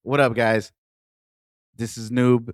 What up, guys? This is Noob.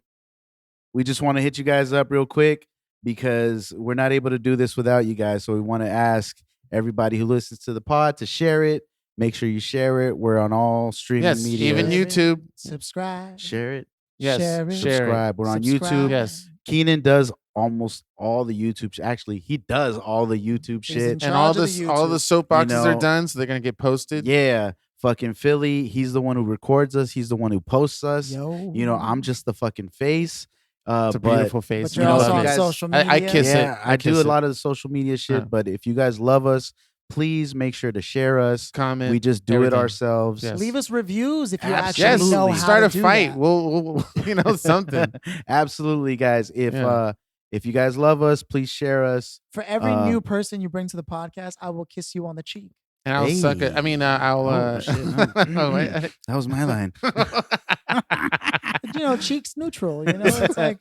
We just want to hit you guys up real quick because we're not able to do this without you guys. So we want to ask everybody who listens to the pod to share it. Make sure you share it. We're on all streaming Yes, media. even YouTube. Subscribe. Share it. Yes, Share it. share it. Subscribe. We're on Subscribe. YouTube. Yes. Keenan does almost all the YouTube. Actually, he does all the YouTube He's shit. in And all charge of the the YouTube. soapboxes You are know, done, so they're gonna get posted. Yeah, fucking Philly. He's the one who records us. He's the one who posts us. Yo. You know, I'm just the fucking face. It's a but beautiful face. But you you're know, also if you on guys- social media. I kiss it. yeah, I do kiss a it. lot of the social media shit. Yeah. But if you guys love us, please make sure to share us. Comment. We just do it everything. ourselves. Yes. Leave us reviews if you Absolutely. actually know how Start to a do fight. that. We'll something. Absolutely, guys. Yeah. If you guys love us, please share us. For every Uh, new person you bring to the podcast, I will kiss you on the cheek. And I'll suck it. I mean, I'll. Oh, shit, no. Oh, wait. That was my line. You know, cheeks neutral. You know, it's like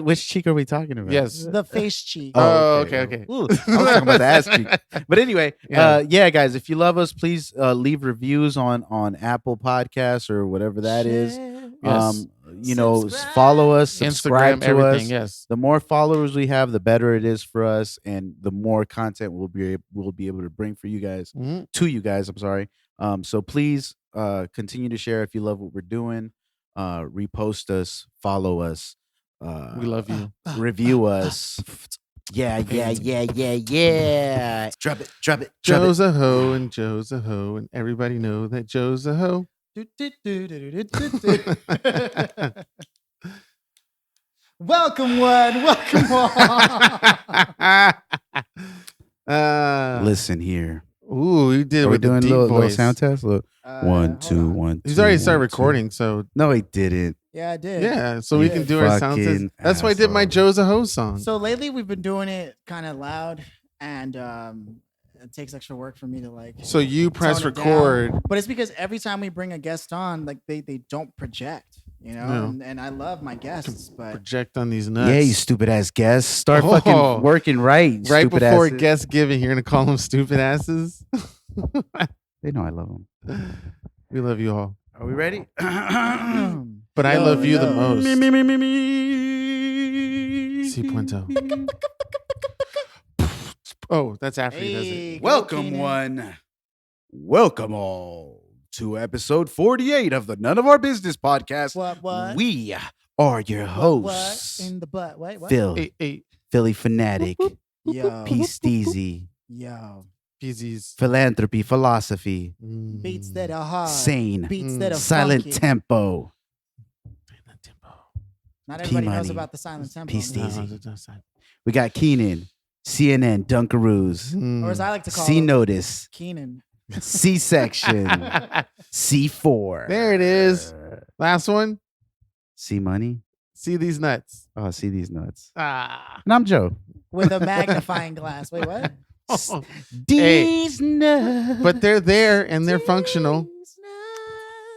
Which cheek are we talking about? Yes. the face cheek. Oh, okay. Ooh, I was talking about the ass cheek. But anyway, Yeah. yeah, guys, if you love us, please leave reviews on Apple Podcasts or whatever that is. Share. Yes. You know, Subscribe. follow us, subscribe Instagram, to everything. us. Yes. The more followers we have, the better it is for us, and the more content we'll be able to bring for you guys. Mhm. To you guys, I'm sorry. So please continue to share if you love what we're doing. Repost us, follow us. We love you. Review us. Yeah. Drop it. Joe's a hoe and Joe's a hoe, and everybody know that Joe's a hoe. Welcome one, welcome all. Listen here. Ooh, you did it Are we with the doing a deep little voice. sound test? Look. One, Hold two, on. one. He's two, already started one, two. recording, so No, he didn't. Yeah, I did. yeah, so we Yeah. can do our sound test. Fucking That's why I did my asshole. Joe's a hoe song. So lately we've been doing it kind of loud, and it takes extra work for me to like. So you press tone it down. record. But it's because every time we bring a guest on, like they don't project, you know. No. And I love my guests, but Project on these nuts. Yeah, you stupid ass guest. Start Oh. fucking working right. You Right stupid before asses. guest giving, you're gonna call them stupid asses. They know I love them. We love you all, Are we ready? but I Yo, love you the yo. most. me. Si Puento. Oh, that's after he does it. Hey, go, Welcome Keenan. one. Welcome all to episode 48 of the None of Our Business podcast. What? We are your What hosts. in the butt? Wait, what? Phil, Hey, Philly Fanatic, Yo, P. Steezy, yo, Peasies. Philanthropy, Philosophy, beats that are hard, Sane, beats that are Silent funky. Tempo, Not everybody knows P-Money, about the silent tempo. P. Steezy. We got Keenan, CNN, Dunkaroos, Or as I like to call C him, Notice, Keenan. C Section, C4. There it is. Last one. C Money. See these nuts. Oh, see these nuts. Ah. And I'm Joe. With a magnifying glass. Wait, what? These nuts. But they're there and they're functional.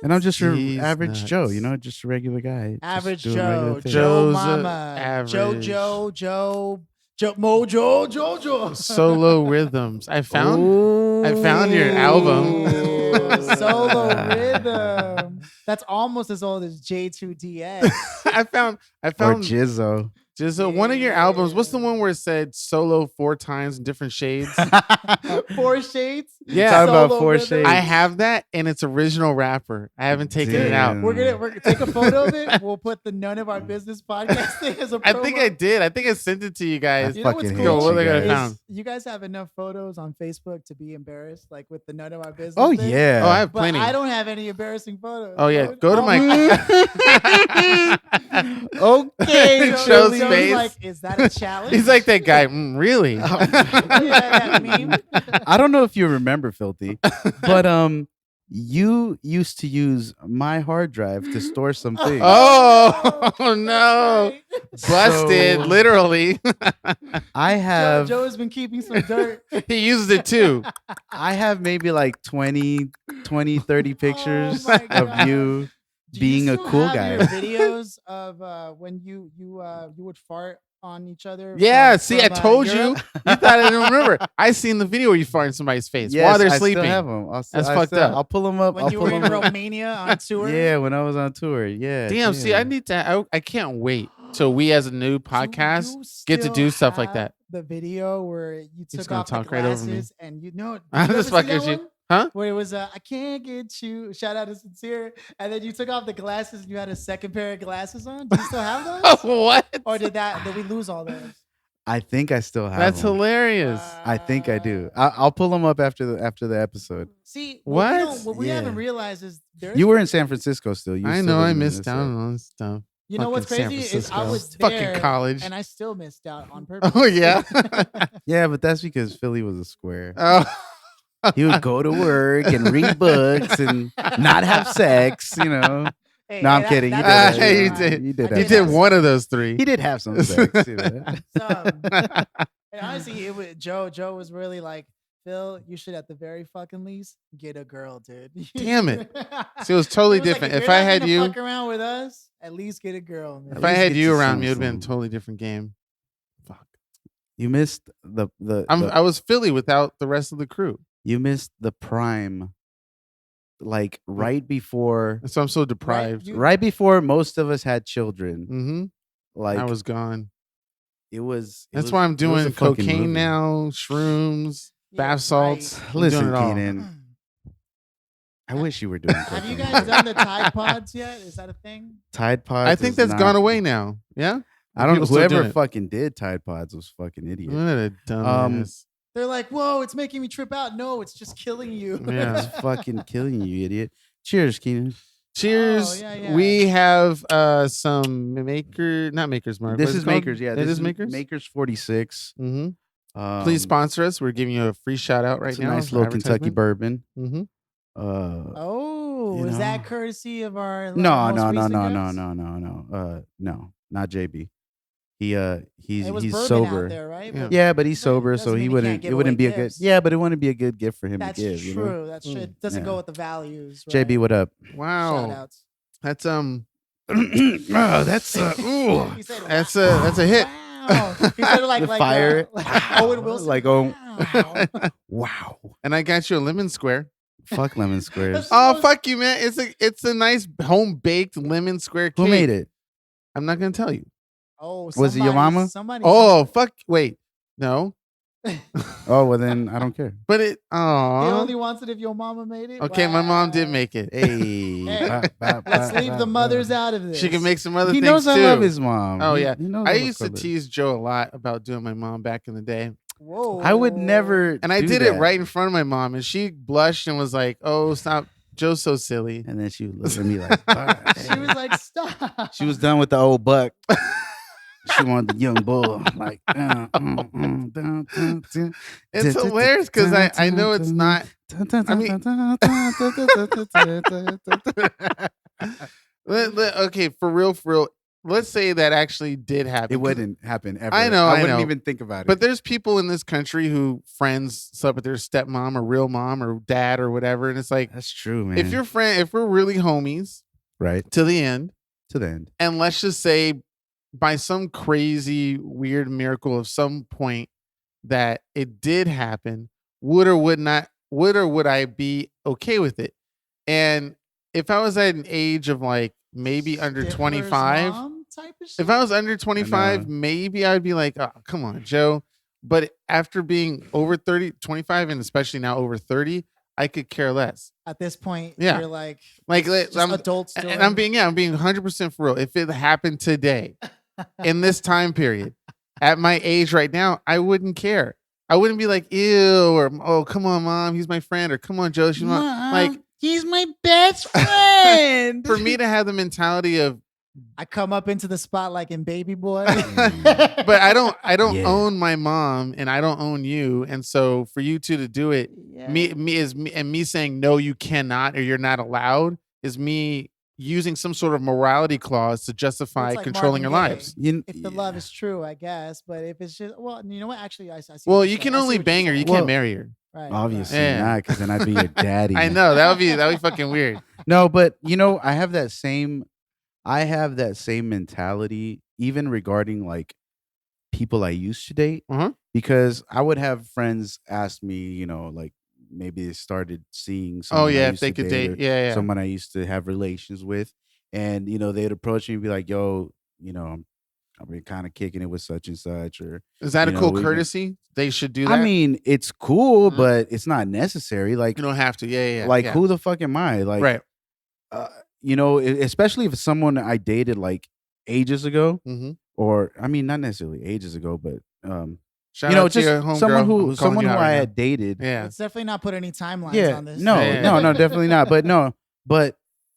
And I'm just your These average nuts. Joe, you know, just a regular guy. just Average doing regular Joe, things. Joe Joe's Mama, average. Joe, Mojo. Solo rhythms. I found your album. Solo rhythm. That's almost as old as J2DX. I found Or Jizzo. just one of your albums. What's the one where it said solo 4 times in different shades? 4 Shades. Yeah. Talking about Solo 4 rhythm. shades. I have that and it's original rapper. I haven't taken it out. Damn. We're gonna take a photo of it. We'll put the None of Our Business podcast thing as a promo. I think I did. I think I sent it to you guys. You know what's fucking cool? Yo, what they hate gotta you guys. found? You guys have enough photos on Facebook to be embarrassed, like with the None of Our Business. Oh, thing? yeah. Oh, I have But plenty. I don't have any embarrassing photos. Oh yeah, dude. go to Oh, my. Okay. Shows Joe's face. Like, is that a challenge? He's like that guy. Really? Yeah, that meme. I don't know if you remember, Filthy, but you used to use my hard drive to store some things. Oh no! Busted, So- literally. I have Joe has been keeping some dirt. He used it too. I have maybe like 30 pictures my of God. you Do being you a still cool have guy. your videos of when you would fart on each other? Yeah, from- see, I from, told you. Europe? You thought I didn't remember. I seen the video where you fart in somebody's face while they're I sleeping. still have them. That's fucked up. I'll pull them up. When I'll you pull were in them up. Romania on tour? Yeah, when I was on tour. Yeah. Damn, see, I need to. I can't wait till we, as a new podcast, get to still do stuff like have that. The video where you He's took gonna off the talk right over me. glasses and you know, did I'm you just ever see fucking that with you. one? Huh? Where it was I can't get you. Shout out to Sincere. And then you took off the glasses and you had a second pair of glasses on. Do you still have those? What? Or did we lose all those? I think I still have That's them. hilarious. I think I do. I'll pull them up after the episode. See, What? What we haven't Yeah. realized is there's You were in San Francisco still. You were I still know I living in missed out Minnesota. on stuff. You know what's Fucking San crazy is I Francisco. was Fucking there college. and I still missed out on purpose. Oh yeah. Yeah, but that's because Philly was a square. Oh. He would go to work and read books and not have sex. You know. Hey, No, I'm kidding. You that's did. Ah, true. you that. did. You did. I You have did sex. one of those three. He did have some sex. You know? And honestly, it was Joe. Joe was really like, Phil, you should at the very fucking least get a girl, dude. Damn it. See, it was totally He was like, different. if If you're I not had gonna you, fuck around with us, at least get a girl, man. if I least had get you to around some- me, it would have been a some- totally different game. Fuck. You missed the I was Philly without the rest of the crew. you missed the prime, like right before So I'm so deprived. you- right before most of us had children. Mm-hmm. Like I was gone. it was. it That's was- why I'm it was a doing fucking cocaine movie. now, shrooms, bath salts. I'm Listen, doing it all. Keenan, I wish you were doing. Have you cocaine. guys done the Tide Pods yet? Is that a thing? Tide Pods? I think is that's not- gone away now. Yeah. I don't know. People still doing Whoever it. fucking did Tide Pods was fucking idiot. What a dumbass. They're like, whoa, it's making me trip out. No, it's just killing you. Yeah. It's fucking killing you, idiot. Cheers, Keenan. Cheers. yeah, yeah. We have some not Maker's Mark. This What is it called? Makers. Yeah, It this is Makers. Makers 46. Mm-hmm. Please sponsor us. We're giving you a free shout out right It's a now. nice for little Kentucky advertisement. bourbon. Mm-hmm. Oh, You is that know. courtesy of our No, most no, no, recent no, no, guest? no, not JB. He's It was he's bourbon sober. out there, right? Yeah. But Yeah, but he's Right, sober, doesn't so mean he you can't wouldn't. give It wouldn't away be a good. gifts. Yeah, but it wouldn't be a good gift for him that's to give. true. You know? That should doesn't Yeah. go with the values. Right? JB, what up? Wow. Shout outs. That's oh, that's ooh. He said, That's wow. a hit. Wow. He said it like The like fire. like Owen Wilson. Like, oh. Wow. Wow. And I got you a lemon square. Fuck lemon squares. Oh fuck you, man! It's a nice home baked lemon square cake. Who made it? I'm not gonna tell you. Oh, Was it your mama? Somebody. Oh fuck! Wait, no. Oh well, then I don't care. But it. He Oh. only wants it if your mama made it. Okay, my mom did Wow. make it. Hey, Hey, Let's leave the mothers out of this. She can make some other He things knows too. I love his mom. Oh, He- yeah. he knows I love used to color. tease Joe a lot about doing my mom back in the day, Whoa. I would never. and I do did that. it right in front of my mom, and she blushed and was like, "Oh, stop! Joe's so silly." And then she would look at me like, "Fuck." She was like, stop. She was done with the old buck. She wanted the young bull. Like, dun, dun, dun. It's hilarious because I know it's not. I mean- Okay, for real. Let's say that actually did happen. It wouldn't happen ever. I know, I I wouldn't know. even think about it. But there's people in this country who friends slept with their stepmom or real mom or dad or whatever, and it's like that's true, man. if we're really homies right to the end, to the end, and let's just say by some crazy weird miracle of some point that it did happen, would or would I be okay with it? And if I was at an age of like maybe under Stifler's 25, mom type of if shit? I was under 25, maybe I'd be like, oh, come on, Joe. But after being over 30, 25, and especially now over 30, I could care less. At this point, Yeah. you're like, Like, just I'm, adults. and I'm being 100% for real. If it happened today, in this time period, at my age right now, I wouldn't care. I wouldn't be like, ew, or oh, come on, mom, he's my friend, or come on, Joe, she's like, he's my best friend. for me to have the mentality of, I come up into the spot like in Baby Boy. but I don't Yeah. own my mom and I don't own you, and so for you two to do it, Yeah. me saying no, you cannot, or you're not allowed, is me using some sort of morality clause to justify It's like controlling your Marvin Gaye. lives. If the love is true, I guess. But if it's just, well, you know what? Actually, I see. Well, what you you're can saying. I see only what bang you're her, you saying. can't marry her. Right, obviously Yeah. not, because then I'd be your daddy. I know that'd be fucking weird. No, but you know, I have that same mentality, even regarding like people I used to date, Uh-huh. because I would have friends ask me, like maybe they started seeing Oh someone I yeah, if used they to could date date. or Yeah, yeah. someone I used to have relations with, and they'd approach me and be like, "Yo, I've been kind of kicking it with such and such," or Is that a cool we've been. courtesy? They should do I that. mean, it's cool, Mhm. but it's not necessary. You don't have to. Yeah, yeah, Like yeah. who the fuck am I? Like, Right. especially if it's someone I dated like ages ago, Mm-hmm. or I mean, not necessarily ages ago, but Shout out to just your homegirl. I'm calling you out who right I now. had dated. Yeah. Let's definitely not put any timelines Yeah, on this. no, Yeah. no, no, definitely not. But no, but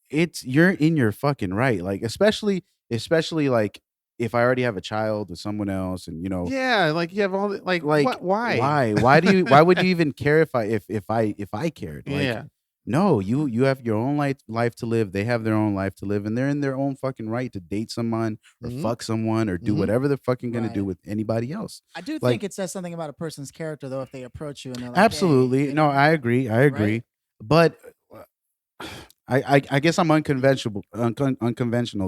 you're in your fucking right. Like, especially like if I already have a child with someone else, and Yeah, like you have all the, like what? Why? why would you even care if I cared? Like, Yeah. no, you have your own life to live. They have their own life to live, and they're in their own fucking right to date someone or Mhm. fuck someone or do Mhm. whatever they're fucking gonna do Right. with anybody else. I do Like, think it says something about a person's character, though, if they approach you and they're like, absolutely, "Hey," no, I agree, Right? but I guess I'm unconventional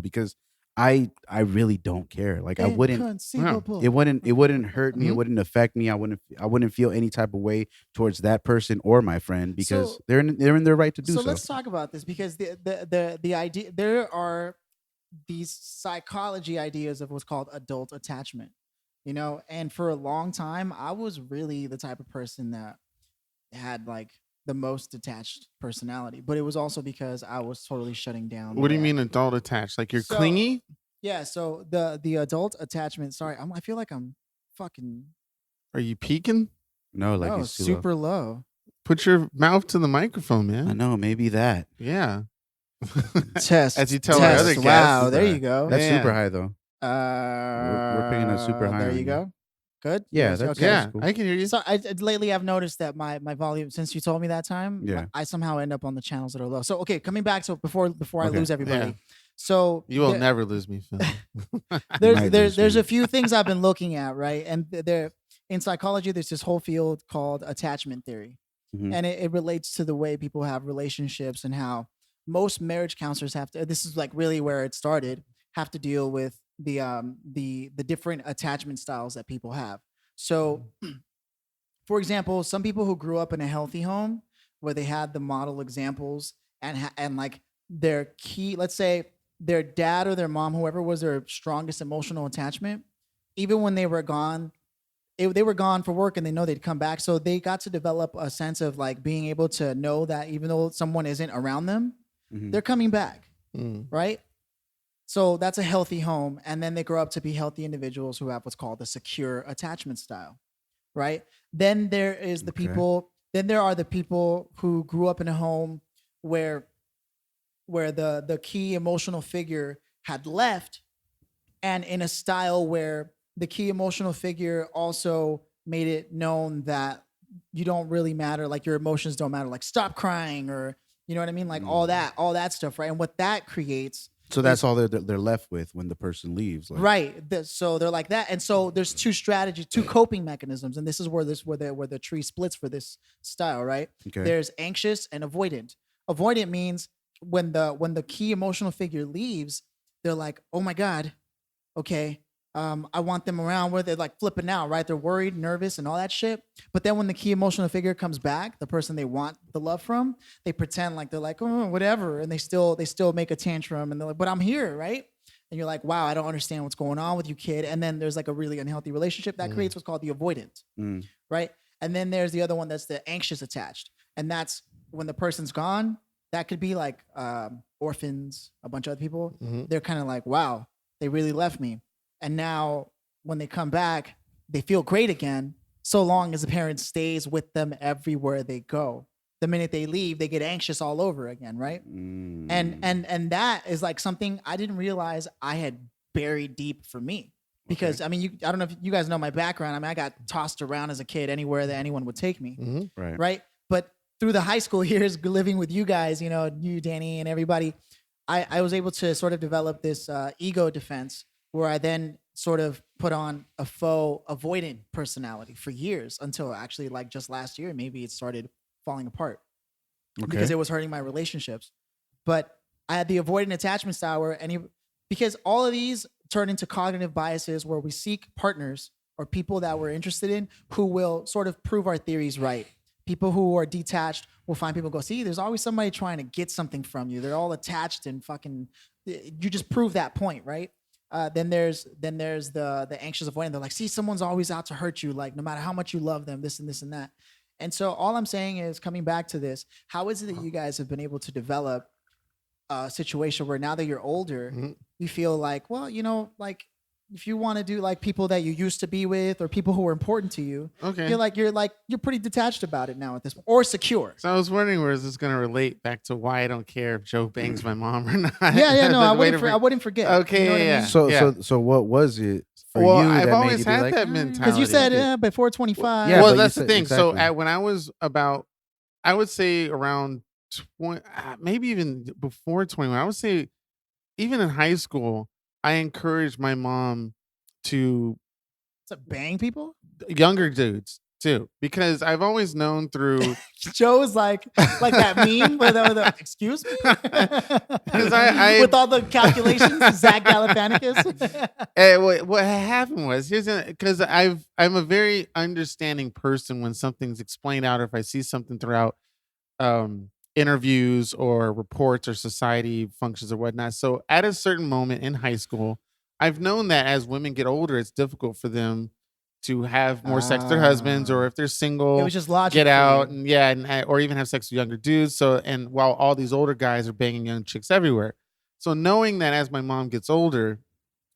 because I really don't care. Like, I wouldn't. Inconceivable. It wouldn't hurt me. It Mhm. wouldn't affect me. I wouldn't feel any type of way towards that person or my friend because So- they're in their right to do So so. let's talk about this because the idea, there are these psychology ideas of what's called adult attachment, and for a long time I was really the type of person that had like the most detached personality, but it was also because I was totally shutting down. What do you the- mean adult attached? Like you're So- clingy? Yeah, so the adult attachment. Sorry, I feel like I'm fucking Are you peeking? No, like no, it's too low. super low. Put your mouth to the microphone, I man. know, maybe that. Yeah. Test. As you tell our test. other guests. Wow, Super there high. you go. That's Yeah. super high though. We're picking up super high There on you you. go. Good. You Yeah, guys- that's- okay. Yeah, cool. I can hear you. So lately I've noticed that my volume, since you told me that time, Yeah. I somehow end up on the channels that are low. So okay, coming back to before I Okay. lose everybody. Yeah. So You will there- never lose me, Phil. might lose there's me. a few things I've been looking at, right? And there in psychology there's this whole field called attachment theory. Mhm. And it relates to the way people have relationships and how most marriage counselors have to, this is like really where it started, have to deal with the different attachment styles that people have. So for example, some people who grew up in a healthy home where they had the model examples and like their key, let's say their dad or their mom, whoever was their strongest emotional attachment, even when they were gone, they were gone for work and they know they'd come back. So they got to develop a sense of like being able to know that even though someone isn't around them, Mhm. they're coming back, Mm. right? So that's a healthy home. And then they grow up to be healthy individuals who have what's called a secure attachment style, right? Then there is the Okay. people, then there are the people who grew up in a home where the key emotional figure had left, and in a style where the key emotional figure also made it known that you don't really matter, like your emotions don't matter, like stop crying, or you know what I mean, like all that stuff, right? And what that creates, So that's all they're left with when the person leaves. Like, right? So they're like that, and so there's two strategies, two coping mechanisms, and this is where the tree splits for this style, right? Okay. There's anxious and avoidant. Avoidant means when the key emotional figure leaves, they're like, oh my god, okay, I want them around, where they're like flipping out, right? They're worried, nervous, and all that shit. But then when the key emotional figure comes back, the person they want the love from, they pretend like they're like, oh, whatever, and they still make a tantrum, and they're like, but I'm here, right? And you're like, wow, I don't understand what's going on with you, kid. And then there's like a really unhealthy relationship that creates what's called the avoidant, Mm. right? And then there's the other one that's the anxious attached, and that's when the person's gone. That could be like orphans, a bunch of other people. Mhm. They're kind of like, wow, they really left me. And now when they come back, they feel great again, so long as the parent stays with them everywhere they go. The minute they leave, they get anxious all over again, right? Mm. And that is like something I didn't realize I had buried deep for me. Because I mean, I don't know if you guys know my background. I mean, I got tossed around as a kid anywhere that anyone would take me, Mhm. Right. right? But through the high school years, living with you guys, you, Danny, and everybody, I was able to sort of develop this ego defense where I then sort of put on a faux avoidant personality for years until actually like just last year, maybe it started falling apart because it was hurting my relationships. But I had the avoidant attachment style because all of these turn into cognitive biases where we seek partners or people that we're interested in who will sort of prove our theories right. People who are detached will find people go, see, there's always somebody trying to get something from you. They're all attached and fucking, you just prove that point, right? Then there's the anxious avoidant. They're like, see, someone's always out to hurt you, like no matter how much you love them, this and this and that. And so all I'm saying is, coming back to this, how is it that you guys have been able to develop a situation where now that you're older, you feel like, well, like if you want to do like people that you used to be with or people who are important to you, Okay. you're pretty detached about it now at this point, or secure. So I was wondering where is this going to relate back to why I don't care if Joe bangs my mom or not. Yeah, no, I wouldn't forget. Okay, you know yeah. what I mean? So what was it for Well, you? I've that always made you be had like, that mentality. Because you said before 25. Yeah, well, but you that's the said- thing. So exactly. when I was about, I would say around 20, maybe even before 21, I would say even in high school, I encouraged my mom to To bang people. younger dudes too, because I've always known through. Joe is like that meme where the excuse me, 'Cause I- with all the calculations, Zach Galifianakis. What happened was because I'm a very understanding person when something's explained out, or if I see something throughout interviews or reports or society functions or whatnot. So at a certain moment in high school, I've known that as women get older, it's difficult for them to have more sex with their husbands, or if they're single, It was just logic. get for out you. and or even have sex with younger dudes. So, and while all these older guys are banging young chicks everywhere. So knowing that as my mom gets older,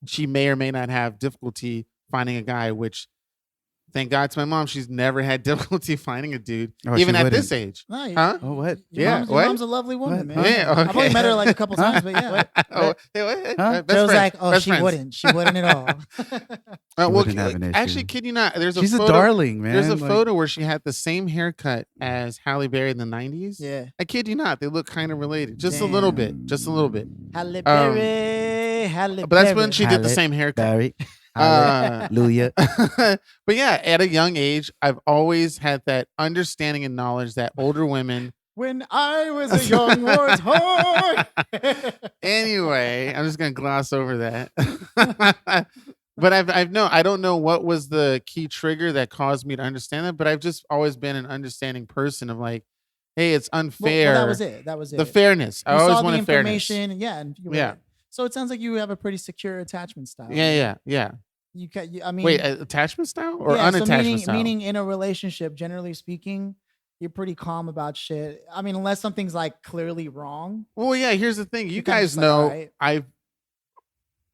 she may or may not have difficulty finding a guy, which thank God to my mom, she's never had difficulty finding a dude, Oh, even she at wouldn't. this age. No, Huh? Oh, what? Yeah, Your what? mom's a lovely woman, What? man. Yeah, I've only okay. met her like a couple times, but yeah. Oh, hey, what? Huh? Best Joe's friends, like, oh, best she friends. wouldn't. She wouldn't at all. She wouldn't have an issue. Actually, kid you not, there's a She's photo. a darling, man. There's a Like, photo where she had the same haircut as Halle Berry in the 90s. Yeah. I kid you not, they look kind of related, just a little bit, just a little bit. Halle Berry, Halle But that's when Berry. she did the Halle same haircut. Barry. Uh, Hallelujah. But yeah, at a young age, I've always had that understanding and knowledge that older women. When I was a young warthog. Anyway, I'm just gonna gloss over that. But I don't know what was the key trigger that caused me to understand that, but I've just always been an understanding person of like, hey, it's unfair. Well, that was it. That was it. The fairness. I You always saw the wanted fairness. information, yeah, and you were Yeah. right. So it sounds like you have a pretty secure attachment style. Yeah. You I mean, Wait, attachment style or yeah, so unattachment style? meaning in a relationship, generally speaking, you're pretty calm about shit. I mean, unless something's like clearly wrong. Well, yeah. Here's the thing. You You're kinda guys just like, know alright.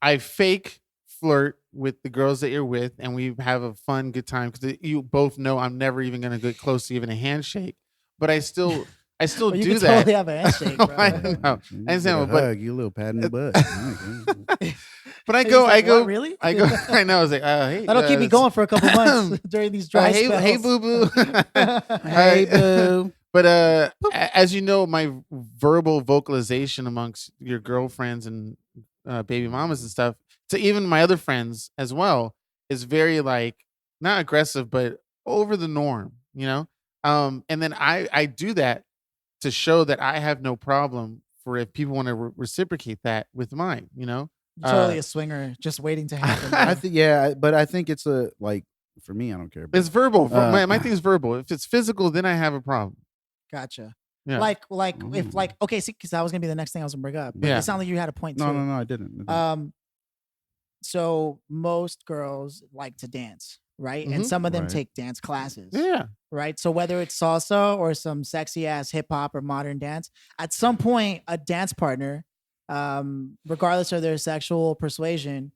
I fake flirt with the girls that you're with, and we have a fun, good time because you both know I'm never even gonna get close to even a handshake. But I still Well, you do can that. totally have a handshake, bro. I know. You I understand, get a but- hug, you a little pat in the butt. But I He's go, like, I go, "What, really? I go. I know. I was like, hey, That'll keep me going for a couple months during these dry hey, spells. hey, boo boo. Hey, boo. But as you know, my verbal vocalization amongst your girlfriends and baby mamas and stuff, to even my other friends as well, is very like not aggressive, but over the norm, you know. And then I do that to show that I have no problem for if people want to reciprocate that with mine, you know. You're totally a swinger, just waiting to happen. I bro. think, yeah, but I think it's a like for me. I don't care. But It's verbal. Uh, My thing is verbal. If it's physical, then I have a problem. Gotcha. Yeah. Like if Ooh. like okay, see, because that was gonna be the next thing I was gonna bring up. But Yeah. it sounded like you had a point no, too. no, I didn't. So most girls like to dance, right? And Mhm. some of them Right. take dance classes. Yeah. Right. So whether it's salsa or some sexy ass hip hop or modern dance, at some point a dance partner, regardless of their sexual persuasion,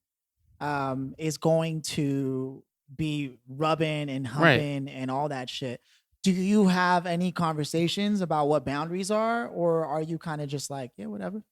is going to be rubbing and humping and all that shit. Do you have any conversations about what boundaries are, or are you kind of just like, yeah, whatever?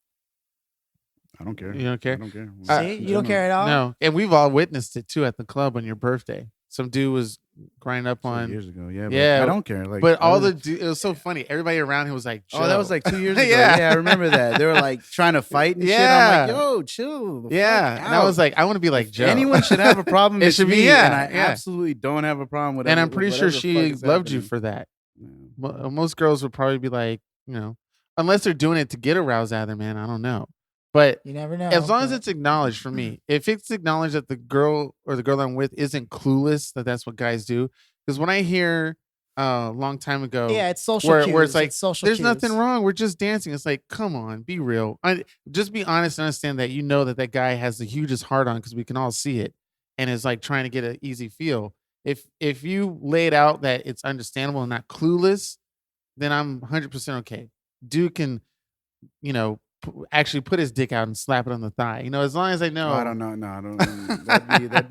I don't care. You don't care? I don't care. See, you don't care at all. No, and we've all witnessed it too at the club on your birthday. Some dude was grinding up 2 on, years ago, yeah. Yeah, I don't care. Like, but I all was- it was so funny. Everybody around him was like, Oh, that was "Joe." like 2 years ago. Yeah. Yeah, I remember that. They were like trying to fight and shit. I'm Yeah. like, yo, chill. the yeah. fuck And I was out. like, I want to be like If Joe. anyone should have a problem. It it's should be- me, yeah, and I yeah. absolutely don't have a problem with it. And I'm pretty sure she loved you for that. Yeah. Most girls would probably be like, you know, unless they're doing it to get a rouse out of their man. I don't know. But You never know. as long as but- it's acknowledged for me, if it's acknowledged that the girl or the girl that I'm with isn't clueless, that's what guys do. Because when I hear a long time ago, yeah, it's social where cues. it's like, social there's cues. nothing wrong, we're just dancing. It's like, come on, be real. Just be honest and understand that you know that guy has the hugest heart on, because we can all see it, and is like trying to get an easy feel. If you lay it out that it's understandable and not clueless, then I'm 100% okay. Dude can, actually put his dick out and slap it on the thigh. As long as I know. Oh, I don't know. No, I don't. That'd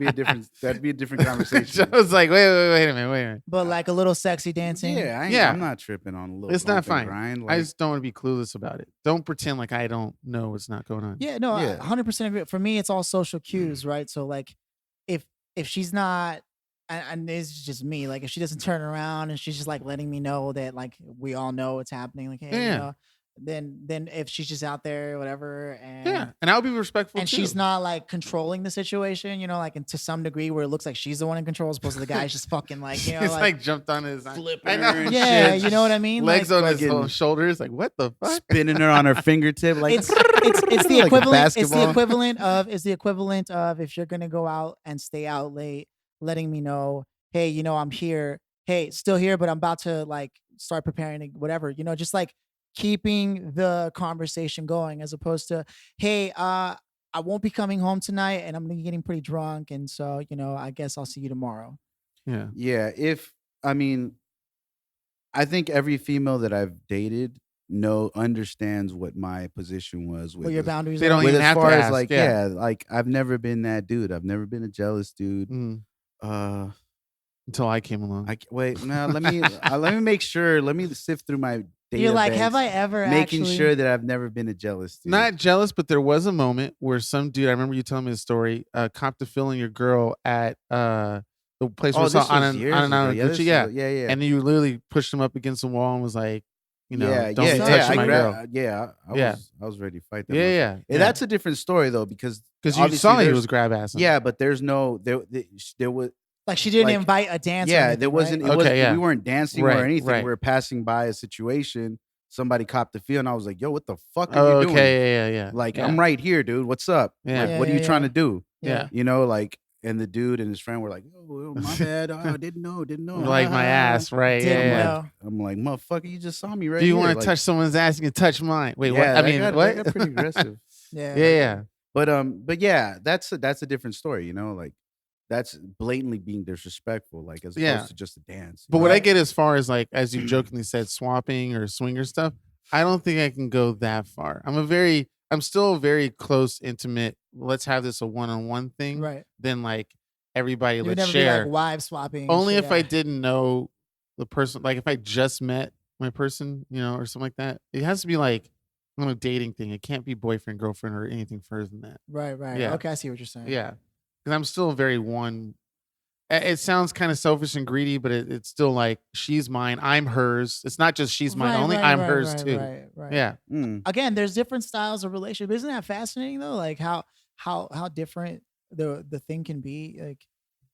be a different conversation. I was like, wait a minute. But like a little sexy dancing. Yeah, Yeah. I'm not tripping on a little. It's not bump and fine. Grind, I just don't want to be clueless about it. Don't pretend like I don't know what's not going on. Yeah, no, Yeah. 100% agree. For me, it's all social cues, right? So like, if she's not, and this is just me, like if she doesn't turn around and she's just like letting me know that like we all know what's happening, like hey, Yeah. then if she's just out there, whatever, and and I'll be respectful. and too. she's not like controlling the situation, like and to some degree where it looks like she's the one in control, as opposed to the guy's just fucking like He's like jumped on his flipping I know. her and yeah, shit. you know what I mean? Legs like, on his fucking- whole shoulders. Like, what the fuck? spinning her on her fingertip. Like it's the like a equivalent. It's the basketball. equivalent of if you're gonna go out and stay out late, letting me know, hey, I'm here. Hey, still here, but I'm about to like start preparing to whatever. Just like keeping the conversation going, as opposed to, hey, I won't be coming home tonight, and I'm gonna be getting pretty drunk, and so I guess I'll see you tomorrow. Yeah. Yeah, I think every female that I've dated understands what my position was with What your as- boundaries They are. don't with even as have to far as ask, like yeah. like I've never been that dude. I've never been a jealous dude. Mm, Uh until I came along. wait, no, let me make sure. Let me sift through my data. You're like, have I banks, ever making actually? sure that I've never been a jealous dude. Not jealous, but there was a moment where some dude, I remember you telling me the story, copped a feeling your girl at the place where Oh, we saw this on was an years on ago. an Yeah, Gucci, this yeah. was- yeah. And then you literally pushed him up against the wall and was like, don't be touching my girl. Yeah, Yeah. I was ready to fight that. Yeah. And that's a different story though, because because you obviously saw he there's- was grab ass. Yeah, but there's no there was Like she didn't like, invite a dance. or yeah, anything, there wasn't. right? It Okay, wasn't. yeah. We weren't dancing Right, or anything. right. We were passing by a situation. Somebody copped the feel, and I was like, "Yo, what the fuck are Oh, you doing?" okay, yeah. Like, yeah. I'm right here, dude. What's up? Yeah. Like, Yeah, what are you yeah, trying yeah. to do? Yeah. Like, and the dude and his friend were like, "Oh, my bad. Oh, didn't know. Like my ass, right? Didn't Yeah. know. I'm like, motherfucker, you just saw me right Do you here. want to Like, touch someone's ass? You can touch mine. Wait, what? yeah, I that mean, got- what? that got pretty aggressive. Yeah. yeah. But yeah, that's a different story. Like, that's blatantly being disrespectful. Like, as Yeah. opposed to just a dance. But you what know? I get as far as like, as you jokingly said, swapping or swinger stuff, I don't think I can go that far. I'm still very close, intimate. Let's have this a one-on-one thing. Right. Then like everybody, You would let's never share. be like wife swapping. and Only shit, if I yeah. didn't know the person. Like if I just met my person, or something like that. It has to be like on a dating thing. It can't be boyfriend, girlfriend, or anything further than that. Right. Yeah. Okay, I see what you're saying. Yeah, because I'm still very one. It sounds kind of selfish and greedy, but it's still like she's mine, I'm hers. It's not just she's mine Right, only, right, I'm right, hers right, too. Right. Yeah, Mm. Again, there's different styles of relationship. Isn't that fascinating though? Like how different the thing can be. Like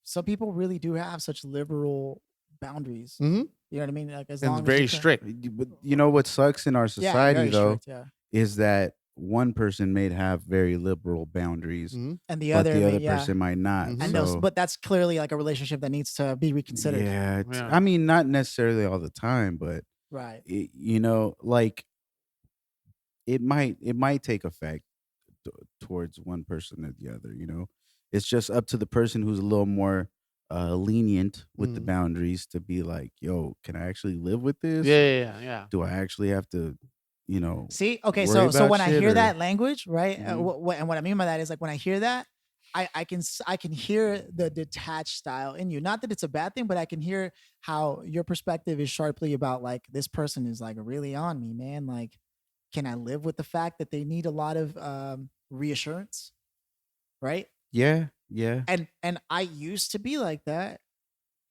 some people really do have such liberal boundaries. Mhm. You know what I mean? Like as and long it's as very you can- strict. But you know what sucks in our Yeah, society very though strict, yeah. is that one person may have very liberal boundaries, Mhm. And the but other, the may- other yeah. person might not. Mhm. And so, those, but that's clearly like a relationship that needs to be reconsidered. yeah, Yeah. I mean, not necessarily all the time, but Right. like it might take effect towards one person or the other. It's just up to the person who's a little more lenient with the Mhm. boundaries to be like, yo, can I actually live with this? Yeah. Do I actually have to, See, okay, worry so about when I shit, hear or- that language, right? Mhm. And what I mean by that is like when I hear that, I can hear the detached style in you. Not that it's a bad thing, but I can hear how your perspective is sharply about like this person is like really on me, man. Like, can I live with the fact that they need a lot of reassurance, right? Yeah. And I used to be like that,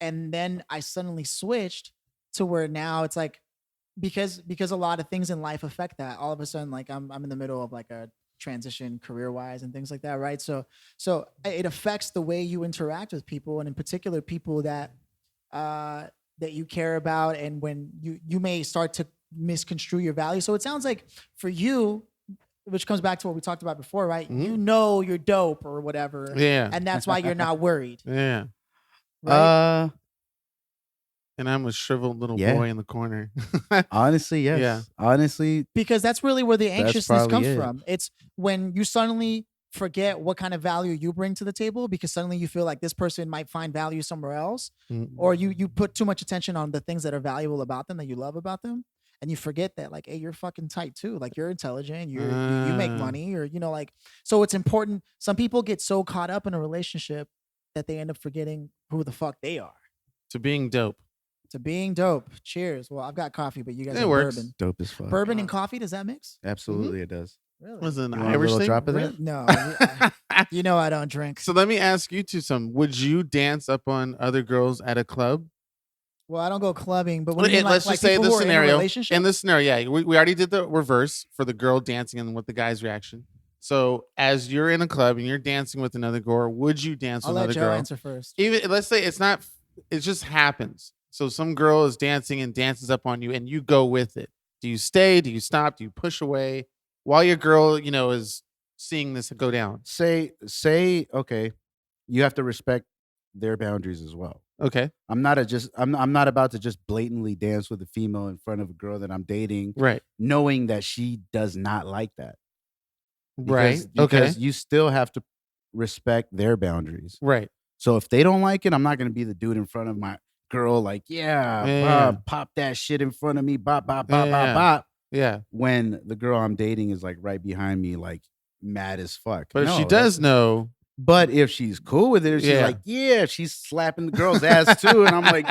and then I suddenly switched to where now it's like because a lot of things in life affect that. All of a sudden, like I'm in the middle of like a transition career wise and things like that, right? So it affects the way you interact with people, and in particular people that you care about, and when you may start to misconstrue your values. So it sounds like for you, which comes back to what we talked about before, right? Mhm. You know you're dope or whatever, Yeah. and that's why you're not worried, Yeah. right? And I'm a shriveled little Yeah. boy in the corner. Honestly, yes. Yeah. Honestly, Because that's really where the anxiousness probably comes it. from. It's when you suddenly forget what kind of value you bring to the table because suddenly you feel like this person might find value somewhere else, or you put too much attention on the things that are valuable about them that you love about them, and you forget that like, hey, you're fucking tight too. Like you're intelligent, you make money, or like. So it's important. Some people get so caught up in a relationship that they end up forgetting who the fuck they are. To being dope. To being dope. Cheers. Well, I've got coffee, but you guys It have works. bourbon. dope as fuck. Bourbon and coffee, does that mix? Absolutely, it does. Really? Was it an You want a Irish little thing? drop of Really? that? No. You know I don't drink. So let me ask you two some. Would you dance up on other girls at a club? Well, I don't go clubbing, but when you mean, Let's like just say people the who are in a scenario. relationship? In this scenario, yeah, we already did the reverse for the girl dancing and with the guy's reaction. So as you're in a club and you're dancing with another girl, would you dance I'll with let another Joe girl? answer first. Even let's say it's not, it just happens. So some girl is dancing and dances up on you, and you go with it. Do you stay? Do you stop? Do you push away while your girl, is seeing this go down? Say, okay, you have to respect their boundaries as well. Okay, I'm not about to just blatantly dance with a female in front of a girl that I'm dating, right, knowing that she does not like that. right, Because you still have to respect their boundaries. right. So if they don't like it, I'm not going to be the dude in front of my girl like, Yeah. pop that shit in front of me, bop, bop, Yeah, bop, bop, yeah. bop. Yeah, When the girl I'm dating is like right behind me, like mad as fuck. but if No, she does that's- know, But if she's cool with it, if she's Yeah. like, she's slapping the girl's ass too, and I'm like,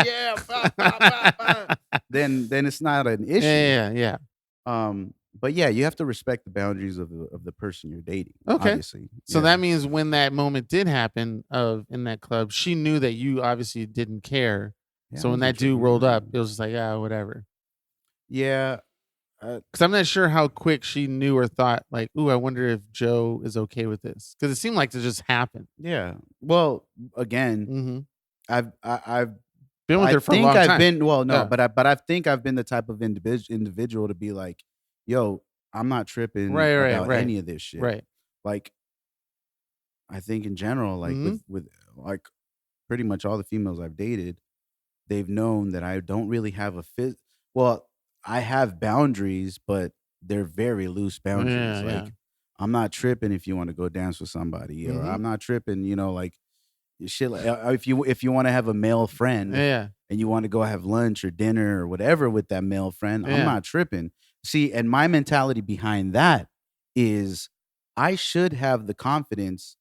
bop, bop, bop, bop, then it's not an issue. yeah. But yeah, you have to respect the boundaries of the person you're dating. Okay. Obviously. So Yeah. that means when that moment did happen in that club, she knew that you obviously didn't care. Yeah, So I when wasn't that dude tripping. rolled up, it was just like, whatever. Yeah. Because I'm not sure how quick she knew or thought, like, ooh, I wonder if Joe is okay with this. Because it seemed like to just happen. Yeah. Well, again, Mm-hmm. I've Been with I her for a think long I've time. been no, Yeah. but I think I've been the type of individual to be like, yo, I'm not tripping Right, about right. any of this shit. Right. Like, I think in general, like Mhm. with like pretty much all the females I've dated, they've known that I don't really have a fit. Well, I have boundaries, but they're very loose boundaries. Yeah, like yeah. I'm not tripping if you want to go dance with somebody, or Mhm. I'm not tripping, like shit. Like, if you want to have a male friend Yeah. and you want to go have lunch or dinner or whatever with that male friend, Yeah. I'm not tripping. See, and my mentality behind that is I should have the confidence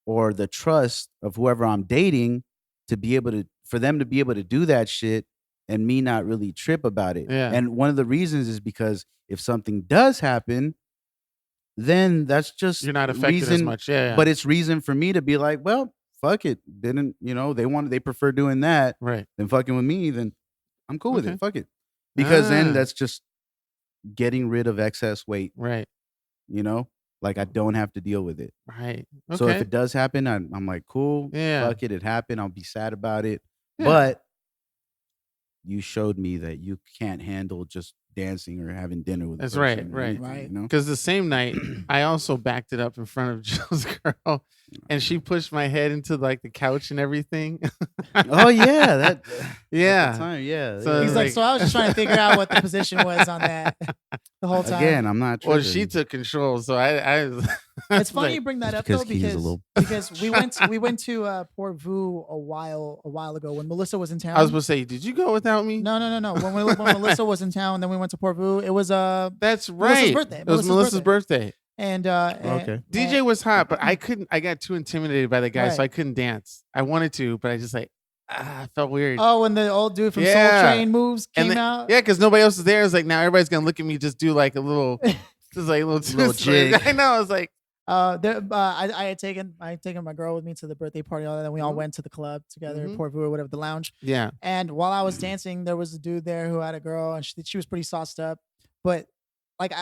or the trust of whoever I'm dating to be able to, for them to be able to do that shit and me not really trip about it. Yeah. And one of the reasons is because if something does happen, then that's just You're not affected as much. Yeah. But it's reason for me to be like, well, fuck it. Didn't, they prefer doing that right. than fucking with me, then I'm cool with Okay. it. Fuck it. Because Ah. then that's just getting rid of excess weight, Right. Like I don't have to deal with it. Right. Okay. So if it does happen, I'm like, cool. Yeah. Fuck it. It happened. I'll be sad about it. Yeah. But you showed me that you can't handle just dancing or having dinner with. a That's person right, or right. anything, Right. Because the same night, I also backed it up in front of Joe's girl, and she pushed my head into like the couch and everything. Oh yeah, that. Yeah. At the time, yeah. So yeah. He's like, so I was just trying to figure out what the position was on that the whole time. Again, I'm not. Well, tripping. she took control, so I was. It's funny like, you bring that It's up though because he's a little- because we went to Port Vu a while ago when Melissa was in town. I was supposed to say, did you go without me? No. When Melissa was in town, then we went to Port Vu. It was That's right. birthday. It was Melissa's birthday. and Okay. DJ was hot, but I couldn't. I got too intimidated by the guy, so Right. I couldn't dance. I wanted to, but I just I felt weird. Oh, when the old dude from Yeah. Soul Train moves And came then- out. Yeah, because nobody else is there. It's like now everybody's gonna look at me, just do like a little, just like a little Little jig. I know. I was like, I had taken my girl with me to the birthday party, and all that, and we all Mhm. went to the club together, Mhm. Port Vu or whatever, the lounge. yeah, And while I was dancing, there was a dude there who had a girl, and she was pretty sauced up. But like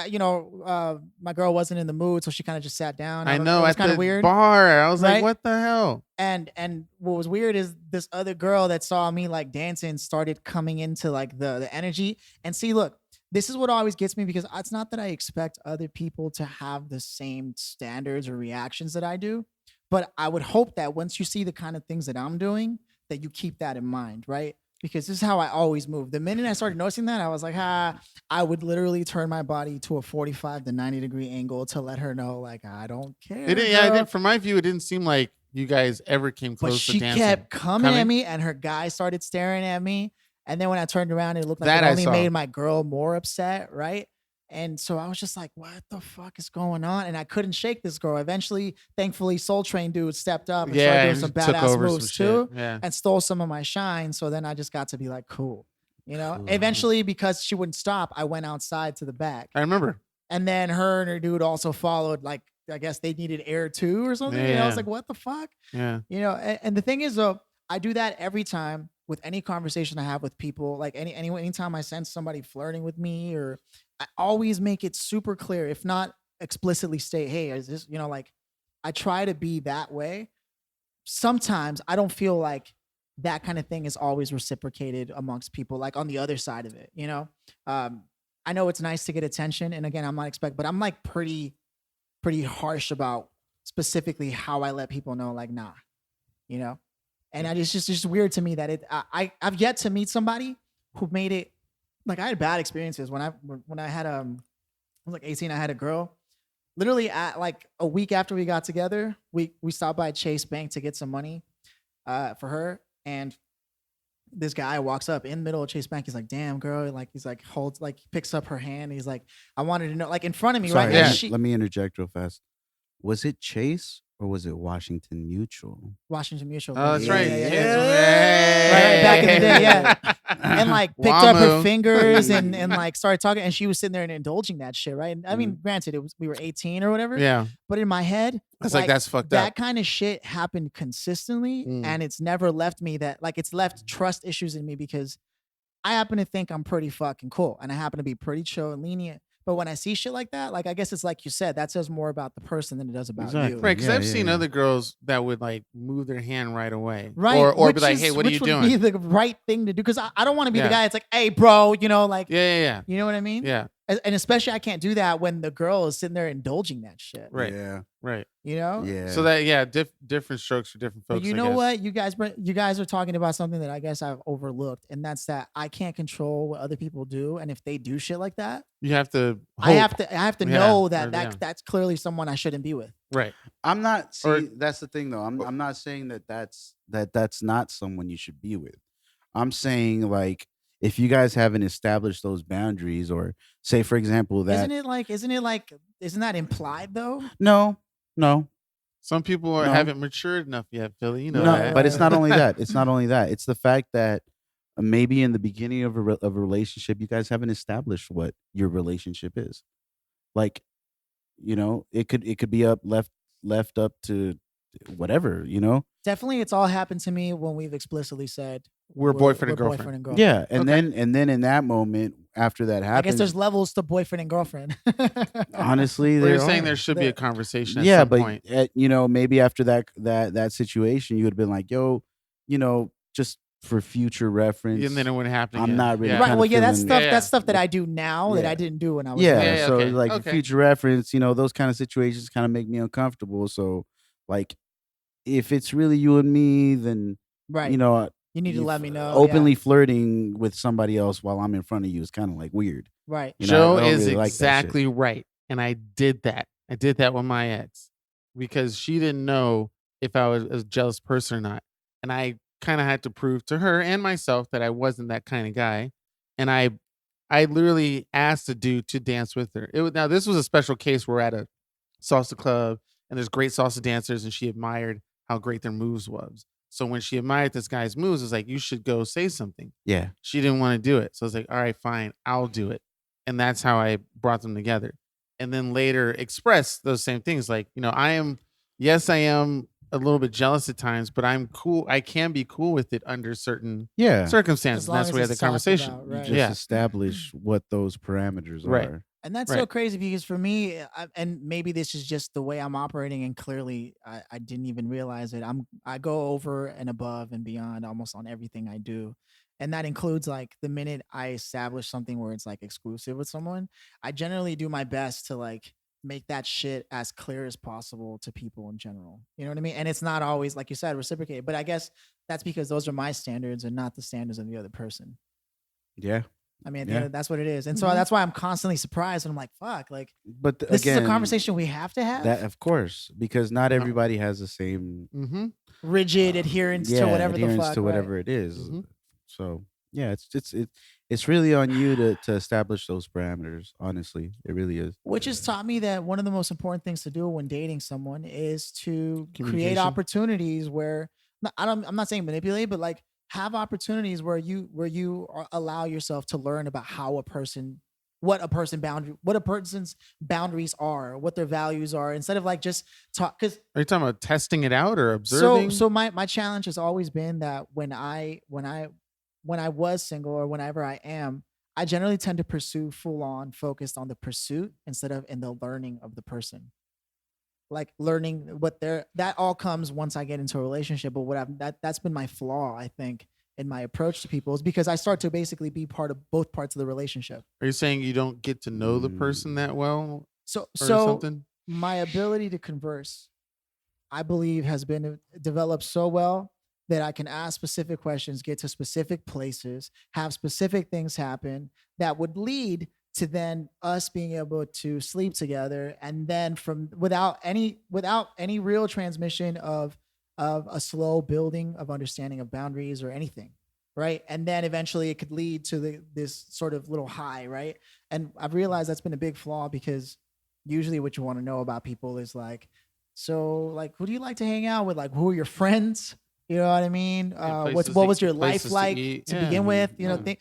my girl wasn't in the mood, so she kind of just sat down. I don't know. It was At kind the of weird. bar, I was like, Right? what the hell? And what was weird is this other girl that saw me like dancing started coming into like the energy. And see, look, this is what always gets me because it's not that I expect other people to have the same standards or reactions that I do, but I would hope that once you see the kind of things that I'm doing, that you keep that in mind, right? Because this is how I always move. The minute I started noticing that, I was like, I would literally turn my body to a 45 to 90-degree angle to let her know, like, I don't care. It didn't, yeah, it girl. didn't, from my view, it didn't seem like you guys ever came But close she to dancing. kept coming at me, and her guy started staring at me. And then when I turned around, it looked like That it I only saw. made my girl more upset, right? And so I was just like, what the fuck is going on? And I couldn't shake this girl. Eventually, thankfully, Soul Train dude stepped up and Yeah, started doing and some took badass over some moves shit. too, Yeah. and stole some of my shine. So then I just got to be like, cool. You know, Cool. eventually, because she wouldn't stop, I went outside to the back. I remember. And then her and her dude also followed. Like, I guess they needed air too or something. And I was Yeah. like, what the fuck? Yeah. You know, and the thing is though, I do that every time with any conversation I have with people. Like anytime I sense somebody flirting with me, or I always make it super clear, if not explicitly state, hey, is this, you know, like I try to be that way. Sometimes I don't feel like that kind of thing is always reciprocated amongst people, like on the other side of it, you know? I know it's nice to get attention. And again, I'm not expect, but I'm like pretty harsh about specifically how I let people know, like, nah, you know? And it's just weird to me that I've yet to meet somebody who made it. Like, I had bad experiences when I had I was like 18. I had a girl. Literally at like a week after we got together, we stopped by Chase Bank to get some money for her, and this guy walks up in the middle of Chase Bank. He's like, "Damn, girl!" Like, he's like, holds, like, picks up her hand. He's like, "I wanted to know," like in front of me, Sorry, right? Yeah. And let, me, she, let me interject real fast. Was it Chase or was it Washington Mutual? Washington Mutual. Oh, that's right. Yeah. Right, back in the day, yeah. And like picked up her Wamu. fingers and like started talking, and she was sitting there and indulging that shit, right? And I mean, granted, we were 18 or whatever, Yeah. but in my head, It's like that's fucked that up. kind of shit happened consistently, and it's never left me that, like, it's left trust issues in me because I happen to think I'm pretty fucking cool, and I happen to be pretty chill and lenient. But when I see shit like that, like, I guess it's like you said, that says more about the person than it does about Exactly. you. Right, because Yeah, I've yeah, seen yeah. other girls that would like move their hand right away, Right. Or be which like, is- "Hey, what are you which would doing?" be the right thing to do. Because I don't want to be the Yeah. guy. It's like, hey, bro, you know, like, Yeah. you know what I mean? Yeah. And especially I can't do that when the girl is sitting there indulging that shit. Right. Yeah. Right. You know? Yeah. So that different strokes for different folks. But you I know guess. what? You guys are talking about something that I guess I've overlooked, and that's that I can't control what other people do, and if they do shit like that, You have to. I Hope. have to Yeah, know or- that yeah. that's clearly someone I shouldn't be with. Right. I'm not. See, Or- that's the thing, though. I'm not saying that's not someone you should be with. I'm saying, like, if you guys haven't established those boundaries, or say, for example, that Isn't that implied though? no, Some people No. haven't matured enough yet, Philly. You know no, that. but it's not only that. It's not only that. It's the fact that maybe in the beginning of a relationship, you guys haven't established what your relationship is. Like, you know, it could be left up to whatever, you know. Definitely, it's all happened to me when we've explicitly said We're boyfriend and girlfriend. Boyfriend and girlfriend. Yeah, and Okay. then in that moment, after that I happens, guess there's levels to boyfriend and girlfriend. honestly, Well, there you're saying are. there should be a conversation at Yeah, some but point. you know, maybe after that situation, you would have been like, yo, you know, just for future reference, And then it wouldn't happen I'm again. not really Yeah. Right. kinda Well, yeah, that's feeling- stuff. Yeah. That's stuff that I do now that Yeah. I didn't do when I was yeah, younger. Yeah, so okay, like okay. future reference, you know, those kind of situations kind of make me uncomfortable. So, like, if it's really you and me, then Right. you know, You need to you let f- me know. openly flirting with somebody else while I'm in front of you is kind of like weird. Yeah. Right. You know, Joe I don't is really like that shit. exactly right. And I did that. I did that with my ex because she didn't know if I was a jealous person or not. And I kind of had to prove to her and myself that I wasn't that kind of guy. And I literally asked a dude to dance with her. Now, this was a special case. We're at a salsa club and there's great salsa dancers, and she admired how great their moves was. So when she admired this guy's moves, it was like, you should go say something. Yeah, She didn't want to do it. So I was like, all right, fine, I'll do it. And that's how I brought them together. And then later expressed those same things. Like, you know, I am a little bit jealous at times, but I'm cool. I can be cool with it under certain yeah. circumstances. As And long that's as where we had the it's talked conversation. about, You right. just Yeah. establish what those parameters Right. are. And that's so Right. crazy because for me, and maybe this is just the way I'm operating, and clearly I didn't even realize it. I go over and above and beyond almost on everything I do, and that includes like the minute I establish something where it's like exclusive with someone, I generally do my best to like make that shit as clear as possible to people in general. You know what I mean? And it's not always, like you said, reciprocated, but I guess that's because those are my standards and not the standards of the other person. Yeah. I mean, at the Yeah. end, that's what it is. And so Mhm. that's why I'm constantly surprised. And I'm like, fuck, like But this again, is a conversation we have to have. that of course, because not No. everybody has the same Mm-hmm. Rigid adherence to whatever the adherence fuck. to right? whatever it is. Mhm. So yeah, it's really on you to establish those parameters. Honestly, it really is. Which has taught me that one of the most important things to do when dating someone is to create Communication. opportunities where I'm not saying manipulate, but like have opportunities where you allow yourself to learn about how what a person's boundaries are, what their values are, instead of like just talk. Because Are you talking about testing it out or observing? so my challenge has always been that when I was single or whenever I am, I generally tend to pursue full on focused on the pursuit instead of in the learning of the person. Like learning what that all comes once I get into a relationship. But that's been my flaw, I think, in my approach to people, is because I start to basically be part of both parts of the relationship. Are you saying you don't get to know the person that well So or something? my ability to converse, I believe, has been developed so well that I can ask specific questions, get to specific places, have specific things happen that would lead to then us being able to sleep together, and then from without any real transmission of a slow building of understanding of boundaries or anything, right? And then eventually it could lead to this sort of little high, right? And I've realized that's been a big flaw, because usually what you want to know about people is like, so like, who do you like to hang out with? Like, who are your friends? You know what I mean? places What to- was your life places to like eat. to Yeah. begin with? You know, Yeah.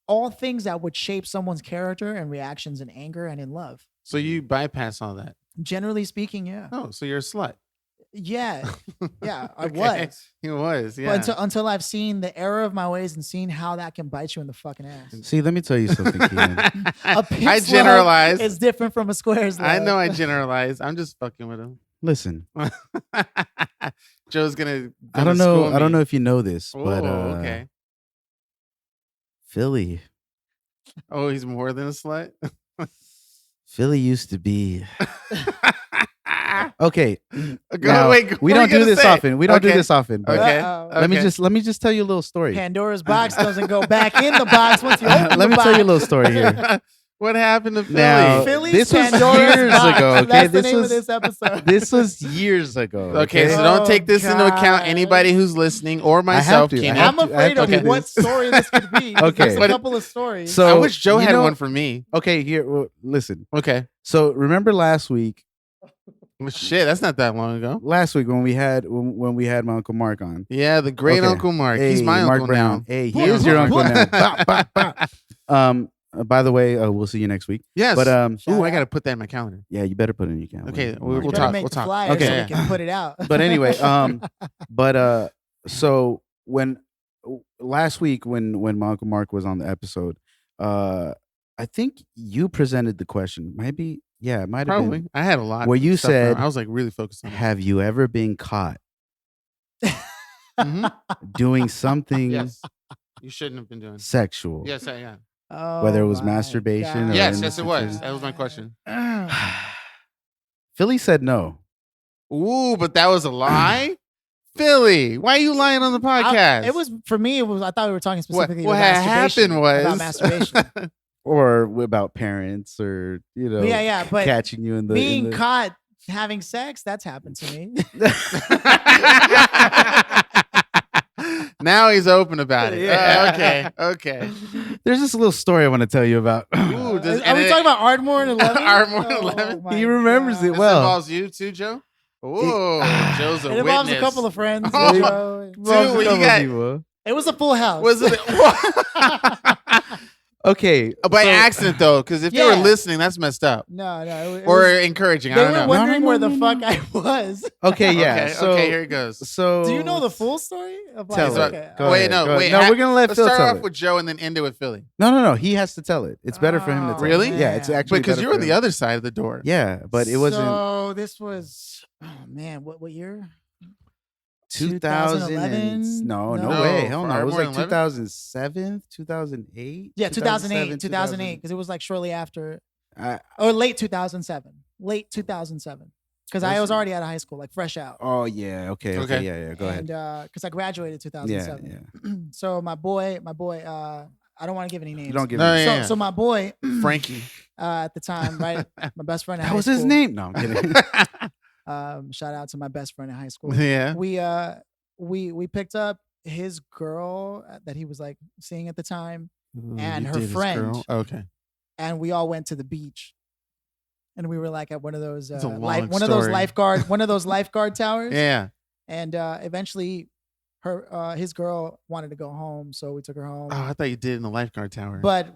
all things that would shape someone's character and reactions in anger and in love. So you bypass all that. Generally speaking, yeah. Oh, so you're a slut. Yeah. Yeah, I Okay. was. He was, yeah. But until I've seen the error of my ways and seen how that can bite you in the fucking ass. See, let me tell you something, Keelan. A pig's I love generalize. is different from a square's love. I know I generalize. I'm just fucking with him. Listen, Joe's gonna. I don't know. I don't know if you know this, but okay. Philly Oh, he's more than a slut. Philly used to be okay. Go, Now, wait, we what don't are you do gonna this say? often. We don't do Okay. this often. But Okay. Uh-oh. let me Okay. just tell you a little story. Pandora's box doesn't go back in the box once you open Let the me tell you a box. little story here. What happened to Philly? Now, Philly's this was Pandora's years box. ago. Okay, That's the this name was of this episode. this was years ago. Okay, so don't take this into account. God. Anybody who's listening or myself, to. I Keenan. have I'm to- I have afraid to of do what this. story this could be. Okay. There's a But- couple of stories. So I wish Joe you had know- one for me. Okay, here. Well, listen. Okay. So remember last week Well, shit, that's not that long ago. when we had my Uncle Mark on. Yeah, the great Okay. Uncle Mark. He's my Mark uncle Brown. now. Hey, he What? is your uncle What? now. Bah, bah, bah. By the way, we'll see you next week. Yes. But Shout Ooh, I out. got to put that in my calendar. yeah, you better put it in your calendar. Okay, Mark. we'll You better talk. make We'll the talk. flyer Okay. so Yeah. we can put it out. But anyway, so when last week when my Uncle Mark was on the episode, I think you presented the question. Maybe, yeah, it might have Probably. been. I had a lot. Where you of stuff going on. said- I was like really focused on it. Have you ever been caught Mhm. doing something Yes. You shouldn't have been doing. sexual? Yes, I am. Oh Whether it was my masturbation or God. Yes, yes, it was. That was my question. Philly said no. Ooh, but that was a lie? Philly, why are you lying on the podcast? It was for me. It was. I thought we were talking what, specifically. what about had masturbation, happened was about masturbation. Or about parents, or Yeah, but catching you in the being caught having sex, that's happened to me. Now he's open about it. Yeah. Okay. There's this little story I want to tell you about. Ooh, does, Are we talking about Ardmore and 11? Ardmore and 11? my He remembers it God. well. This involves you too, Joe? Ooh, Joe's a It involves witness. a couple of friends. Oh, you know. Well, what you some got? people. It was a full house. Was it Okay, by so- accident though? Because if they were Yeah. listening, that's messed up. No. It Or was, encouraging. I they don't were know. wondering No, where no, the no, fuck I was. Okay, yeah. Okay, so, okay, here it goes. So Do you know the full story? Of Tell So- it. okay. Go Wait, ahead, no, go ahead. wait, No, ha- we're gonna let Let's Phil start tell off it. with Joe and then end it with Philly. No. He has to tell it. It's better for him to Oh, tell. Really? It. Yeah, it's actually Because better you for were on the him. other side of the door. Yeah, but it wasn't. So this was. Oh man, what year? 2011? No No, way. Hell for no. It was like 11? 2007, 2008. Yeah, 2008, because it was like shortly after, I, or late 2007, because I Was was it? already out of high school, like fresh out. oh yeah. Okay. Okay. Yeah. Go ahead. And because I graduated Yeah. 2007. So my boy, I don't want to give any names. Don't give No, me. yeah. So my boy, Frankie. at the time, right, my best friend. That was his name. No, I'm kidding. Shout out to my best friend in high school. Yeah. We picked up his girl that he was like seeing at the time, and You her did his friend. girl? Okay. and we all went to the beach. And we were like at one of those It's a long story. one of those lifeguard towers. Yeah. And eventually his girl wanted to go home, so we took her home. Oh, I thought you did in the lifeguard tower. But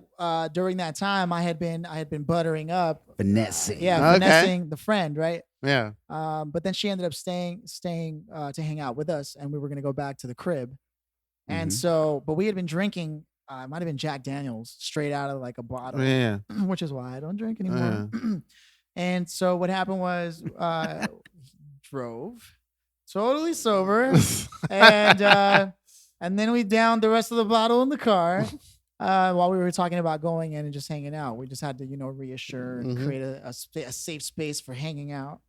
during that time I had been buttering up, Finessing. yeah, Okay. finessing the friend, right? yeah. But then she ended up staying to hang out with us, and we were gonna go back to the crib. And Mhm. so, but we had been drinking. It might have been Jack Daniels straight out of like a bottle, Yeah. which is why I don't drink anymore. And so what happened was, he drove totally sober, and then we downed the rest of the bottle in the car. While we were talking about going in and just hanging out, we just had to, reassure and Mhm. create a safe space for hanging out,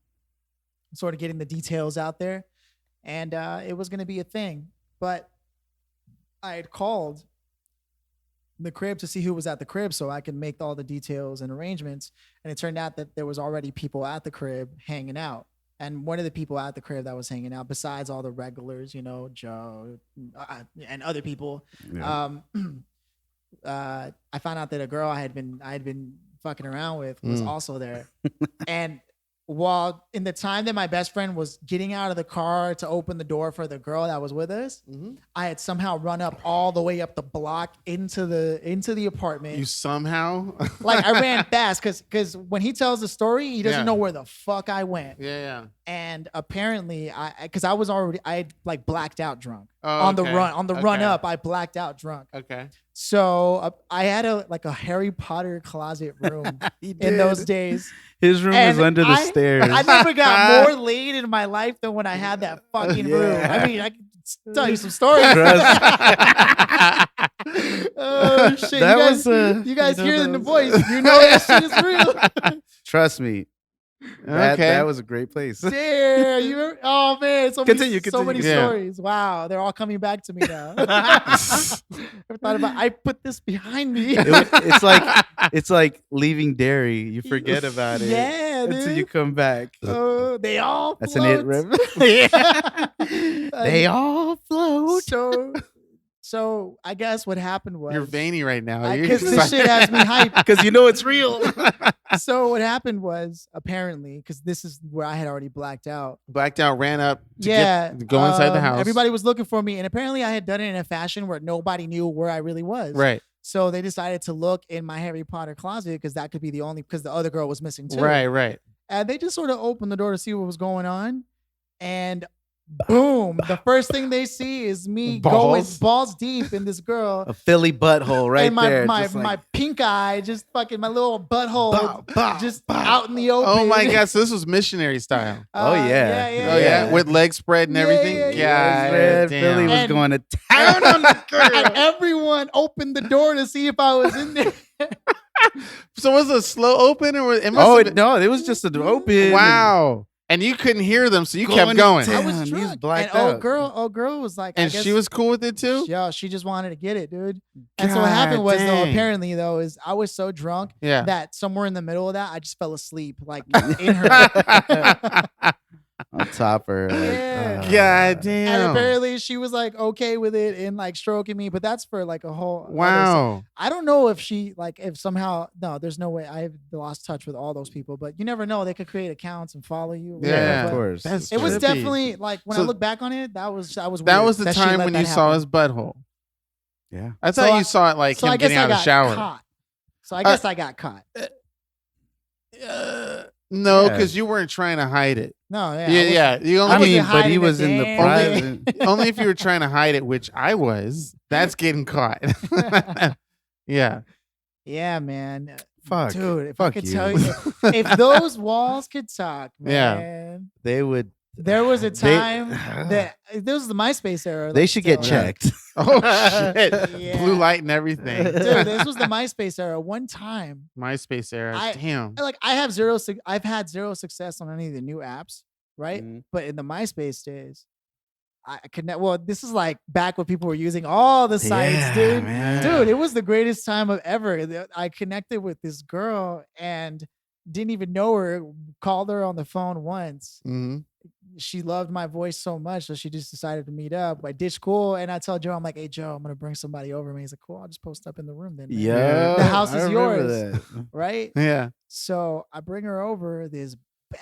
sort of getting the details out there. And it was going to be a thing. But I had called the crib to see who was at the crib so I could make all the details and arrangements. And it turned out that there was already people at the crib hanging out. And one of the people at the crib that was hanging out, besides all the regulars, Joe and other people, Yeah. I found out that a girl I had been fucking around with was also there. And while in the time that my best friend was getting out of the car to open the door for the girl that was with us, I had somehow run up all the way up the block into the apartment. You somehow. Like I ran fast because when he tells the story, he doesn't Yeah. know where the fuck I went. Yeah. And apparently, because I had like blacked out drunk Oh, on the okay. run Okay. up. I blacked out drunk. Okay. So I had a Harry Potter closet room He in those did. days. His room And is under the I stairs. never got more laid in my life than when I had that fucking room. Yeah. I mean, I can tell you some stories. Oh shit! That you guys, was, you guys hear that in the was- voice. You know that shit is real. Trust me. That, Okay. that was a great place. Damn, you remember? Oh man, so Continue, many continue. Yeah. stories. Wow, they're all coming back to me now. Ever thought about? I put this behind me. It's like leaving dairy. You forget about it Yeah, until dude. you come back. Oh, they all. That's an it float. rip. They all float. So I guess what happened was You're veiny right now. You're because just this shit has me hyped. Because you know it's real. So what happened was apparently because this is where I had already blacked out. blacked out, ran up to go inside the house. Everybody was looking for me, and apparently I had done it in a fashion where nobody knew where I really was. Right. So they decided to look in my Harry Potter closet because that could be the only because the other girl was missing too. Right. And they just sort of opened the door to see what was going on, and boom! The first thing they see is me going Balls. balls deep in this girl. A Philly butthole right and my there. my, just like, my pink eye, just fucking my little butthole, Bow, bow, just bow. out in the open. Oh my God! So this was missionary style. Oh, yeah. Oh yeah, with legs spread and Yeah, everything. yeah, God yeah. Red damn. Philly was And- going to town on the And girl. everyone opened the door to see if I was in there. So was it a slow open or it must Oh have been, no, it was just an open. wow? And you couldn't hear them, so you kept Going going. to I town. was He's drunk. blacked And out. old girl was like, I And guess, she was cool with it too. yeah, she just wanted to get it, dude. And so what happened God was though, dang. apparently though, is I was so drunk Yeah. that somewhere in the middle of that, I just fell asleep, like in her. On top of her. Like, Yeah. God And damn. apparently she was like okay with it and like stroking me, but that's for like a whole. other Wow. I don't know if she like if somehow no, there's no way I've lost touch with all those people, but you never know. They could create accounts and follow you. Yeah, whatever, of but course. That's It was trippy. definitely like when So- I look back on it, that was That weird was the that she time let when that you saw happen. his butthole. Yeah. I thought So you I- saw it like So him I guess getting I out of got the shower. caught. So I guess I got caught. No, Yeah. because you weren't trying to hide it. No, yeah, Yeah. You I I only, wasn't mean, but he hiding was a in the damn private. only if you were trying to hide it, which I was. That's getting caught. Yeah. Yeah, man. Fuck. Dude, if I Fuck could you. tell you, if those walls could talk, Yeah. man. They would There was a They- time that this was the MySpace era. They like, should get still. checked. Oh shit! Yeah. Blue light and everything. Dude, this was the MySpace era. One time, MySpace era. Damn. like I've had zero success on any of the new apps, right? Mhm. But in the MySpace days, I connect. Well, this is like back when people were using all the sites, Yeah, dude. man. Dude, it was the greatest time of ever. I connected with this girl and didn't even know her. Called her on the phone once. Mm-hmm. She loved my voice so much, so she just decided to meet up. I ditched school, and I tell Joe, I'm like, "Hey, Joe, I'm gonna bring somebody over." And he's like, "Cool, I'll just post up in the room then." man." Yeah, The house I is remember yours. that. Right? Yeah. So I bring her over. This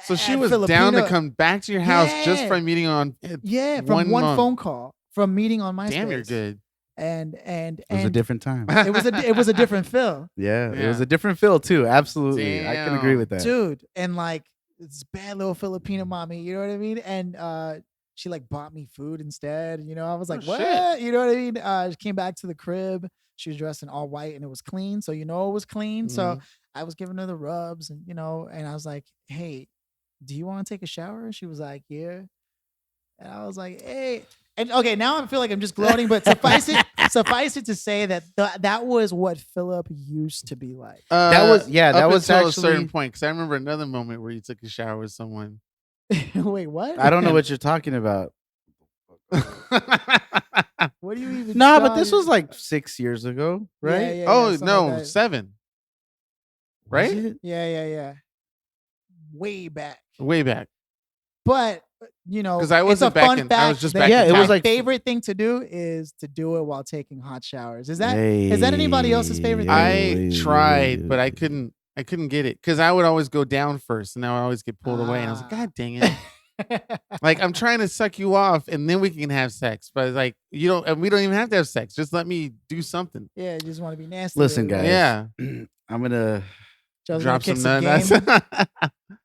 So she bad was down to Filipino- come back to your house just Yeah. from meeting on. Yeah, from one one month. phone call, from meeting on MySpace. Damn, you're good. And It was a different time. it was a different feel, Yeah, it Yeah. was a different feel too. Absolutely, I can agree Damn. with that. dude. And like this bad little Filipino mommy, you know what I mean? And she like bought me food instead. You know, I was like, Oh, what? shit. You know what I mean? She came back to the crib. She was dressed in all white and it was clean, so you know it was clean. So Mhm. I was giving her the rubs, and and I was like, hey, do you want to take a shower? She was like, yeah. And I was like, hey. And okay, now I feel like I'm just gloating, but suffice it to say that that was what Philip used to be like. That was- yeah, that up was until a certain actually- point. Because I remember another moment where you took a shower with someone. Wait, what? I don't know what you're talking about. What do you even? No, but this talking- was like 6 years ago, Yeah, right? yeah, yeah, Oh something no, like that. 7. Was Right? it? Yeah. Way back. Way back. But 'Cause I it's wasn't a back fun in- I was fact just that back Yeah, in it was my like- favorite thing to do is to do it while taking hot showers. Is that anybody else's favorite thing? I tried, but I couldn't get it because I would always go down first, and I would always get pulled away. And I was like, Ah. God dang it! Like I'm trying to suck you off, and then we can have sex. But like you don't, and we don't even have to have sex. Just let me do something. Yeah, you just want to be nasty. Listen, with it. guys. Yeah, I'm gonna. Joe's gonna drop kick some some nuts. game.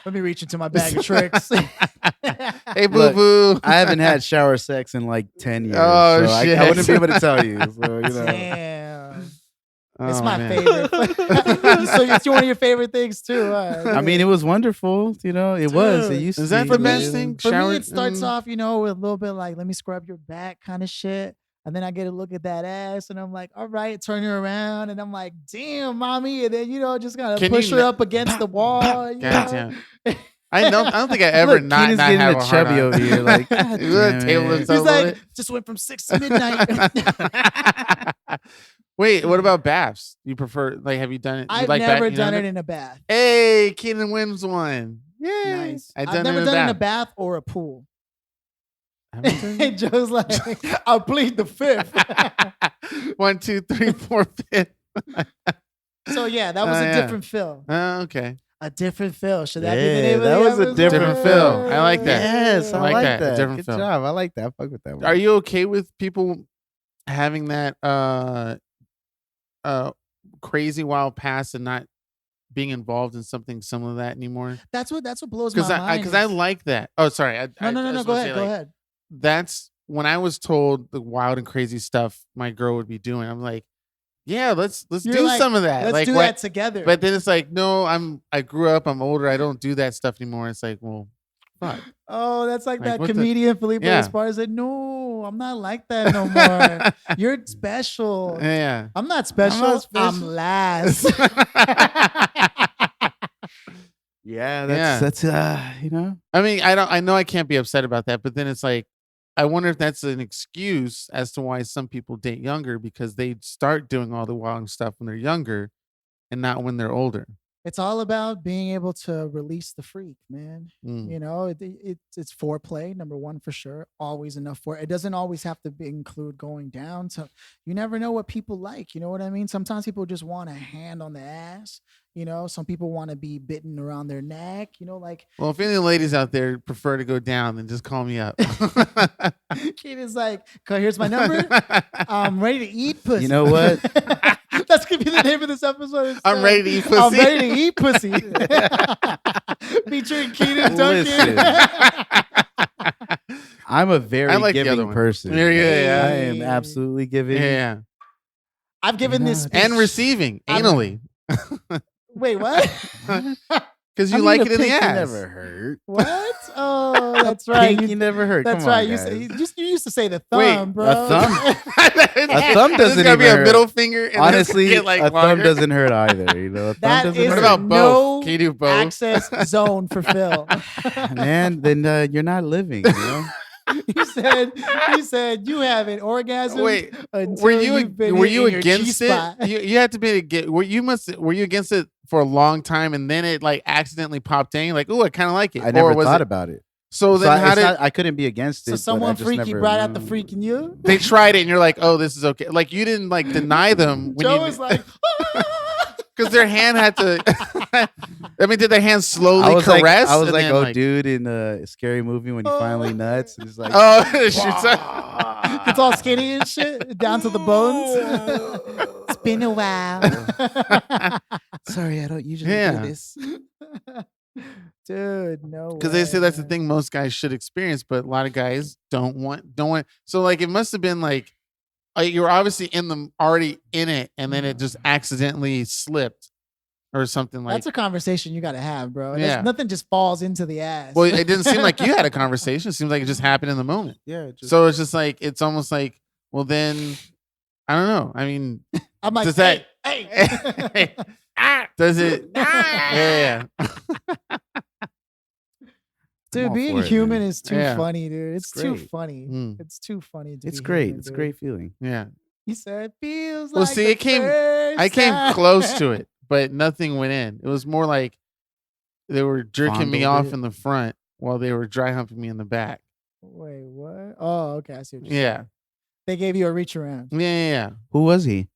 Let me reach into my bag of tricks. Hey, boo Look, boo. I haven't had shower sex in like 10 years. Oh, so I shit. wouldn't be able to tell you. So, Damn. It's Oh, my man. favorite. So it's one of your favorite things too. I mean, it was wonderful. It was. It Dude, used is to that be, the you best know? thing? For Shower- me, it starts mm. off, with a little bit like, let me scrub your back kind of shit. And then I get a look at that ass and I'm like, all right, turn her around. And I'm like, damn, mommy. And then, just gotta Can push you her n- up against the wall. you God know? damn. I don't think I ever Look, not Keenan's not getting have a a hard chubby on. over here. Like, God You wanna damn table it. this He's over like, with? just went from 6 to midnight. Wait, what about baths? You prefer have you done it? You I've like never you done know it in a bath. Hey, Keenan wins one. Yay. Nice. I've I've never it done it in a bath. bath or a pool. Haven't done And Joe's like, I'll plead the fifth. it? 1, 2, 3, 4, 5. So yeah, that was a yeah. different feel. Okay. A different feel. Should that be Yeah, the name of that the was a episode? different feel. I like that. Yes, I like that. Different Good film. job. I like that. Fuck with that one. Are you okay with people having that crazy wild past and not being involved in something similar to that anymore? That's what blows my Because mind. because I like that. Oh, sorry. No. just Go wanna ahead. say, Go like, ahead. That's when I was told the wild and crazy stuff my girl would be doing. I'm like, yeah, let's You're do like, some of that. Let's like do what? that together. But then it's like, no, I grew up. I'm older. I don't do that stuff anymore. It's like, well, fuck. oh, that's like Like, that what the- comedian Felipe Yeah. Esparza said, "No, I'm not like that no more. You're special. Yeah. I'm not special. special. I'm last." Yeah, Yeah. that's I mean, I know I can't be upset about that, but then it's like, I wonder if that's an excuse as to why some people date younger because they start doing all the wild stuff when they're younger and not when they're older. It's all about being able to release the freak, man. Mm. It's foreplay, number one for sure. Always enough for it. Doesn't always have to include going down. So you never know what people like. You know what I mean? Sometimes people just want a hand on the ass. Some people want to be bitten around their neck. Like Well, if any ladies out there prefer to go down, then just call me up. kid is like, here's my number. I'm ready to eat pussy. You know what? That's gonna be the name of this episode. I'm ready to eat pussy. I'm ready to eat pussy. Featuring Keenan Duncan. I'm a very I like the other giving one. person. Yeah, yeah. I am absolutely giving. Yeah. I've given this Yeah. And speech- receiving I'm- anally. Wait, what? Because I you mean, like a it in the pig can ass. never hurt. What? Oh, That's right. Pinky never hurt. That's Come right. on, You, guys. you used to say the Wait, thumb, bro. a thumb? A thumb doesn't gotta be even a hurt. middle finger. And Honestly, get, like, a thumb longer. doesn't hurt either. You know, a thumb That doesn't is What hurt. about no both? Can you do both? access zone for Phil. Man, then you're not living. You know. you said you haven't orgasm. Wait, until were you you've been were you hitting your against G-spot. it? You had to be against. Were you against it for a long time, and then it like accidentally popped in? You're like, oh, I kind of like it. I never Or was thought it, about it. So then how did I couldn't be against it. So but I someone just freaky never- brought out the freak in you. they tried it, and you're like, oh, this is okay. Like you didn't like deny them when Joe you was like, because their hand had to. I mean, did their hand slowly I was caress? like, I was and like, then, oh, dude, in a scary movie when you finally nuts, and it's like, Oh, it shoots up. it's all skinny and shit, down to the bones. It's been a while. sorry, I don't usually Yeah. do this. Dude, no. Because they say that's the way. thing most guys should experience, but a lot of guys don't want. So like, it must have been like you're obviously already in it, and then it just accidentally slipped or something like. That's a conversation you got to have, bro. Yeah. Nothing just falls into the ass. Well, it didn't seem like you had a conversation. It seems like it just happened in the moment. Yeah. So it's just like it's almost like, well, then I don't know. I mean, I'm like, does that? hey. Does it? Yeah. Dude, all being for it, human man. is too Yeah. funny, dude. It's too great. funny. Mm. It's too funny to It's be great. human, It's a dude. great feeling. Yeah. He said, feels Well, like see, the it came- first I came time." close to it, but nothing went in. It was more like they were jerking me Fondled off it. in the front while they were dry humping me in the back. Wait, what? Oh, okay. I see what you're saying. Yeah. They gave you a reach around. Yeah. Who was he?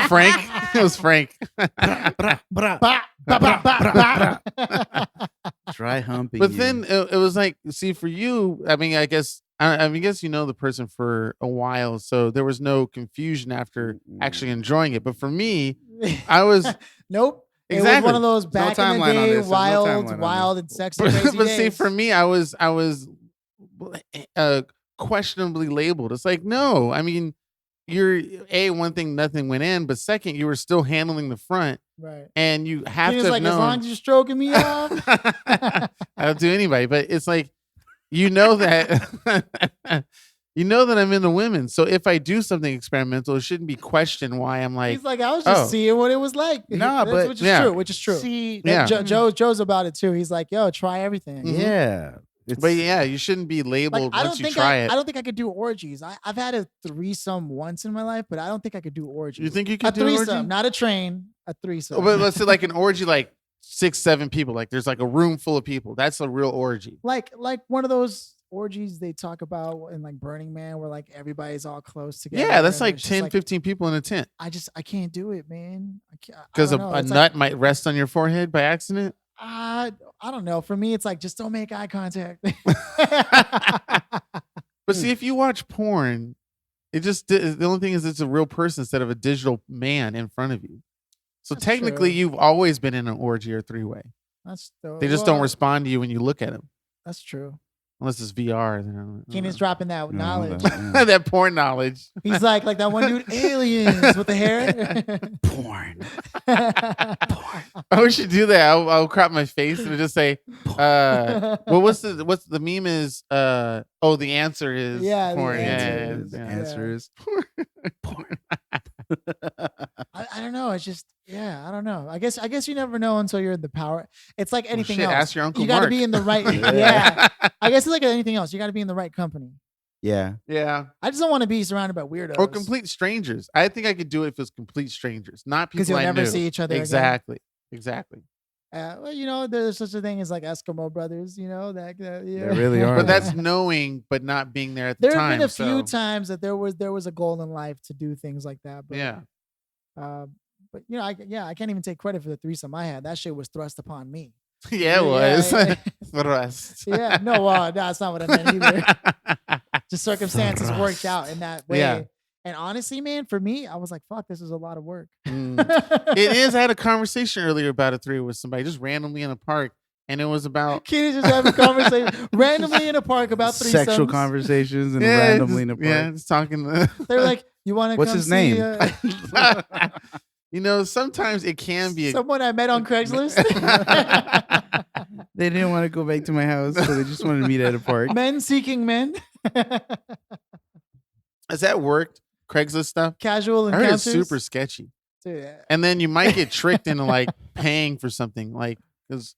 Frank? It was Frank. Bah, bah, bah, bah, bah. Dry humping. But you. then it was like, see, for you, I mean, I guess you know the person for a while, so there was no confusion after actually enjoying it. But for me, I was Nope. It was Exactly. one of those back in the timeline on day, this. There's no timeline on wild this. and sexy, but, crazy but see, days. for me, I was questionably labeled. It's like, no, I mean, you're one thing, nothing went in, but second, you were still handling the front, Right. and you have He to was have like, known. as long as you're stroking me off. I'll do anybody, but it's like, you know that you know that I'm into women. So if I do something experimental, it shouldn't be questioned why I'm like, He's like, I was just oh. seeing what it was like. Nah, That's- but- which is yeah. true. Which is true. See, Yeah. Joe's about it too. He's like, yo, try everything. Mhm. yeah. It's, but yeah, you shouldn't be Like, labeled I don't once you think try it. I don't think I could do orgies. I've had a threesome once in my life, but I don't think I could do orgies. You think you a could do an threesome, orgy? not a train, a threesome. Oh, but let's say like an orgy, like 6-7 people. Like there's like a room full of people. That's a real orgy. like one of those orgies they talk about in like Burning Man, where like everybody's all close together. Yeah, that's and like it's just 10, 15 people in a tent. I can't do it, man. Because I a don't know. It's nut might rest on your forehead by accident. I don't know. For me, it's like just don't make eye contact. But see, if you watch porn, the only thing is it's a real person instead of a digital man in front of you. So That's technically, true. you've always been in an orgy or three-way. That's They just don't respond to you when you look at them, That's true. unless it's VR. Then I don't Keenan's know. dropping that No, knowledge. yeah. that porn knowledge. He's like that one dude, aliens with the hair. porn. Oh, we should do that. I'll crop my face and just say, well, what's the meme is, the answer is Yeah, the porn. answer The Yeah. answer is porn. I don't know. It's just I don't know. I guess you never know until you're in the power. It's like anything shit, else. ask your Uncle You got to Mark. be in the right. Yeah. I guess it's like anything else. You got to be in the right company. Yeah. Yeah. I just don't want to be surrounded by weirdos Or complete strangers. I think I could do it if it's complete strangers, not people because you'll I never knew. see each other again. Exactly. Well, there's such a thing as like Eskimo brothers. That yeah. There really are. But that's knowing, but not being there at the There have time. been a few so, times that there was a goal in life to do things like that. But, Yeah. But I can't even take credit for the threesome I had. That shit was thrust upon me. Yeah, it was. Yeah. Thrust. Yeah, no, that's not what I meant either. Just circumstances worked out in that way. Yeah. And honestly, man, for me, I was like, fuck, this is a lot of work. Mm. It is. I had a conversation earlier about a three with somebody just randomly in a park, and it was about Kids just having a conversation randomly in a park about threesomes. Sexual conversations and randomly in a park. Yeah, just talking. They're like, you want to What's come his see, name? Sometimes it can be. someone I met on Craigslist? They didn't want to go back to my house, so they just wanted to meet at a park. Men seeking men. Has that worked? Craigslist stuff? Casual I heard encounters. it's super sketchy. Dude, And then you might get tricked into like paying for something, like because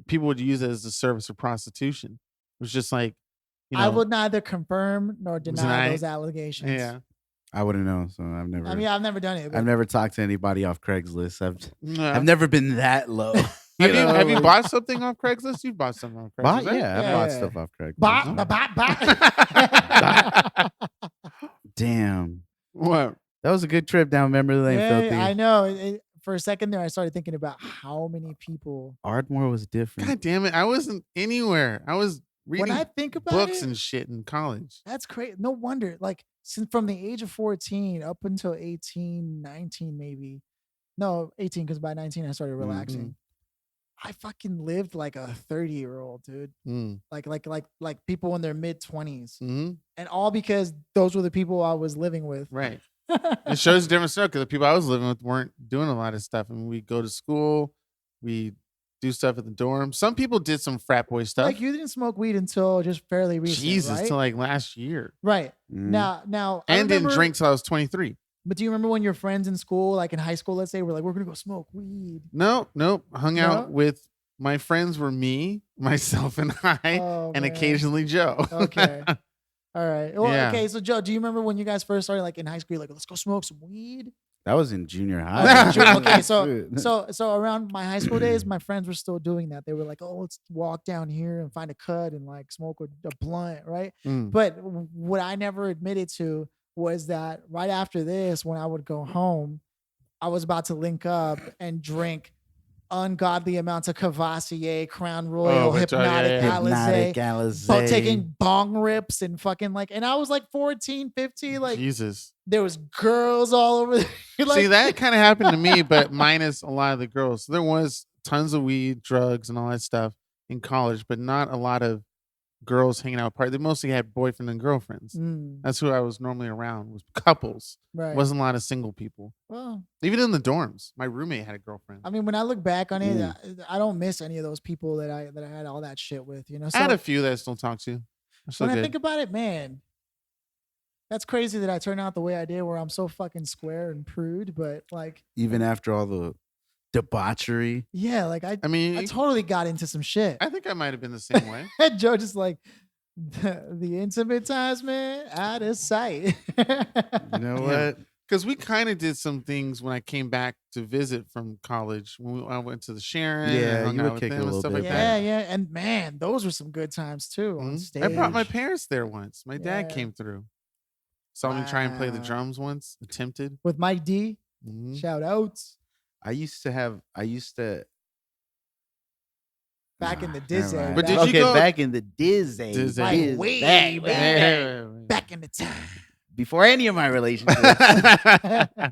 people would use it as a service of prostitution. It was just like, you know, I would neither confirm nor deny Deny? those allegations. yeah. I wouldn't know, so I've never. I mean, I've never done it. But I've never talked to anybody off Craigslist. Nah. I've never been that low. Have you like- bought something off Craigslist? You've bought something off Craigslist. Bought? right? Yeah, I Yeah, bought yeah. stuff off Craigslist. Bah. Damn, What? that was a good trip down memory lane. Filthy. I know. For a second there, I started thinking about how many people. Ardmore was different. God damn it! I wasn't anywhere. I was reading When I think about books it, and shit in college. that's crazy. No wonder. Like since from the age of 14 up until 18, 19 maybe. No, 18 because by 19 I started relaxing. I fucking lived like a 30-year-old, dude. Mm. Like people in their mid 20s. Hmm. And all because those were the people I was living with. Right. It shows a different stuff because the people I was living with weren't doing a lot of stuff. I mean, we go to school, we do stuff at the dorm. Some people did some frat boy stuff. Like you didn't smoke weed until just fairly recent, Jesus, right? till like last year, Right. Mm. Now I and didn't remember- drink till I was 23. But do you remember when your friends in school, like in high school, let's say, were like, we're gonna go smoke weed? Nope. Hung No? out with my friends were me, myself, and I, Oh, and man. occasionally Joe. Okay. All right. Well, Yeah. okay. So Joe, do you remember when you guys first started like in high school? You're like, let's go smoke some weed. That was in junior Oh, high. okay, so Dude. so around my high school days, my friends were still doing that. They were like, oh, let's walk down here and find a cut and like smoke a blunt, right? Mm. But what I never admitted to was that right after this, when I would go home, I was about to link up and drink ungodly amounts of Cavassier, Crown Royal, which- oh, yeah, Hypnotic, yeah. Hypnotic Alizé, Alizé. taking bong rips and fucking like, and I was like 14, 15, like Jesus. there was girls all over there. like, See, that kind of happened to me, but minus a lot of the girls. There was tons of weed, drugs, and all that stuff in college, but not a lot of girls hanging out. They mostly had boyfriend and girlfriends. Mm, That's who I was normally around, was couples. right. Wasn't a lot of single people. Well, Even in the dorms, my roommate had a girlfriend. I mean, when I look back on it, Mm. I don't miss any of those people that I had all that shit with, you know. So I had a few that I still talk to. I still when I did. think about it, man, that's crazy that I turned out the way I did, where I'm so fucking square and prude. But like, Even after all the debauchery. yeah, like I I mean, totally got into some shit. I think I might have been the same way. Joe just like the intimate times, man, out of sight. You know Yeah. what? Because we kind of did some things when I came back to visit from college. When I went to the Sharon, and Yeah, hung you out would with kick it them a and little stuff bit like Yeah, that. yeah, and man, those were some good times too on Mhm. stage. I brought my parents there once. My dad Yeah. came through. Saw me try and play the Wow. drums once. Attempted. with Mike D. Mhm. Shout outs I used to back in the Never Disney. mind. But did back, you okay, go- back in the Disney. Disney. Like, Diz- way back- back. back in the time. Before any of my relationships. I-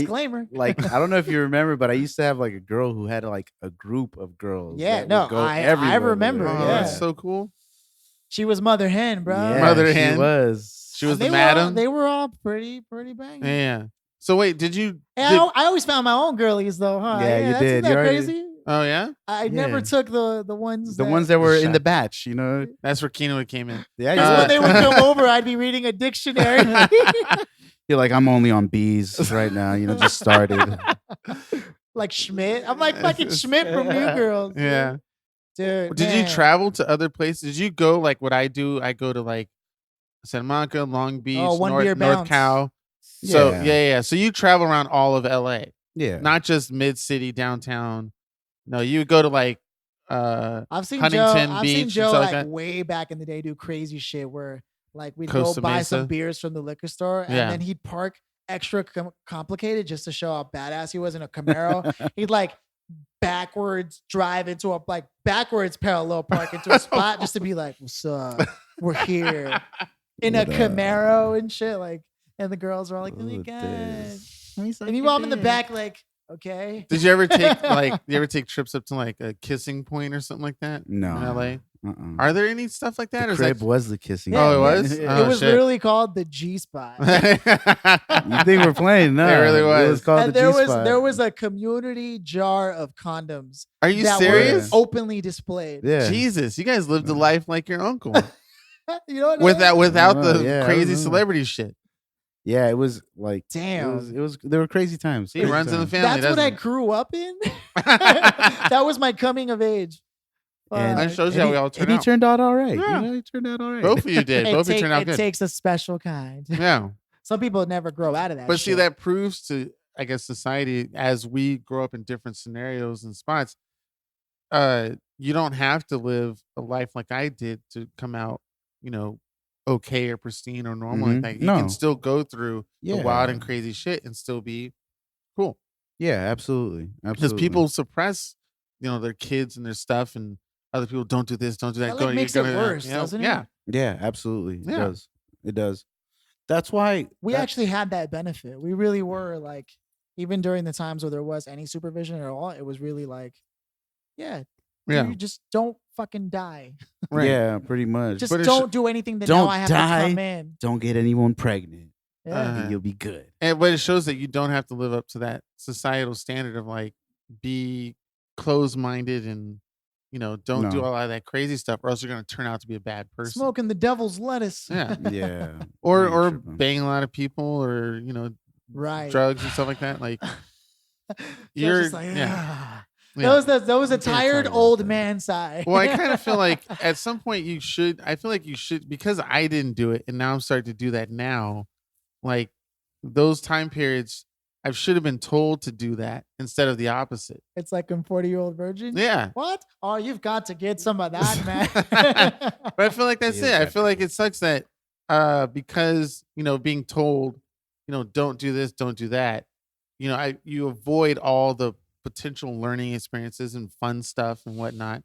Disclaimer. Like, I don't know if you remember, but I used to have like a girl who had like a group of girls. Yeah, that would no, go I everywhere with remember, her. Oh, yeah. that's so cool. She was Mother Hen, bro. Yeah, Mother she hen. was. She was They the were all- madam. They were all pretty banging. Yeah. So wait, did you? And did- I always found my own girlies though, huh? Yeah, you that's- did. Isn't that You already- crazy? oh yeah, I never Yeah. took the ones The ones that were in the Shut- batch, you know. that's where Keno came in. Yeah, Because when they would come over, I'd be reading a dictionary. you're like, I'm only on B's right now. You know, just started. like Schmidt. I'm like fucking Schmidt from New Girls. dude. Yeah. Dude. Did you man. travel to other places? Did you go like what I do? I go to like Santa Monica, Long Beach, Oh, one beer North bounce. Cal. So Yeah. yeah. So you travel around all of LA, Yeah. not just mid city, downtown. No, you would go to like I've seen Huntington Joe. I've Beach seen and Joe stuff like like that. way back in the day do crazy shit where like we'd Costa go buy some Mesa. beers from the liquor store and Yeah. then he'd park extra complicated just to show how badass he was in a Camaro. He'd like backwards drive into a like backwards parallel park into a spot just to be like, "What's up? We're here in a What up? Camaro and shit." Like, and the girls are all like, "Oh my Ooh, god!" this. And meanwhile, I'm in the back like, Okay. Did you ever take trips up to like a kissing point or something like that? No. In LA? Uh-uh. Are there any stuff like that? The or is crib that... was the kissing. Oh, it point. was? It Oh, was shit. literally called the G spot. You think we're playing? No, It really It was. was called And the there G was spot. there was a community jar of condoms Are you that serious? were openly displayed. Yeah. Jesus, you guys lived a life like your uncle You know what? without the Yeah, I crazy don't know. celebrity shit. Yeah, it was like Damn. It was there were crazy times. He crazy runs in the times. family. That's what I doesn't grew up in. That was my coming of age. And- That shows and you how he- we all and turned he out. turned out all right. Yeah. He turned out all right. Both of you did. Both of you turned out it good. takes a special kind. Yeah. Some people never grow out of that. But see, shit. that proves to, I guess, society as we grow up in different scenarios and spots, you don't have to live a life like I did to come out, okay or pristine or normal like Mhm. that. You No. can still go through the wild Yeah. and crazy shit and still be cool. Yeah, absolutely. Because people suppress, their kids and their stuff, and other people don't do this, don't do that. That, like, makes it worse, doesn't it? Yeah. Yeah, absolutely. It Yeah. does. It does. That's why we that- actually had that benefit. We really were like, even during the times where there was any supervision at all, it was really like, yeah, Yeah. you just don't fucking die. Right. Yeah, pretty much. Just But it's- don't do anything that don't now I have die. to come in. Don't get anyone pregnant. Yeah. And you'll be good. But it shows that you don't have to live up to that societal standard of like be closed-minded and don't do No. all of that crazy stuff, or else you're gonna turn out to be a bad person. Smoking the devil's lettuce. Yeah. Yeah. Or I ain't or tripping. banging a lot of people, or Right. drugs and stuff like that. Like So you're it's just like, yeah. "Ah." Yeah. That was a can't talk tired about old that. man sigh. Well, I kind of feel like at some point you should. I feel like you should, because I didn't do it, and now I'm starting to do that now. Like those time periods, I should have been told to do that instead of the opposite. It's like I'm 40-year-old virgin. Yeah. What? Oh, you've got to get some of that, man. But I feel like that's Yeah, it. I feel like it sucks that because being told, don't do this, don't do that. You avoid all the potential learning experiences and fun stuff and whatnot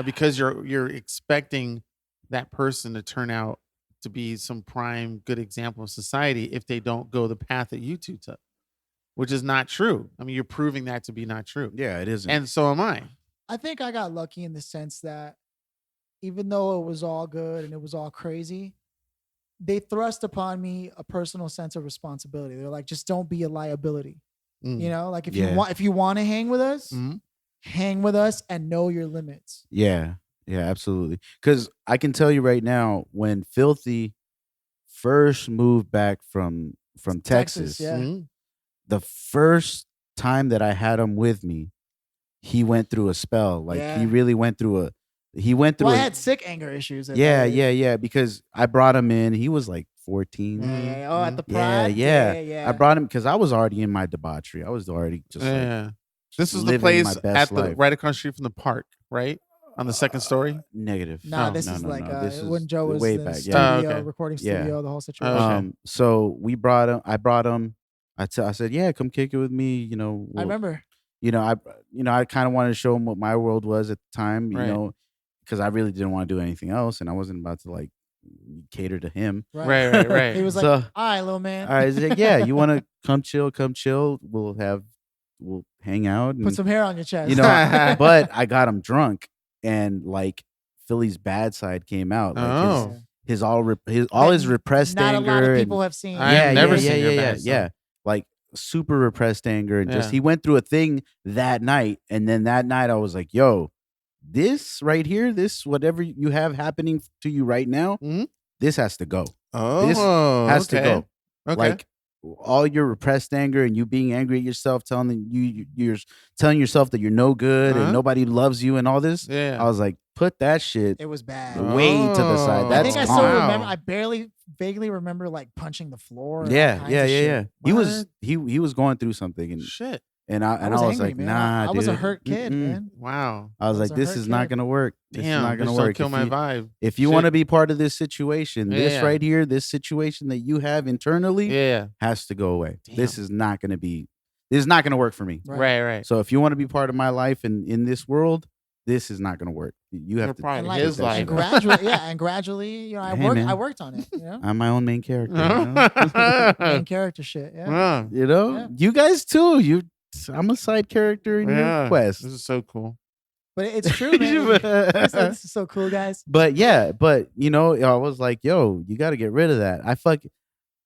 because you're expecting that person to turn out to be some prime good example of society if they don't go the path that you two took, which is not true. I mean, you're proving that to be not true, Yeah, it isn't. and so am I. I think I got lucky in the sense that even though it was all good and it was all crazy, they thrust upon me a personal sense of responsibility. They're like, just don't be a liability. Mm. Like if Yeah. you want to hang with us, Mhm. hang with us and know your limits. Yeah, absolutely. Because I can tell you right now, when Filthy first moved back from Texas, yeah. Mhm. the first time that I had him with me, he went through a spell. Like Yeah. he really went through a. He went through. Well, I a, had sick anger issues. At yeah, that age. yeah. Because I brought him in. He was like 14. Yeah. Oh, at the Yeah, pride. yeah. I brought him because I was already in my debauchery. I was already just like, Yeah. This is the living place my best at the life. right across the street from the park, right? On the second story. negative. No, Oh, this no, is no, like no. This is when Joe was way in the back. studio, Yeah. Oh, okay. recording Yeah. studio, the whole situation. Okay. So we brought him. I brought him. I said, yeah, come kick it with me. I we'll- remember. I kind of wanted to show him what my world was at the time, Right. because I really didn't want to do anything else, and I wasn't about to like cater to him. Right. He was like, So- all right, little man. All right, he's like, yeah, you want to come chill. We'll hang out. And, Put some hair on your chest. but I got him drunk, and like Philly's bad side came out. Like Oh. his all his That repressed not anger. a lot of and- people have seen. I've never seen your yeah, bad side. yeah. Like super repressed anger, and just Yeah. he went through a thing that night, and then that night I was like, "Yo, this right here, this whatever you have happening to you right now, Mhm. this has to go. Oh, This has to okay. go. Okay. Like all your repressed anger and you being angry at yourself, you're telling yourself that you're no good Uh-huh. and nobody loves you and all this. yeah. I was like, put that shit It was bad. way to the side. Oh. I That's think I gone. still Wow. remember. I vaguely remember like punching the floor. and all Yeah, kinds yeah. of shit. He was What? he was going through something, and Shit. I was angry, like, man. nah, I was a dude. hurt kid, Mm-mm. man. Wow. I was I was like, a this hurt is not kid. gonna work. This Damn. is not gonna just work. Don't kill If my you- vibe. If you Shit. want to be part of this situation, this Yeah. right here, this situation that you have internally Yeah. has to go away. This Damn. is not going to be. This is not going to work for me. Right. So if you want to be part of my life and in this world, this is not going to work. You have You're to. part And of like, his that life. shit and out. gradually, and gradually, I Hey, man. worked on it. I'm my own main character. You know, Main character shit. Yeah. Wow. You know? Yeah. You guys too. You I'm a side character in your Yeah, quest. this is so cool. But it's true, man. It's like, this is so cool, guys. But yeah, but you know, I was like, yo, you got to get rid of that.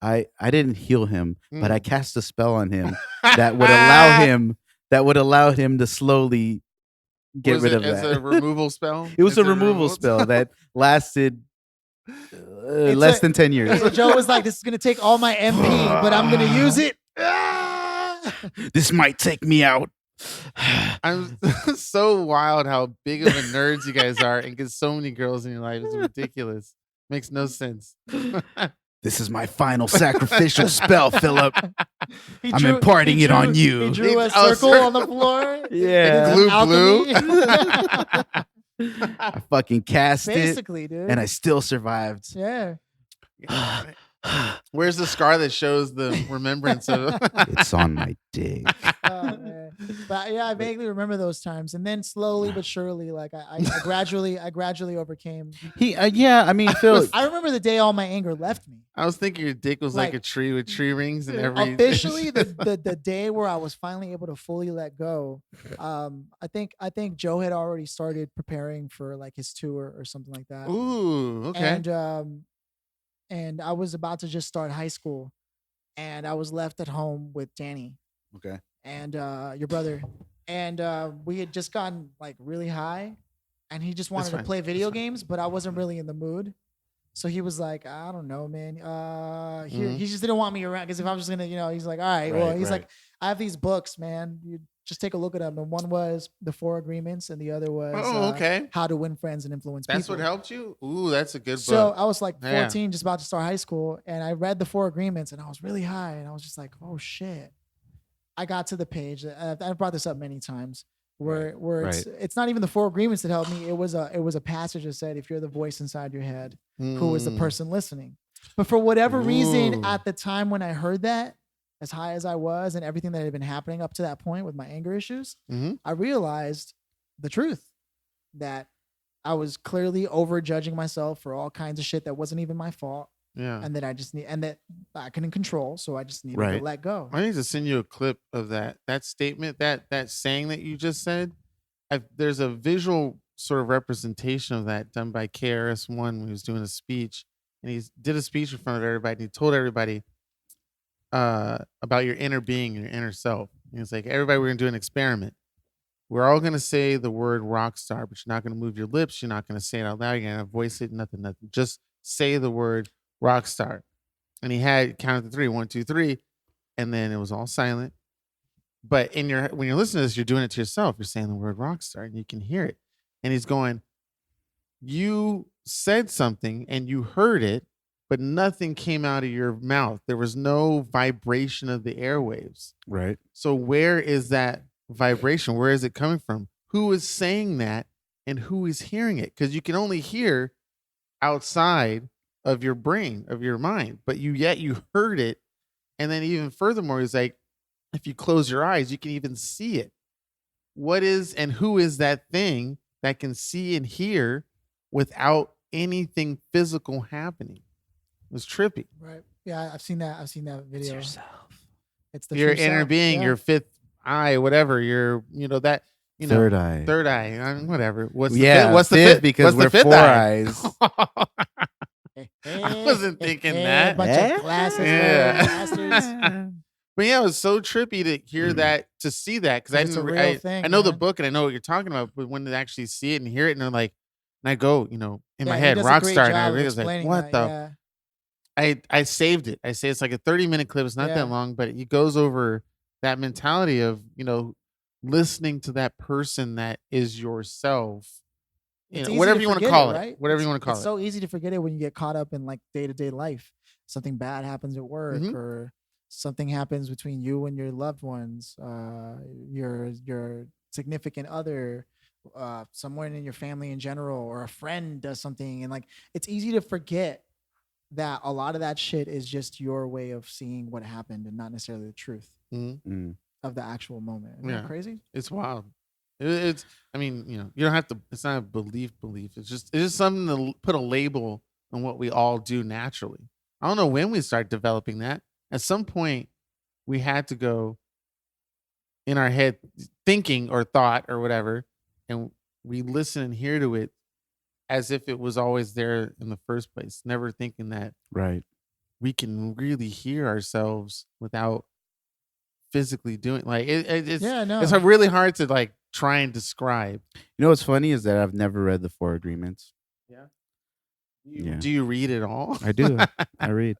I didn't heal him, but I cast a spell on him that would allow him to slowly get Was rid it of as that. a removal spell. It was It's a removal spell that lasted less than 10 years. So Joe was like, "This is gonna take all my MP, but I'm gonna use it." This might take me out. I'm so wild how big of a nerds you guys are and get so many girls in your life. It's ridiculous. Makes no sense. This is my final sacrificial spell, Philip. He I'm drew- imparting he it on drew- you. He drew a Oh, circle on the floor. Yeah. Glue Alchemy. I fucking cast Basically, it, dude. and I still survived. Yeah. Where's the scar that shows the remembrance of? It's on my dick. Oh, man. But yeah, I vaguely remember those times, and then slowly but surely, like I gradually overcame. Yeah, I mean, Phil. I remember the day all my anger left me. I was thinking your dick was like a tree with tree rings and every. Officially, the day where I was finally able to fully let go. I think Joe had already started preparing for like his tour or something like that. Ooh, okay. And I was about to just start high school, and I was left at home with Danny Okay. and your brother, and we had just gotten like really high, and he just wanted to fine. play video That's fine. games, but I wasn't really in the mood. So he was like, I don't know, man. He just didn't want me around because if I was just gonna, he's like, all right, well, he's like, I have these books, man. You just take a look at them. And one was The Four Agreements, and the other was okay. How to Win Friends and Influence That's People. what helped you? Ooh, that's a good book. So I was like 14, Yeah. just about to start high school, and I read The Four Agreements, and I was really high, and I was just like, oh shit. I got to the page. I've brought this up many times. Where it's not even the Four Agreements that helped me. It was a passage that said, if you're the voice inside your head, who is the person listening? But for whatever reason, at the time when I heard that, as high as I was and everything that had been happening up to that point with my anger issues, I realized the truth that I was clearly overjudging myself for all kinds of shit that wasn't even my fault. Yeah. And that I couldn't control. So I just needed to let go. I need to send you a clip of that statement, that saying that you just said. There's a visual sort of representation of that done by KRS-One when he was doing a speech, and he did a speech in front of everybody. And he told everybody about your inner being, your inner self. And he was like, everybody, we're gonna do an experiment. We're all gonna say the word rock star, but you're not gonna move your lips. You're not gonna say it out loud. You're gonna voice it. Nothing. Just say the word rock star. And he had counted to 3, 1, 2, 3, and then it was all silent. But when you're listening to this, you're doing it to yourself. You're saying the word rock star, and you can hear it. And he's going, you said something and you heard it, but nothing came out of your mouth. There was no vibration of the airwaves. Right. So where is that vibration? Where is it coming from? Who is saying that, and who is hearing it? Because you can only hear outside of your brain, of your mind, but you heard it. And then even furthermore, he's like, if you close your eyes, you can even see it. What is and who is that thing that can see and hear without anything physical happening? It was trippy. Right. Yeah, I've seen that video. It's yourself. It's the Your true inner self. being, Yeah. your fifth eye, whatever, your Third eye. third eye, whatever. What's What's the fifth? fifth? Because What's the we're fifth four eye? eyes. I wasn't thinking that. Bunch of glasses, Yeah. bastards. But yeah, it was so trippy to hear that, to see that, because I It's a didn't. real thing, I know the man. book and I know what you're talking about, but when they actually see it and hear it, and they're like, and I go, in my He head, does a rock great star, and job I of was like, explaining what that, the? yeah. I saved it. I say it's like a 30-minute clip. It's not Yeah. that long, but he goes over that mentality of listening to that person that is yourself. It's easy Whatever to you want to forget call it, right? whatever you want to call It's it. so easy to forget it when you get caught up in like day-to-day life. Something bad happens at work, Mhm. or something happens between you and your loved ones, your significant other, someone in your family in general, or a friend does something, and like it's easy to forget that a lot of that shit is just your way of seeing what happened and not necessarily the truth Mm. of the actual moment. Isn't that crazy? It's wild. It's. I mean, you don't have to. It's not a belief. It's just something to put a label on what we all do naturally. I don't know when we start developing that. At some point, we had to go. in our head thinking or thought or whatever, and we listen and hear to it as if it was always there in the first place, never thinking that Right. we can really hear ourselves without physically doing it's Yeah, no. it's really hard to like try and describe. You know what's funny is that I've never read the Four Agreements. Yeah. Do you read it all? I do. I read,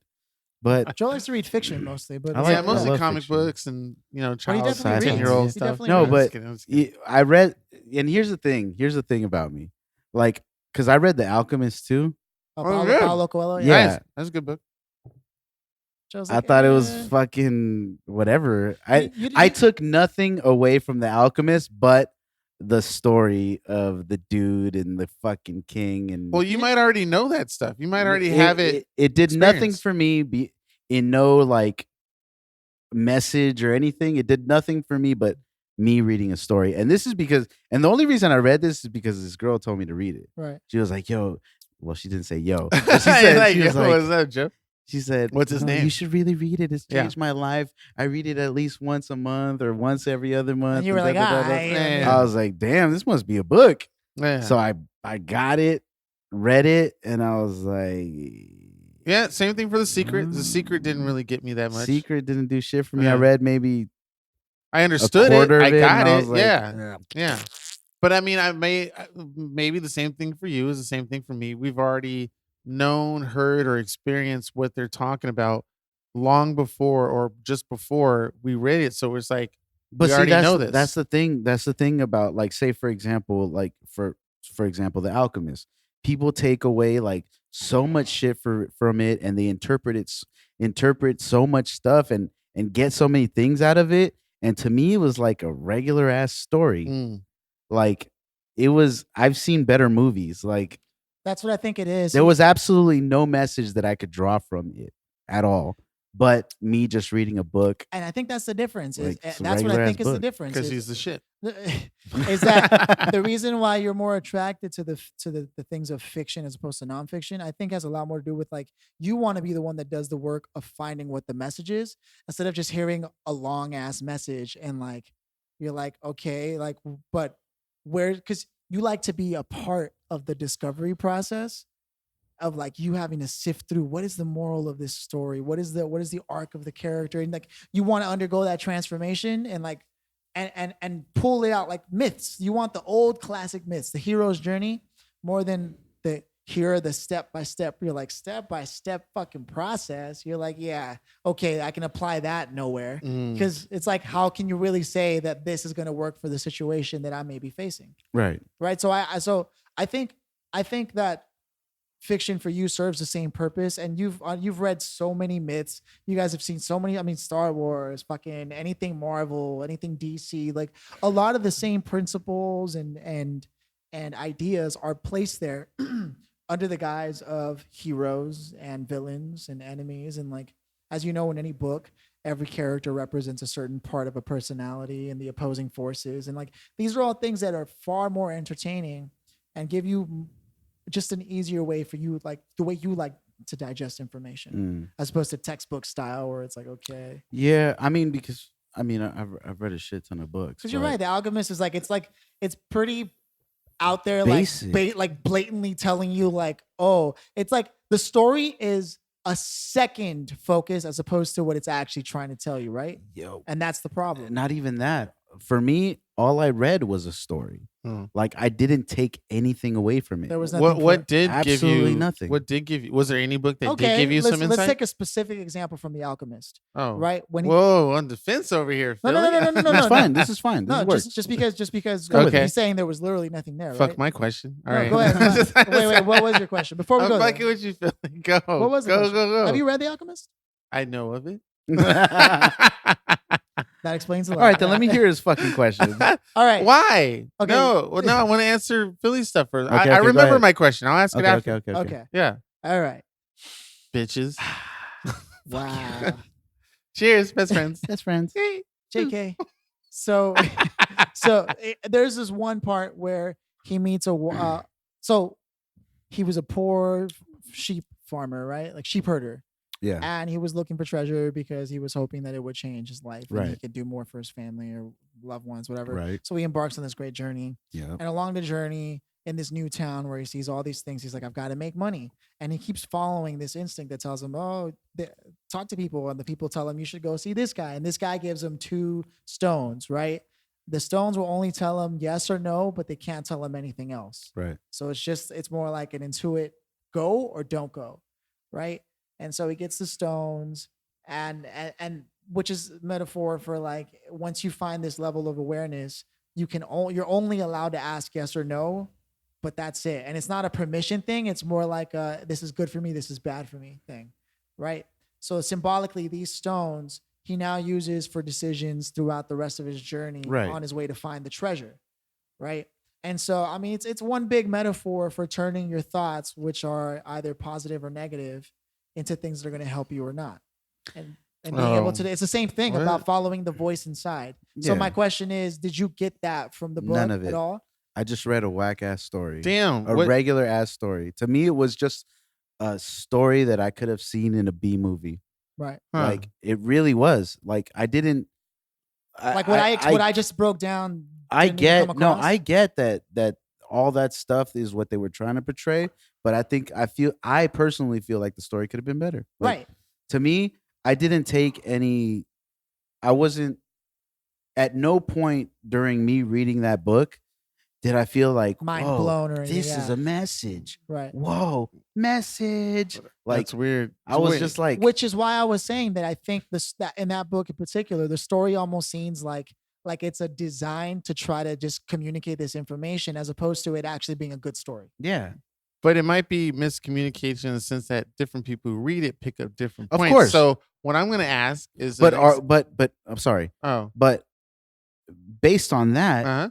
but Joe likes to read fiction mostly, but I like- yeah, mostly love comic fiction. books and child definitely reads. 10-year-old He stuff. definitely no, reads. I'm just but kidding, I'm just kidding. I read, and here's the thing. Here's the thing about me, like, because I read The Alchemist too. good. Paulo Coelho. Yeah. Nice. That's a good book. Joe's I like, thought it was eh. fucking whatever. You I took nothing away from The Alchemist, but the story of the dude and the fucking king and Well, you might already know that stuff. You might already have it. It did nothing experienced. for me. In no like message or anything. It did nothing for me but me reading a story. And this is because, and the only reason I read this is because this girl told me to read it. Right. She was like, "Yo," well, she didn't say "yo." But she said, Like, she was yo, like, what's up, Joe? she said, What's his "No, name?" You should really read it. It's Yeah. changed my life. I read it at least once a month or once every other month." And you were da, like, da, da, da, da. Yeah. I was like, "Damn, this must be a book." Yeah. So I got it, read it, and I was like, Yeah, same thing for The Secret. The Secret didn't really get me that much. Secret didn't do shit for me. Yeah. I read maybe I understood it. quarter of I it, got and I it. was like, Yeah. But I mean, maybe the same thing for you is the same thing for me. We've already known, heard, or experienced what they're talking about long before or just before we read it. So it's like, But we see, already that's know this. That's the thing. That's the thing about, like, say for example, like for example, The Alchemist. People take away like so much shit from it, and they interpret so much stuff and get so many things out of it. And to me, it was like a regular ass story. Mm. Like it was. I've seen better movies. Like That's what I think it is. there was absolutely no message that I could draw from it at all. But me just reading a book. And I think that's the difference. Like, it's a That's what I regular-ass think is the book. difference. Because is- he's the shit. is that the reason why you're more attracted to the things of fiction as opposed to nonfiction? I think has a lot more to do with like you want to be the one that does the work of finding what the message is instead of just hearing a long ass message and like you're like, okay, like, but where, because you like to be a part of the discovery process of like you having to sift through what is the moral of this story, what is the arc of the character, and like you want to undergo that transformation and like and pull it out like myths. You want the old classic myths, the hero's journey, more than the step by step. You're like step by step fucking process. You're like, yeah, okay, I can apply that nowhere Mm. because it's like, how can you really say that this is going to work for the situation that I may be facing? Right. Right. So I think that fiction for you serves the same purpose, and you've read so many myths. You guys have seen so many. I mean, Star Wars, fucking anything Marvel, anything DC. Like a lot of the same principles and ideas are placed there under the guise of heroes and villains and enemies. And like, as you know, in any book, every character represents a certain part of a personality and the opposing forces. And like, these are all things that are far more entertaining and give you just an easier way for you, like the way you like to digest information, as opposed to textbook style where it's like, okay. Yeah, I mean, because I've read a shit ton of books. Because you're but- right, The Alchemist is like it's pretty out there, Basic. like blatantly telling you like, oh, it's like the story is a second focus as opposed to what it's actually trying to tell you, right? Yo, And that's the problem. not even that. For me, all I read was a story. Hmm. Like I didn't take anything away from it. There was nothing. What did give Absolutely you nothing. What did give you? Was there any book that okay, did give you some insight? let's take a specific example from The Alchemist, oh, right? When he, whoa, on defense over here. No, no, Philly. no, no, no, That's no, fine. This is fine. This no, works. just because go with it. he's saying there was literally nothing there. Fuck right? my question. All No, right, go ahead. Wait. What was your question before we I'm go there? fucking with you, Philly. Go. What was the go, question? go, go. Have you read The Alchemist? I know of it. That explains a lot. All right, then let me hear his fucking question. All right. Why? Okay. No, well, no. I want to answer Philly stuff first. Okay, I go remember ahead. my question. I'll ask it Okay, after. okay. Okay. Yeah, All right. bitches. Wow. Cheers, best friends. Best friends. JK. So there's this one part where he meets so he was a poor sheep farmer, right? Like sheep herder. Yeah. And he was looking for treasure because he was hoping that it would change his life and he Right. could do more for his family or loved ones, whatever. Right. So he embarks on this great journey. Yeah. And along the journey in this new town where he sees all these things, he's like, I've got to make money. And he keeps following this instinct that tells him, talk to people. And the people tell him, you should go see this guy. And this guy gives him 2 stones, right? The stones will only tell him yes or no, but they can't tell him anything else. Right. So it's more like an intuit go or don't go, right? And so he gets the stones, and which is metaphor for like once you find this level of awareness, you're only allowed to ask yes or no, but that's it. And it's not a permission thing. It's more like this is good for me, this is bad for me thing, right? So symbolically, these stones he now uses for decisions throughout the rest of his journey Right. on his way to find the treasure, right? And so, I mean, it's one big metaphor for turning your thoughts, which are either positive or negative, into things that are going to help you or not. And being able to, it's the same thing about following the voice inside. So Yeah. my question is, did you get that from the book None of it. at all? I just read a whack ass story. Damn. A regular ass story. To me, it was just a story that I could have seen in a B movie. Right. Like it really was. Like I didn't. Like what I just broke down. I didn't even come get no. across? I get that all that stuff is what they were trying to portray. But I personally feel like the story could have been better. Like, Right. To me, I didn't take any. I wasn't. At no point during me reading that book did I feel like Mind whoa, blown or anything. this is yeah. a message. Right. Whoa, message! Like That's weird. I was just like, Which is why I was saying that I think that in that book in particular, the story almost seems like it's a design to try to just communicate this information as opposed to it actually being a good story. yeah, But it might be miscommunication in the sense that different people who read it pick up different Of points. course. So what I'm going to ask is, but I'm sorry, oh, but based on that, uh-huh.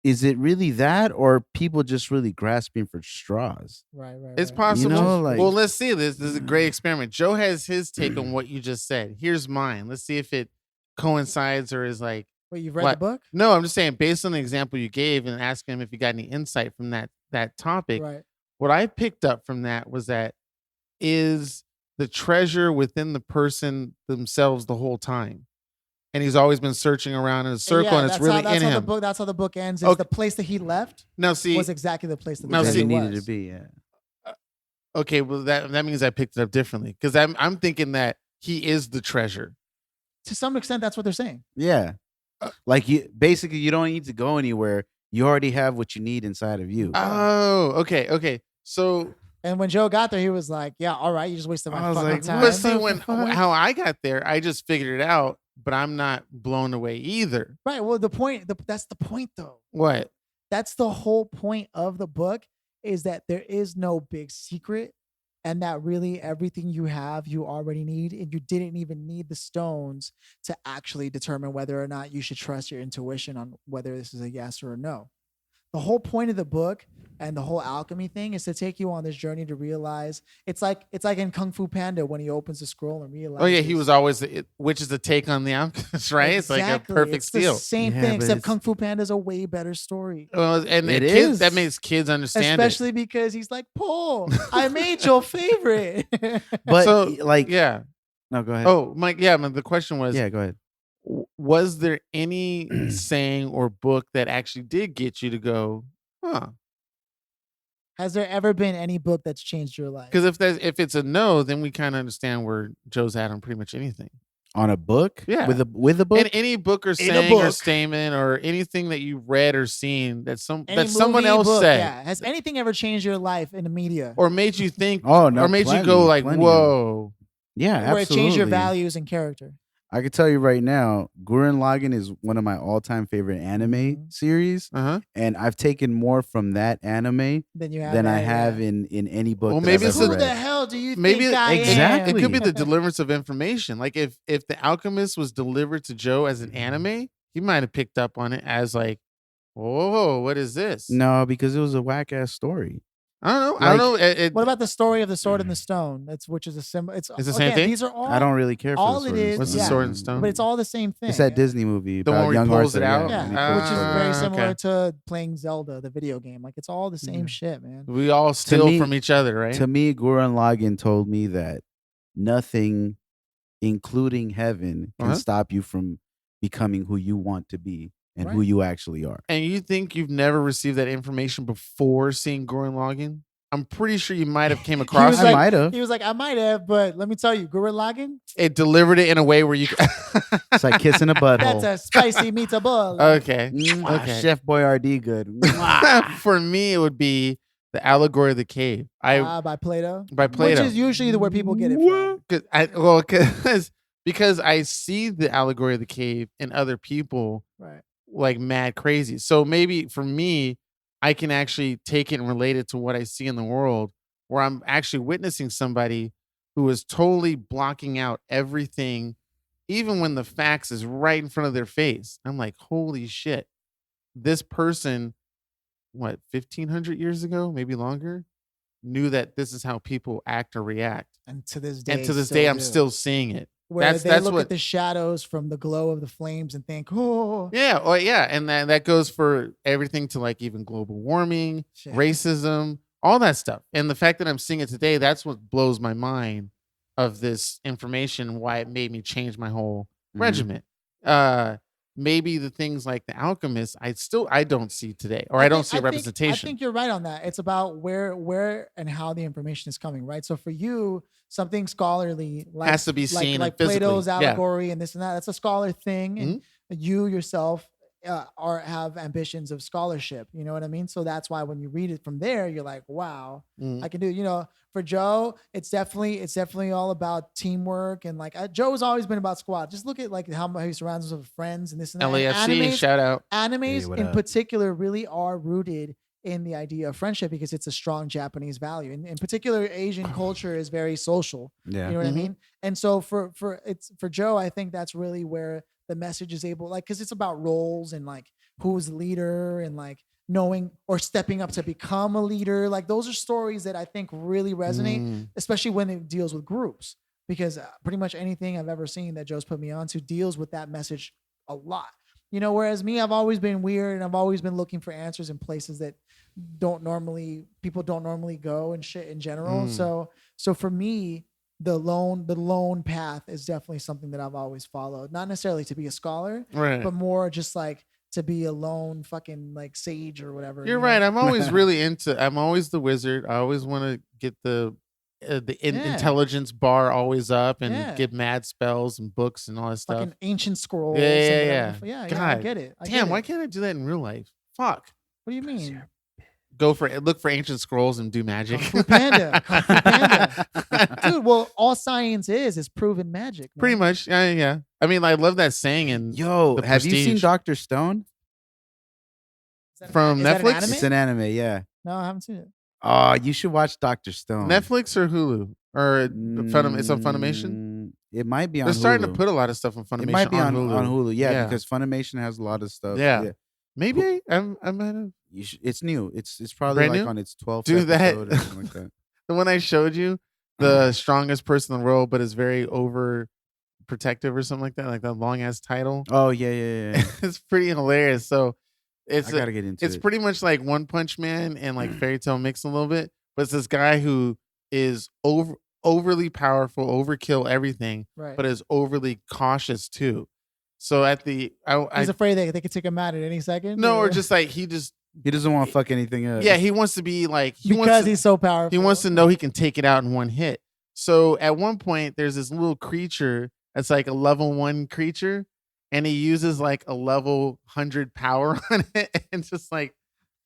is it really that, or people just really grasping for straws? Right. It's right. possible. know, like- Well, let's see this. This is a great experiment. Joe has his take on what you just said. Here's mine. Let's see if it coincides or is like. Wait, you've read What? the book? No, I'm just saying based on the example you gave and asking him if you got any insight from that topic. Right. What I picked up from that was that is the treasure within the person themselves the whole time. And he's always been searching around in a circle, and it's that's really how, in him. That's how the book ends. Is Okay. the place that he left Now, see, was exactly the place that the Now, That see- it treasure needed was. to be. Yeah, okay, well that means I picked it up differently because I'm thinking that he is the treasure. To some extent, that's what they're saying. yeah. Like you basically, you don't need to go anywhere. You already have what you need inside of you. Oh, okay. So And when Joe got there, he was like, "Yeah, all right, you just wasted my I was fucking like, time." but see, What the fuck? how I got there, I just figured it out, but I'm not blown away either. Right. Well, that's the point, though. What? That's the whole point of the book is that there is no big secret, and that really everything you have, you already need, and you didn't even need the stones to actually determine whether or not you should trust your intuition on whether this is a yes or a no. The whole point of the book and the whole alchemy thing is to take you on this journey to realize it's like in Kung Fu Panda when he opens the scroll and realizes. Oh yeah, he was always, which is the take on the Alchemist, right? It's like a Exactly. perfect It's the steal. same Yeah, thing, but except it's- Kung Fu Panda is a way better story. Well, and It kids, is. that makes kids understand Especially because he's like, Paul, I made your favorite. But So, like, it. Yeah. no, go ahead. Oh, Mike. Yeah. The question was, yeah, go ahead. was there any saying or book that actually did get you to go, huh? Has there ever been any book that's changed your life? Because if it's a no, then we kind of understand where Joe's at on pretty much anything. On a book, Yeah. with a book. And any book or a saying or book. statement or anything that you've read or seen that Any someone movie, else book, said Yeah. Has anything ever changed your life in the media? or made you think Oh no, or made you plenty, go like, plenty of- whoa. Yeah, Where it absolutely. changed your values and character? I can tell you right now, Gurren Lagann is one of my all-time favorite anime Mhm. series, Uh-huh. and I've taken more from that anime Than you have than I yeah. have in any book. Well, that maybe I've it's ever Who read. the hell do you Maybe think I exactly. am? It could be the deliverance of information. Like if the Alchemist was delivered to Joe as an anime, he might have picked up on it as like, whoa, what is this? No, because it was a whack-ass story. I don't know. I don't know. What about the story of the sword and the stone? Which is a symbol. It's the same again, thing? These are all. I don't really care for all the it Sword and is- What's the yeah. sword and stone? But it's all the same thing. It's that Disney movie The about one where he young pulls Arthur. it out? Yeah, and he Ah, pulls which is it out. very okay. similar to playing Zelda, the video game. Like it's all the same Yeah. shit, man. We all steal me- from each other, right? To me, Gurren Lagann told me that nothing, including heaven, can Uh-huh. stop you from becoming who you want to be and who Right. you actually are. And you think you've never received that information before seeing Gurren Lagann? I'm pretty sure you might have came He across was I it. like, might have. he was like, I might have, but let me tell you, Gurren Lagann, It delivered it in a way where you. It's like kissing a that's butthole. a spicy meatball. Okay. Mwah, Okay. Chef Boyardee good. Mwah. For me, it would be the allegory of the cave. By Plato. By Plato. Which is usually where people get it from. Because I see the allegory of the cave in other people Right. like mad crazy. So maybe for me, I can actually take it and relate it to what I see in the world, where I'm actually witnessing somebody who is totally blocking out everything, even when the facts is right in front of their face. I'm like, holy shit, this person, what, 1,500 years ago, maybe longer, knew that this is how people act or react. And to this day, And to this still day, I'm do. still seeing it. Where they that's look what- at the shadows from the glow of the flames and think, oh, Yeah, or yeah, and that goes for everything to like even global warming, shit. racism, all that stuff. And the fact that I'm seeing it today, that's what blows my mind of this information, why it made me change my whole Mhm. regiment. Maybe the things like the alchemist, I don't see today, or I don't see a representation. I think you're right on that. It's about where and how the information is coming, right? So for you, something scholarly like, Has to be seen and like physically, Plato's yeah. allegory and this and that. That's a scholar thing, and Mm-hmm. you yourself have ambitions of scholarship. You know what I mean? So that's why when you read it from there, you're like, wow, Mhm. I can do. You know, for Joe, it's definitely all about teamwork and like Joe's always been about squad. Just look at like how he surrounds himself with friends and this and that. And LAFC, shout out. animes Hey, what in up? particular really are rooted in the idea of friendship because it's a strong Japanese value. And in particular, Asian culture is very social. Yeah. You know what Mhm. I mean? And so for Joe, I think that's really where the message is able, like, because it's about roles and like who's the leader and like knowing or stepping up to become a leader. Like those are stories that I think really resonate, Mm. especially when it deals with groups. Because pretty much anything I've ever seen that Joe's put me onto deals with that message a lot. You know, whereas me, I've always been weird and I've always been looking for answers in places that people don't normally go and shit in general. Mm. So for me, the lone path is definitely something that I've always followed. Not necessarily to be a scholar, Right. but more just like to be a lone fucking like sage or whatever. You're you know? right. I'm always really I'm always the wizard. I always want to get the Yeah. intelligence bar always up and Yeah. get mad spells and books and all that stuff. Fucking ancient scrolls. Yeah, and yeah, whatever yeah. the f- yeah. I God get it. I Damn, get why it. can't I do that in real life? Fuck. What do you mean? Look for ancient scrolls and do magic. Kung Fu Panda. Kung Fu Panda. Dude, well, all science is proven magic. Man. Pretty much. Yeah. I mean, I love that saying and Yo, The have you seen Prestige. Dr. Stone? Is that from is that an Netflix? anime? It's an anime, yeah. No, I haven't seen it. Oh, you should watch Dr. Stone. Netflix or Hulu or it's on Funimation. It might be on They're starting Hulu. to put a lot of stuff on Funimation. It might be on Hulu. Hulu, yeah, because Funimation has a lot of stuff. Yeah. Maybe I might have. It's new. It's probably Brand like new? on its 12th Do that. episode or something like that. The one I showed you, the strongest person in the world, but is very over protective or something like that long ass title. Oh yeah. It's pretty hilarious. So I gotta get into it's it. pretty much like One Punch Man and like Fairy Tale mixed a little bit, but it's this guy who is overly powerful, overkill everything, Right. but is overly cautious too. So at the He's afraid that they could take him out at any second. no, or just like he doesn't want to fuck anything up. he wants to be like because he's so powerful. he wants to know he can take it out in one hit. So at one point, there's this little creature that's like a level 1 creature, and he uses like a level 100 power on it, and just like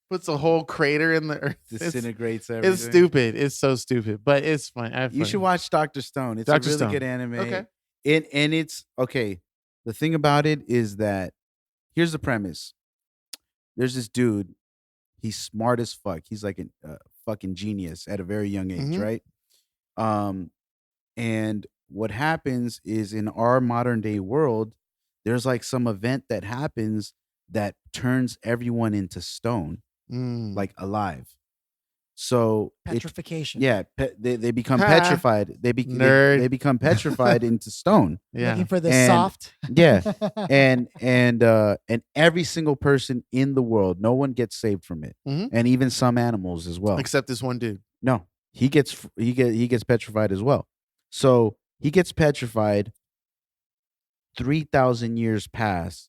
puts a whole crater in the earth. Disintegrates everything. It's stupid. It's so stupid, but it's fun. You should watch Dr. Stone. It's Dr. a really Stone. good anime. Okay. And it's okay. The thing about it is that here's the premise. There's this dude. He's smart as fuck. He's like a fucking genius at a very young age, Mhm. right? And what happens is in our modern day world, there's like some event that happens that turns everyone into stone, Mm. like alive. So petrification. they become Ha. petrified. They Nerd. become petrified into stone. Yeah. Looking for the And- soft. Yeah, and every single person in the world, no one gets saved from it, Mhm. and even some animals as well. Except this one dude. No, he gets petrified as well. So He gets petrified. 3,000 years pass,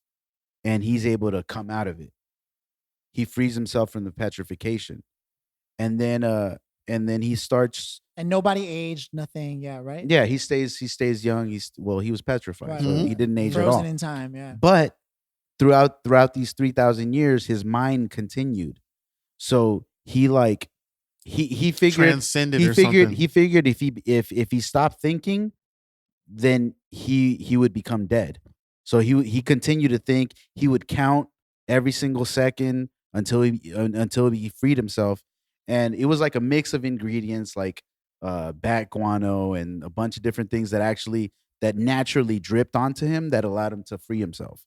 and he's able to come out of it. He frees himself from the petrification, and then he starts. And nobody aged, nothing. Yeah, right. Yeah, he stays young. He was petrified, Right. so he didn't age at Frozen all. in time. Yeah. But throughout these 3,000 years, his mind continued. So he figured Transcended or something. he figured if he stopped thinking, then he would become dead. So he continued to think. He would count every single second until he freed himself. And it was like a mix of ingredients like bat guano and a bunch of different things that naturally dripped onto him that allowed him to free himself.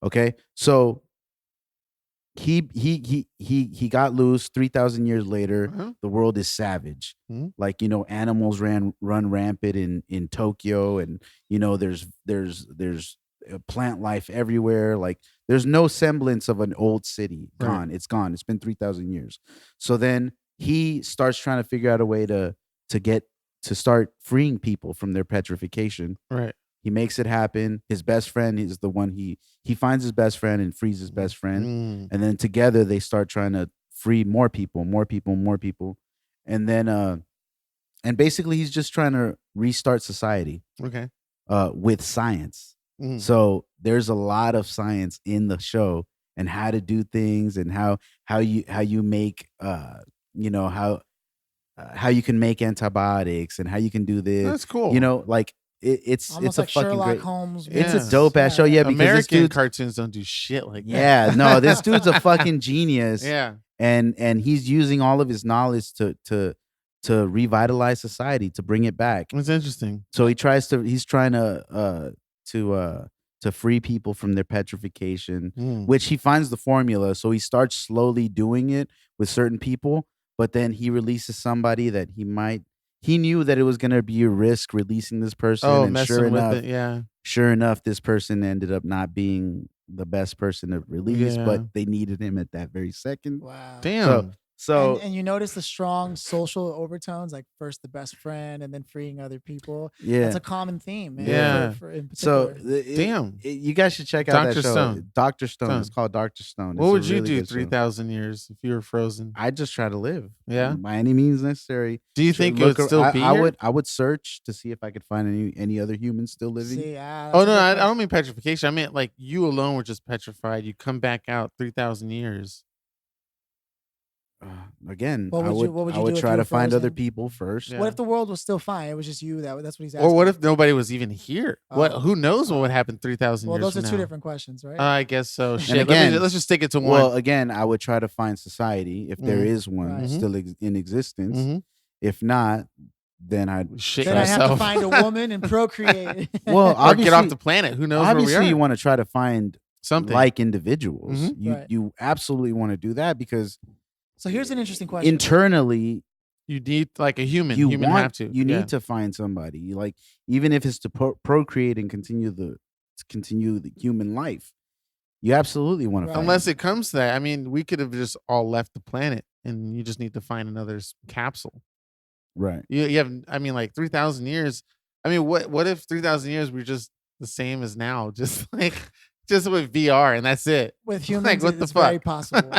Okay, so he got loose. 3,000 years later, Uh-huh. the world is savage. Mhm. Like, animals run rampant in Tokyo, and there's plant life everywhere. Like, there's no semblance of an old city. Right. Gone. It's gone. It's been 3,000 years. So then he starts trying to figure out a way to start freeing people from their petrification. Right. He makes it happen. His best friend is the one he finds his best friend and frees his best friend. Mm. And then together they start trying to free more people. And then and basically he's just trying to restart society Okay. with science. Mm. So there's a lot of science in the show and how to do things and how you make how you can make antibiotics and how you can do this. That's cool. Like it's Almost a like fucking Sherlock great. Holmes. It's Yeah. a dope ass show. Yeah, because this American dude's cartoons don't do shit like that. yeah, no, this dude's a fucking genius. Yeah. And he's using all of his knowledge to revitalize society, to bring it back. It's interesting. So he's trying to free people from their petrification, Mm. which he finds the formula. So he starts slowly doing it with certain people, but then he releases somebody that he knew that it was going to be a risk releasing this person. Oh, And messing with it. Yeah. sure enough, this person ended up not being the best person to release, Yeah. but they needed him at that very second. Wow. Damn. So and you notice the strong social overtones, like first the best friend and then freeing other people. yeah. That's a common theme, man. Yeah. In So particular. Damn. you guys should check out Dr. that show. Stone. Dr. Stone. Stone. It's called Dr. Stone. What It's a would you really do good show. 3,000 years if you were frozen? I just try to live. Yeah. By any means necessary. Do you think it would still be I here? would search to see if I could find any other humans still living. See, Oh no, I don't mean petrification. I meant like you alone were just petrified. You come back out 3,000 years. Again, What I would you- what would I you would do if try you to were find other frozen? people first. Yeah. What if the world was still fine? It was just you. That's what he's asking. Or what if nobody was even here? What? Oh. Who knows what would happen 3,000 Well, years those are from two now? different questions, right? I guess so. Shit. again- let's just stick it to one. Well, again, I would try to find society if there Mhm. is one Right. still in existence. Mhm. If not, then I'd Shit then I have to yourself. find a woman and procreate. well or get obviously off the planet. Who knows where we obviously are? you want to try to find Something. like individuals. Mhm. You Right. you absolutely want to do that because So here's an interesting question. internally You need like a human. you Human want have to. you Yeah. need to find somebody, like, even if it's to procreate and continue the human life. You absolutely want to Right. find Unless it comes to that. I mean, we could have just all left the planet, and you just need to find another capsule. right. You have. I mean, like 3,000 years. I mean, what if 3,000 years we're just the same as now? Just with VR, and that's it. With humans, Like, what the it's very fuck? possible.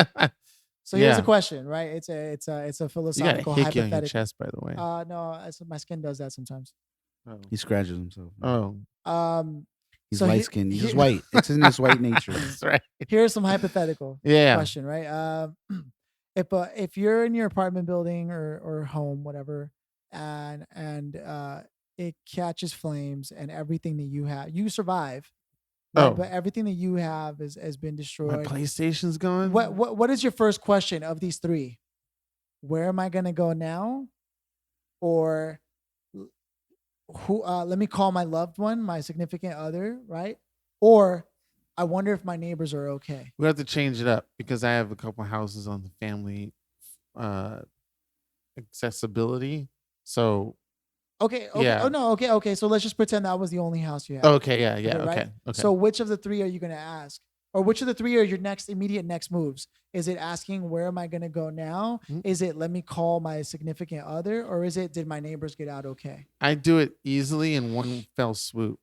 So here's Yeah. a question, right? It's a You got a philosophical hickey on your hypothetical. chest, by the way. No, my skin does that sometimes. Oh. He scratches himself. Oh, He's so light skinned. He's just here- white. It's in his white nature. that's right. Here's some hypothetical Yeah. question, right? If you're in your apartment building or home, whatever, and it catches flames and everything that you have, you survive. Right? Oh. But everything that you have has been My destroyed. PlayStation's gone. What is your first question of these three? Where am I gonna go now? Or who? Let me call my loved one, my significant other, right? Or I wonder if my neighbors are okay. We have to change it up because I have a couple houses on the family accessibility. So Okay. Yeah. Oh no. Okay. So let's just pretend that was the only house you had. okay, yeah, Okay, right? okay. So which of the three are you gonna ask? Or which of the three are your immediate next moves? Is it asking where am I going to go now? Mhm. Is it let me call my significant other? Or is it did my neighbors get out okay? I do it easily in one fell swoop.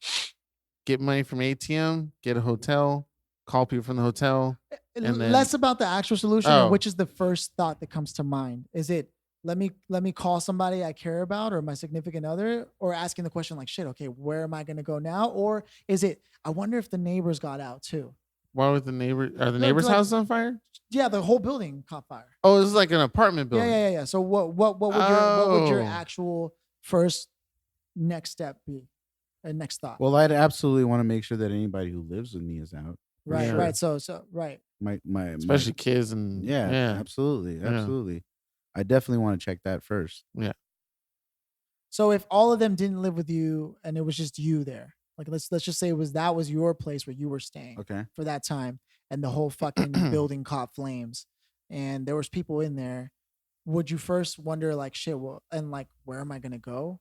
Get money from ATM, get a hotel, call people from the hotel. And then- Less about the actual solution, Oh. and which is the first thought that comes to mind? Is it let me call somebody I care about or my significant other, or asking the question like, shit, okay, where am I going to go now? Or is it I wonder if the neighbors got out too? Why would the neighbors No, neighbor's like- house on fire? Yeah, the whole building caught fire. Oh, this is like an apartment Yeah, building. yeah. So what would your Oh. actual first next step be? And next thought. Well, I'd absolutely want to make sure that anybody who lives with me is out. for right, sure. right. So right. My Especially kids and yeah, absolutely, Yeah. absolutely. I definitely want to check that first. So if all of them didn't live with you and it was just you there, like let's just say that was your place where you were staying Okay. for that time, and the whole fucking building caught flames, and there was people in there, would you first wonder like shit, well, and like where am I gonna go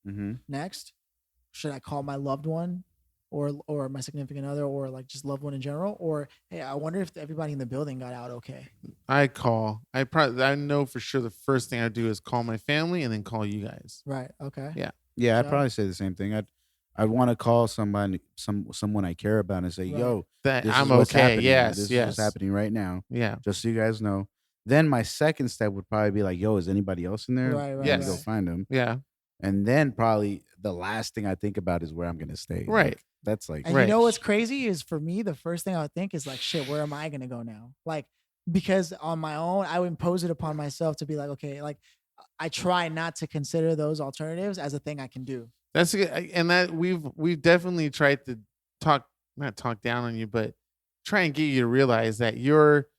Mm-hmm. next? Should I call my loved one, or my significant other, or like just loved one in general, or hey, I wonder if everybody in the building got out okay? I call. I know for sure the first thing I do is call my family and then call you guys. Right. Okay. Yeah, I'd Yeah. probably say the same thing. I'd want to call someone I care about and say, Right. "Yo, That this I'm is what's okay. happening. Yes, This is yes. what's happening right now." Yeah. Just so you guys know. Then my second step would probably be like, "Yo, is anybody else in there? Right. Right. Yes. Let me go find them." Yeah. And then probably the last thing I think about is where I'm gonna stay. Right. Like, that's like And Right. you know what's crazy is for me, the first thing I would think is like, shit, where am I gonna go now? Like, because on my own, I would impose it upon myself to be like, okay, like I try not to consider those alternatives as a thing I can do. That's good. And that we've definitely tried to not talk down on you, but try and get you to realize that your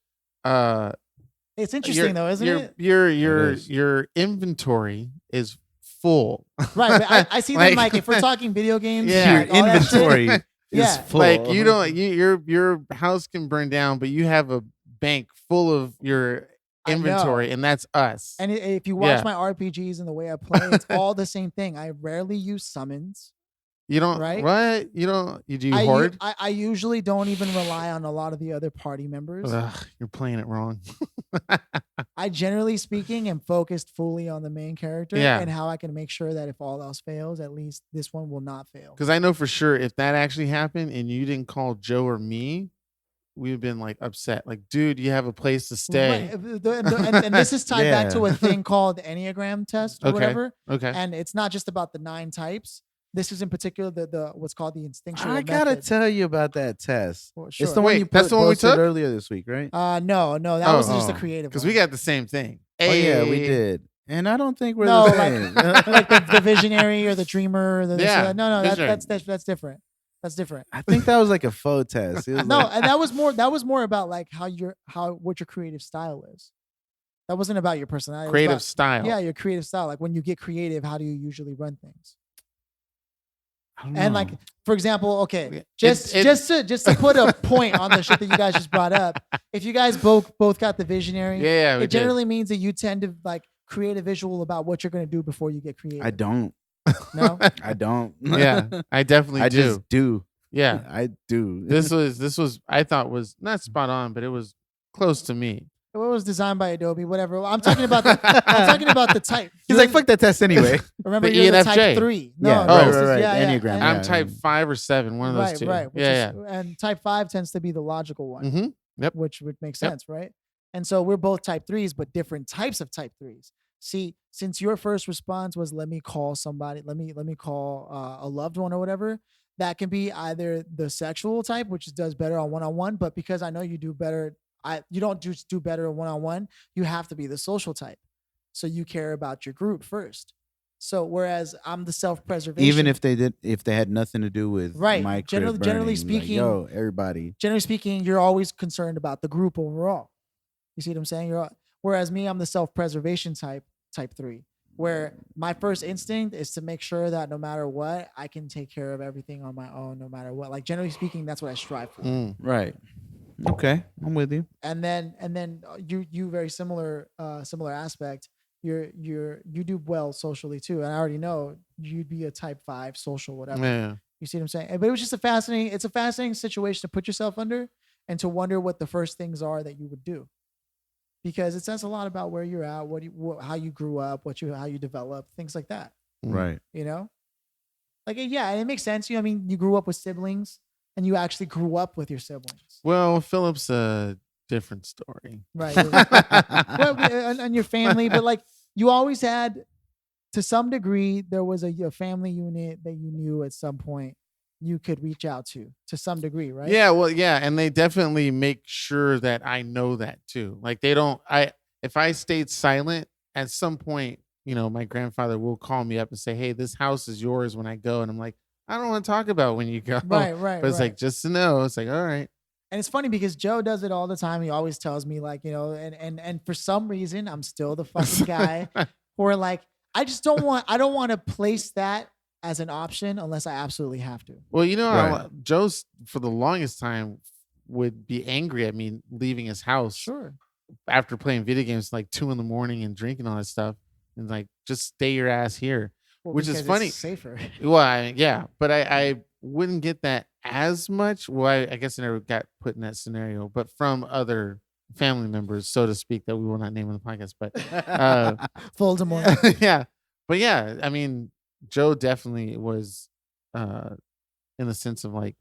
It's interesting though, isn't it? your inventory is full. Right. But I see them like if we're talking video games, Yeah. like, all that shit, inventory is Yeah. full. like you don't your house can burn down, but you have a bank full of your I know. inventory, and that's us. And if you watch Yeah. my RPGs and the way I play, it's all the same thing. I rarely use summons. You don't Right? what? You don't you do you I, u- hoard? I usually don't even rely on a lot of the other party members. Ugh, you're playing it wrong. I generally speaking am focused fully on the main character Yeah. and how I can make sure that if all else fails, at least this one will not fail. Because I know for sure if that actually happened and you didn't call Joe or me, we'd have been like upset. Like, dude, you have a place to stay. Right. And this is tied back to Yeah. a thing called the Enneagram test or Okay. whatever. Okay. And it's not just about the 9 types. This is in particular the what's called the instinctual I gotta method. tell you about that test. Well, It's sure. the one Wait, you that's the one we posted took? earlier this week, right? No, that Oh, was just a oh. creative Because one. we got the same thing. Oh yeah, we Hey. did. And I don't think we're No, the same. like the visionary or the dreamer. Or the this or Yeah, that. No, visionary. that's different. That's different. I think that was like a faux test. It was No, like, and that was more about like what your creative style is. That wasn't about your personality. It was Creative about- style. Yeah, your creative style. Like when you get creative, how do you usually run things? I don't And know. like, for example, okay, It- just it- to put a point on the shit that you guys just brought up. If you guys both got the visionary, Yeah, we it did. generally means that you tend to like create a visual about what you're going to do before you get creative. I don't. No, I don't. Yeah, I definitely I do. just do. Yeah. I do. This was I thought was not spot on, but it was close to me. it was designed by Adobe. Whatever. I'm talking about the type. He's like, fuck that test anyway. Remember, the you're the ENFJ. type 3. No, Yeah, no, right, this right, is- right. yeah, Enneagram, and- yeah. I'm type 5 or 7, one of those right, two. right. Which Yeah, is, and type 5 tends to be the logical one, yeah. Yep. which would make Yep. sense, right? And so we're both type 3s, but different types of type 3s. See, since your first response was let me call somebody, let me call a loved one or whatever, that can be either the sexual type, which does better on one-on-one, but because I know you do better, you don't just do better on one-on-one, you have to be the social type. So you care about your group first. So whereas I'm the self-preservation. Even if they had nothing to do with Right. my Generally crib burning, speaking- like, yo, everybody. generally speaking, you're always concerned about the group overall. You see what I'm saying? Whereas me, I'm the self-preservation type 3, where my first instinct is to make sure that no matter what, I can take care of everything on my own, no matter what. Like generally speaking, that's what I strive for. Mm. Right. Okay, I'm with you. And then you very similar aspect. You do well socially too, and I already know you'd be a type 5 social whatever. Yeah. You see what I'm saying? But it was just a fascinating situation to put yourself under. and to wonder what the first things are that you would do, because it says a lot about where you're at, how you grew up, how you develop, things like that. Right. You know, like yeah, and it makes sense. I mean, you grew up with siblings, and you actually grew up with your siblings. Well, Philip's a different story, right? Well, and your family, but like you always had, to some degree, there was a family unit that you knew at some point you could reach out to some degree, right? Yeah, well, yeah, and they definitely make sure that I know that too. Like they don't. If I stayed silent at some point, my grandfather will call me up and say, "Hey, this house is yours." When I go, and I'm like, I don't want to talk about when you go. Right. But it's like, just to know, it's like, all right. And it's funny because Joe does it all the time. He always tells me like, and for some reason, I'm still the fucking guy who like, I don't want to place that as an option unless I absolutely have to. Well, Right. Joe's for the longest time would be angry at me leaving his house. Sure. After playing video games like 2 a.m. and drinking all that stuff, and like, just stay your ass here. Well, which is funny. It's safer. Well, yeah, but I wouldn't get that as much. Well, I guess I never got put in that scenario, but from other family members, so to speak, that we will not name on the podcast. But Voldemort. yeah, but yeah, I mean, Joe definitely was, in the sense of like,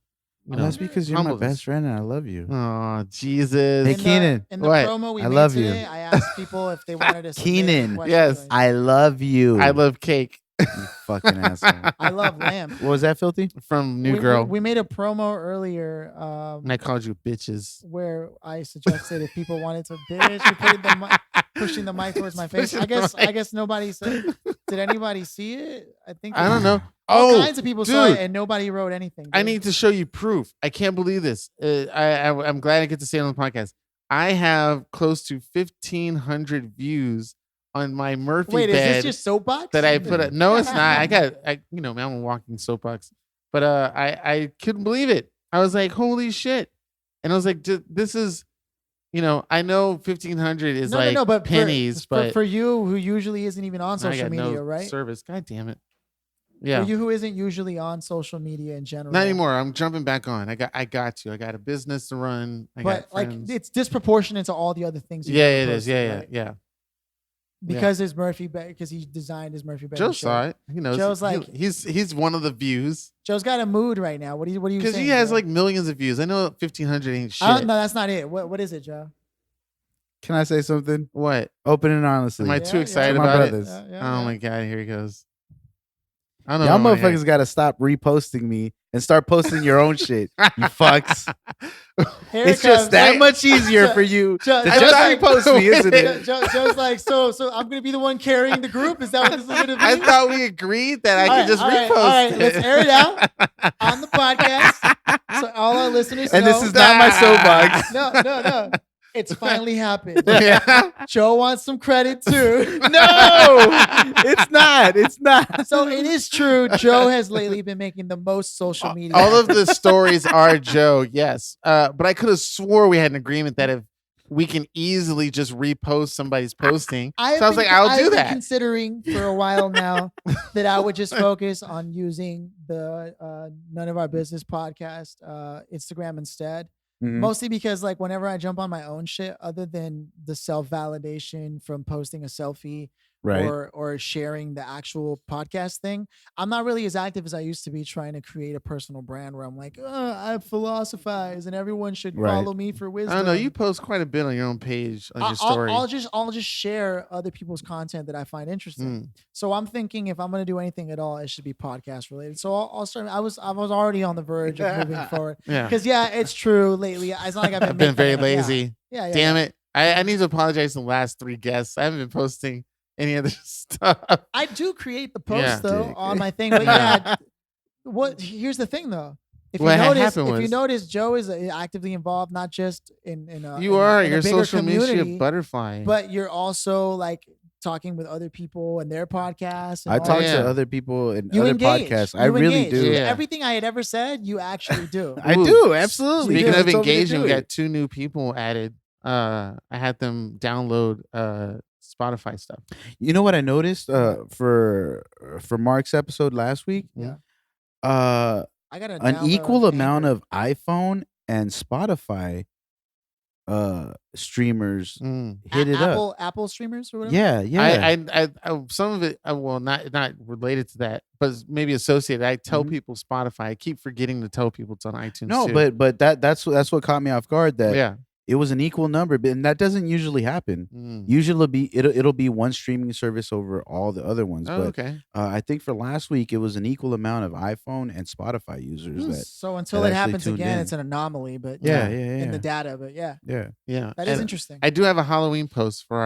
That's because you're my humbleness. best friend and I love you. Oh, Jesus. Hey, Keenan. In the What? promo we I made love you. today, I asked people if they wanted to submit Keenan. questions. Yes. I love you. I love cake you fucking asshole. I love lamb. What was that, Filthy? from New we, Girl. We made a promo earlier and I called you bitches. where I suggested if people wanted to bitch, we put pushing the mic towards my face. Pushing the I guess nobody said. Did anybody see it? I think I don't know. all kinds of people saw dude. it and nobody wrote anything. I dude. need to show you proof. I can't believe this. I'm glad I get to say it on the podcast. I have close to 1,500 views on my Murphy Wait, is bed this your soapbox? that I put up. No, it's not. Man, I'm a walking soapbox. But I couldn't believe it. I was like, holy shit. And I was like, this is, I know 1,500 is but pennies, but for you who usually isn't even on I social got media, no right? service. God damn it. Yeah. For you who isn't usually on social media in general. Not anymore. I'm jumping back on. I got you. I got a business to run. I got But like friends. it's disproportionate to all the other things. Yeah, it is. posted, Yeah, right? yeah. Because his Murphy bed, because he designed his Murphy bed. Joe saw it. He knows. Joe's like- he's one of the views Joe's got a mood right now. What do you because saying? he has Joe? like millions of views. I know 1,500 ain't shit. No, that's not it. What is it, Joe? Can I say something? What? Open and honestly. Am I Yeah, too yeah. excited My about brothers. it? Yeah, Oh yeah. my god! Here he goes. I don't Y'all know. motherfuckers got to stop reposting me and start posting your own shit. You fucks. Here It's it comes. just that Wait, much easier for you Joe- to Joe's just like- repost me, isn't it? Joe's like, so I'm gonna be the one carrying the group. Is that what this is gonna be? I thought we agreed that I could just repost All right, it. let's air it out on the podcast, so all our listeners And know. this is not my soapbox. No. It's finally happened. Yeah. Joe wants some credit too. No, it's not. It's not. So it is true. Joe has lately been making the most social media. All of the stories are Joe, yes. But I could have swore we had an agreement that if we can easily just repost somebody's posting. So I was like, I'll do I've been that. considering for a while now that I would just focus on using the None of Our Business podcast Instagram instead. Mhm. Mostly because like whenever I jump on my own shit, other than the self-validation from posting a selfie Right. or sharing the actual podcast thing, I'm not really as active as I used to be trying to create a personal brand where I'm like, I philosophize and everyone should Right. follow me for I wisdom. don't know. You post quite a bit on your own page, on your story. I'll just share other people's content that I find interesting. So I'm thinking if I'm going to do anything at all, it should be podcast related. So I'll start. I was already on the verge of moving forward Yeah. because it's true. Lately, it's not like I've been very lazy. Yeah. Damn it. I need to apologize to the last 3 guests. I haven't been posting any other stuff. I do create the post Yeah. though Dick. on my thing, but yeah. Here's the thing though. If What you notice, happened if you was- notice, Joe is actively involved, not just in You are. in a You're a bigger social media community, butterfly. but you're also like talking with other people and their podcasts. And I all talk that. to other people in You other engage. podcasts. I You really engage. do. Yeah. Everything I had ever said, you actually do. I Ooh. do. Absolutely. Speaking You of guys told me to engaging, do we it. got 2 new people added. I had them download Spotify stuff. You know what I noticed for Mark's episode last week? Yeah. Uh, I got an equal amount of iPhone and Spotify streamers Mm. hit it up. Apple streamers or whatever. Yeah. I some of it, well, not related to that, but maybe associated. I tell Mhm. people Spotify. I keep forgetting to tell people it's on iTunes. No, too. but that's what caught me off guard. That yeah, it was an equal number, and that doesn't usually happen. Usually, it'll be one streaming service over all the other ones. Oh, but okay. I think for last week it was an equal amount of iPhone and Spotify users. That So until that it actually happens tuned again, in. it's an anomaly. But Yeah, in the data. But yeah, yeah. that is And interesting. I do have a Halloween post for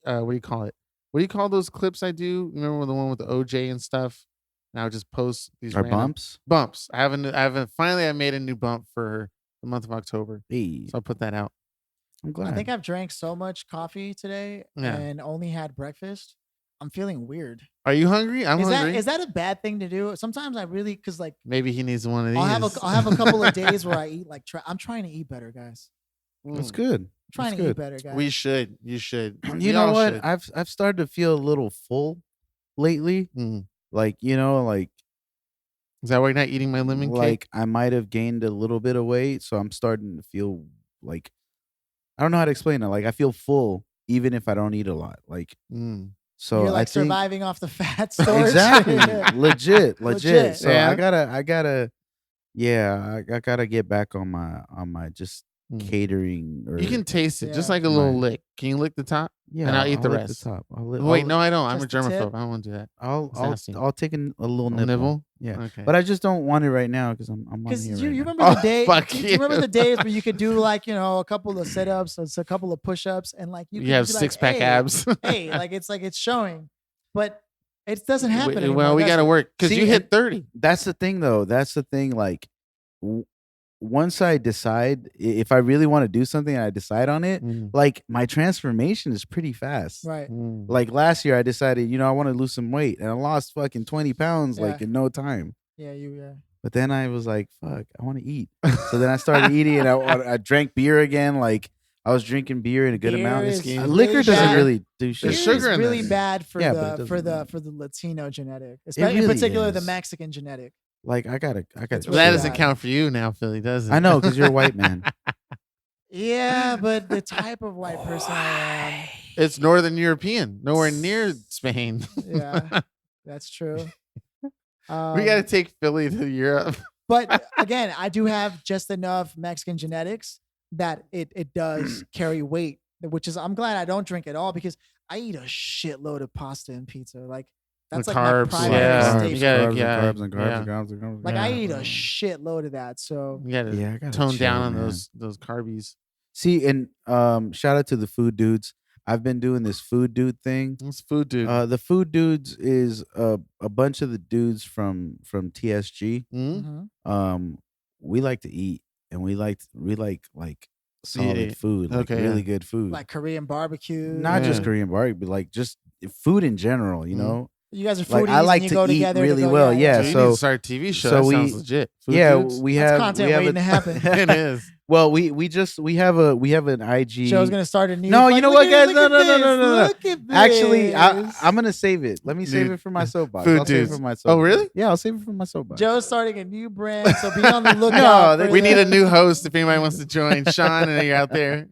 our what do you call it? What do you call those clips I do? Remember the one with the OJ and stuff? And I would just post these Our random bumps. bumps. Finally I made a new bump for the month of October. Hey, So I'll put that out. I'm glad. I think I've drank so much coffee today Yeah. and only had breakfast. I'm feeling weird. Are you hungry? I'm hungry. Is that a bad thing to do? Sometimes I really because like Maybe he needs one of these. I'll have a couple of days where I eat like I'm trying to eat better, guys. that's good. Trying That's to eat good. better, guys. We should. You should. You We know all what? should. I've started to feel a little full lately. Mm. Like like Is that why you're not eating my lemon cake? I might have gained a little bit of weight, so I'm starting to feel like I don't know how to explain it. Like I feel full even if I don't eat a lot. Like Mm. so You're like I think surviving off the fat storage. exactly legit. Legit. So Yeah. I gotta I gotta get back on my just Mm. catering. Or You can taste it, just Yeah. like a little Right. lick. Can you lick the top? yeah, and I'll eat the lick rest. top. Wait, no, I don't. I'm a Just the tip? germaphobe. I don't want to do that. I'll It's nasty. I'll take a little nibble. Nibble? Yeah, Okay. but I just don't want it right now because I'm on Because here. you right now. remember Oh, the day? fuck Do you remember you. the days where you could do like a couple of sit-ups, a couple of push-ups, and like you You could have be like, six-pack hey, abs. hey, like it's showing, but it doesn't happen anymore. Well, we does got to it? work because See, you hit and- 30. That's the thing, though. That's the thing. Like, once I decide if I really want to do something, and I decide on it. Mm. Like, my transformation is pretty fast. Right. Mm. Like last year, I decided, I want to lose some weight, and I lost fucking 20 pounds like Yeah. in no time. Yeah. But then I was like, fuck, I want to eat. So then I started eating, and I drank beer again. Like I was drinking beer in a good Beer amount. is really Liquor doesn't bad. really do shit. Beer There's sugar is in really this. bad for Yeah, but it the doesn't- the Latino genetic, It especially in really particular the is. Mexican genetic. Like I gotta. It's Well, really that doesn't bad. count for you now, Philly, does it? I know because you're a white man. Yeah, but the type of white person I It's Northern European, nowhere near Spain. am, yeah, that's true. We got to Um, take Philly to Europe. But again, I do have just enough Mexican genetics that it does carry weight, which is I'm glad I don't drink at all because I eat a shitload of pasta and pizza. Like that's The like carbs, my primary yeah. staple. You gotta- carbs, yeah, and carbs and carbs yeah. and carbs and carbs. Like I Yeah. eat a shitload of that. So You got to Yeah, I gotta tone chill, down on man. those carbies. See, and shout out to the food dudes. I've been doing this food dude thing. It's food, dude. The food dudes is a bunch of the dudes from TSG. Mm? mhm. We like to eat, and we like solid Eat. food, like Okay, really yeah. good food. Like Korean barbecue. Not just Yeah. Korean barbecue, but like just food in general. You Mhm. know, You guys are Like, foodies I like and you to go eat together really to go, well, So yeah, you need so- to start a TV show. so That we- sounds legit. Food yeah, dudes? we That's have content we have waiting to happen. It is. Well, we have an IG. Show's gonna start a new. No, like, you know look what, at- guys? look No, at no, no, this, no, no, no. Look at Actually, this. I'm gonna save it. Let me save Dude, it for my soapbox. food I'll save it dudes. for my Oh, soapbox. really? Yeah, I'll save it for my soapbox. Joe's starting a new brand, so be on the lookout. they- for We need a the- new host if anybody wants to join. Sean, and you're out there.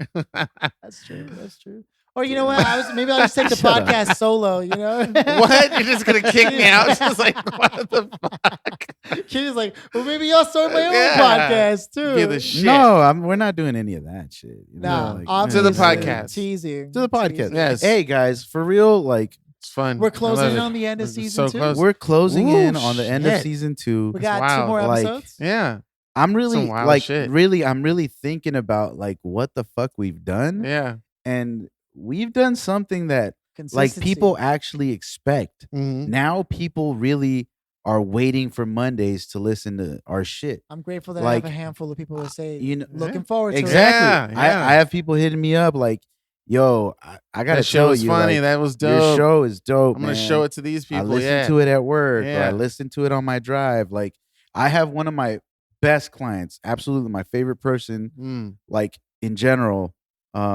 That's true. That's true. Or you know what? Maybe I'll just take the Shut up. podcast solo. You know What? You're just gonna kick me out? Just like what the fuck? She's like, well, maybe I'll start my own Yeah. podcast too. Be the shit. No, we're not doing any of that shit. You know, Nah, like, obviously, To the podcast. teasing To the podcast. teasing. Yes. Hey guys, for real, like It's fun. We're I closing love in it. on the end of We're season so 2. close. we're closing Ooh, in on the end of shit. season 2. We got Wow. 2 more Like, episodes. Yeah. I'm really Some wild like shit. I'm really thinking about like what the fuck we've done, Yeah. and we've done something that like Consistency. people actually expect. Mm-hmm. Now people really are waiting for Mondays to listen to our shit. I'm grateful that like, I have a handful of people who say, You know, looking forward to exactly. Yeah, yeah. I have people hitting me up like, "Yo, I gotta That show tell was you, funny. like, that was your dope. show is dope. I'm gonna man. show it to these people. I listen yeah. to it at work, or Yeah. I listen to it on my drive. Like, I have one of my best clients, absolutely my favorite person, Mm, like in general.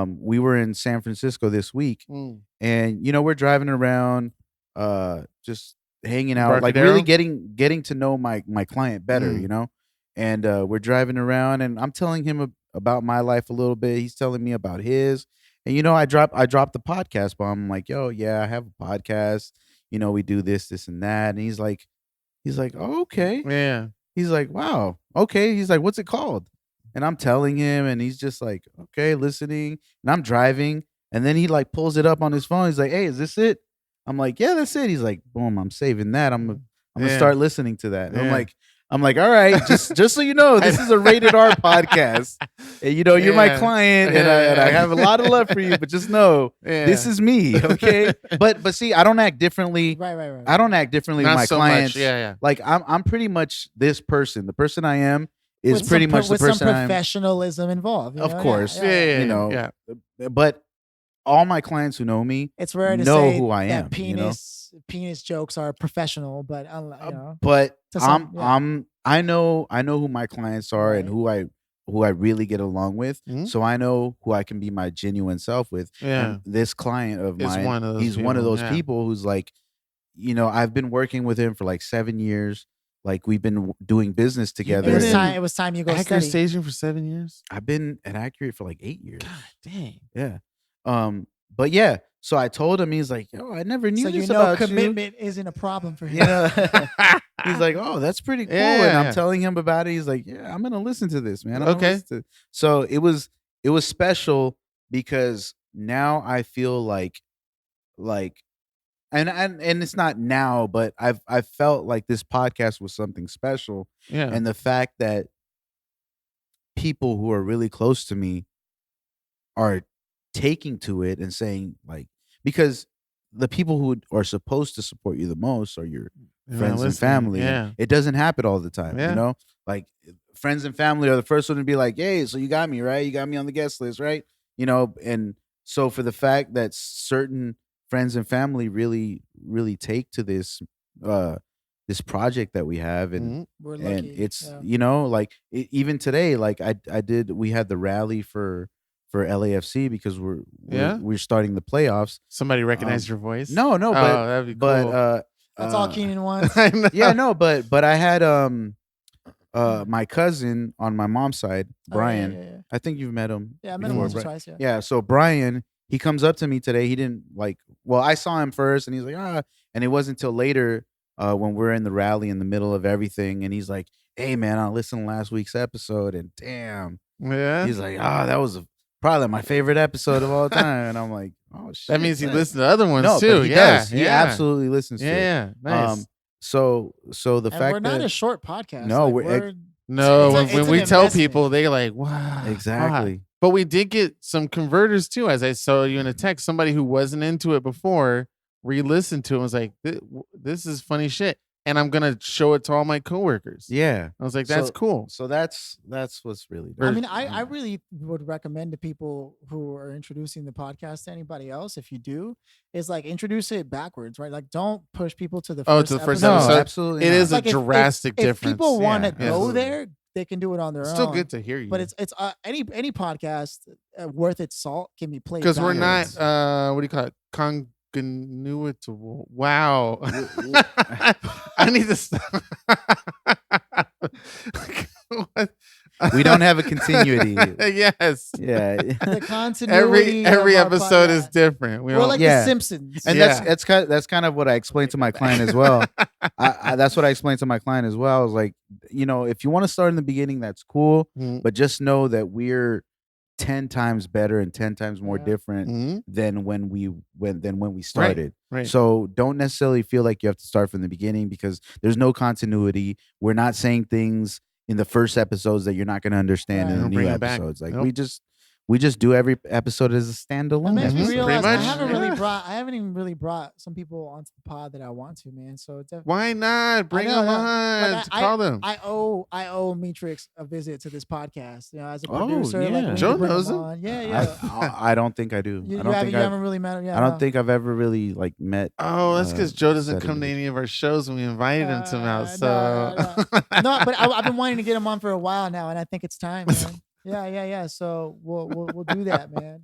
We were in San Francisco this week, mm. and we're driving around, just hanging out, like Embarcadero? really getting to know my client better, Mm. and we're driving around, and I'm telling him about my life a little bit. He's telling me about his. And I dropped the podcast bomb. I'm like, yo, yeah, I have a podcast. We do this, this, and that. And he's like, oh, okay. Yeah. He's like, wow, okay. He's like, what's it called? And I'm telling him, and he's just like, okay, listening. And I'm driving, and then he like pulls it up on his phone. He's like, hey, is this it? I'm like, yeah, that's it. He's like, boom, I'm saving that. I'm gonna start listening to that. And I'm like, all right, just so you know, this is a rated R podcast. And, you're my client, and I have a lot of love for you. But just know, this is me, okay? But see, I don't act differently. Right. I don't act differently Not with my so clients. much. Yeah. Like I'm pretty much this person. The person I am is With pretty some much the with person some I am. professionalism involved. Of course. Yeah. But all my clients who know me It's rare to know say who I that am. penis jokes are professional, but But to some, I know who my clients are and Right. who I really get along with. Mhm. So I know who I can be my genuine self with. Yeah. And this client of Is mine, one of those he's one of people, those yeah. people who's like, I've been working with him for like 7 years. Like we've been doing business together. been it was time you go Accurate steady. staging for 7 years. I've been at Accurate for like 8 years. God dang. Yeah. But yeah, so I told him, he's like, yo, I never knew So this about commitment isn't a problem for him. He's like, oh, that's pretty cool. Yeah, and I'm yeah. telling him about it. He's like, yeah, I'm gonna listen to this, man. Okay. So it was special because now I feel like and it's not now, but I've felt like this podcast was something special. Yeah. And the fact that people who are really close to me are taking to it and saying, like, because the people who are supposed to support you the most are your friends and family. Yeah. It doesn't happen all the time, Yeah. like friends and family are the first one to be like, hey, so you got me, right? You got me on the guest list, right? And so for the fact that certain friends and family really, really take to this project that we have, and Mhm. We're and lucky. it's yeah. like even today, like we had the rally for LAFC because we're starting the playoffs. Somebody recognized your voice? No, Oh, but that'd be cool. but That's all Keenan wants. I know. yeah, no, but I had my cousin on my mom's side, Brian. Yeah. I think you've met him. Yeah, I met him before, once or Bri- twice. Yeah. Yeah, so Brian, he comes up to me today. He didn't I saw him first, and he's like, and it wasn't until later when we're in the rally in the middle of everything, and he's like, hey man, I listened to last week's episode, and damn, Yeah. he's like, that was probably my favorite episode of all time. And I'm like, oh shit. That means he thanks. listened to other ones No, too. but he Yeah. does. He yeah. absolutely listens to it. Yeah. Nice. So the And fact we're not that a short podcast. No, Like, we're- no, it's when an we tell investment. people, they're like, wow. exactly. But we did get some converters too, as I saw you in a text. Somebody who wasn't into it before re-listened to it and was like, this is funny shit. And I'm going to show it to all my coworkers. Yeah. I was like, that's So- cool. So that's what's really. I Or- mean, I really would recommend to people who are introducing the podcast to anybody else, if you do, is like introduce it backwards, right? Like, don't push people to the first to the first no, episode. absolutely. It not. is a Like, drastic if difference. people want to Yeah, go yes. there, they can do it on their It's own. still good to hear you. But it's any podcast worth its salt can be played because we're not, backwards. what do you call it? Congruitable. Wow. I need to stop. What? We don't have a continuity. Yes. Yeah. The continuity. Every of our episode is podcast. different. We We're don't- like Yeah. the Simpsons. And Yeah. that's kind of what I explained to my client as well. That's what I explained to my client as well. I was like, if you want to start in the beginning, that's cool, Mhm. but just know that we're 10 times better and 10 times more Yeah. different Mhm. than when we started. Right. So don't necessarily feel like you have to start from the beginning because there's no continuity. We're not saying things in the first episodes that you're not going to understand Right. in the Don't new bring it back. episodes. Like Nope. we just do every episode as a It standalone makes me Mhm. episode. realize Pretty I much, haven't yeah. even really brought some people onto the pod that I want to, man. So definitely. Why not? Bring know, them yeah. on. Like, Call them. I owe Matrix a visit to this podcast. As a Oh, producer, yeah. like we need Joe to bring knows him him. on. Yeah. I don't think I do. You, I don't think I've, haven't really met. Yeah, I don't no. think I've ever really like met. Oh, that's because Joe doesn't said come to it. any of our shows when we invited him to them out. No, So No, but I've been wanting to get him on for a while now, and I think it's time, man. Yeah. So we'll do that, man.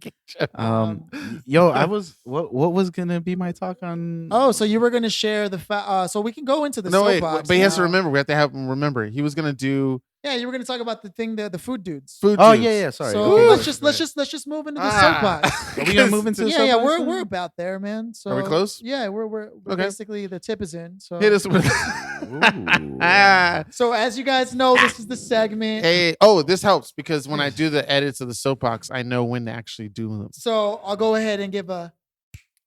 Yo, I was what was gonna be my talk on? Oh, so you were gonna share the so we can go into the no, wait, soapbox but he has to now. remember. We have to have him remember. He was gonna do Yeah, you were gonna talk about the thing, the food dudes. Food Oh dudes. yeah. Sorry. So Okay, let's go just ahead. let's just move into the Ah. soapbox. Are we gonna move into the Yeah, yeah, soapbox we're now? about there, man. So Are we close? Yeah, we're Okay. basically the tip is in. So Hit us with. Ooh. So as you guys know, this is the segment. Hey, oh, this helps because when I do the edits of the soapbox, I know when to actually do them. So I'll go ahead and give a.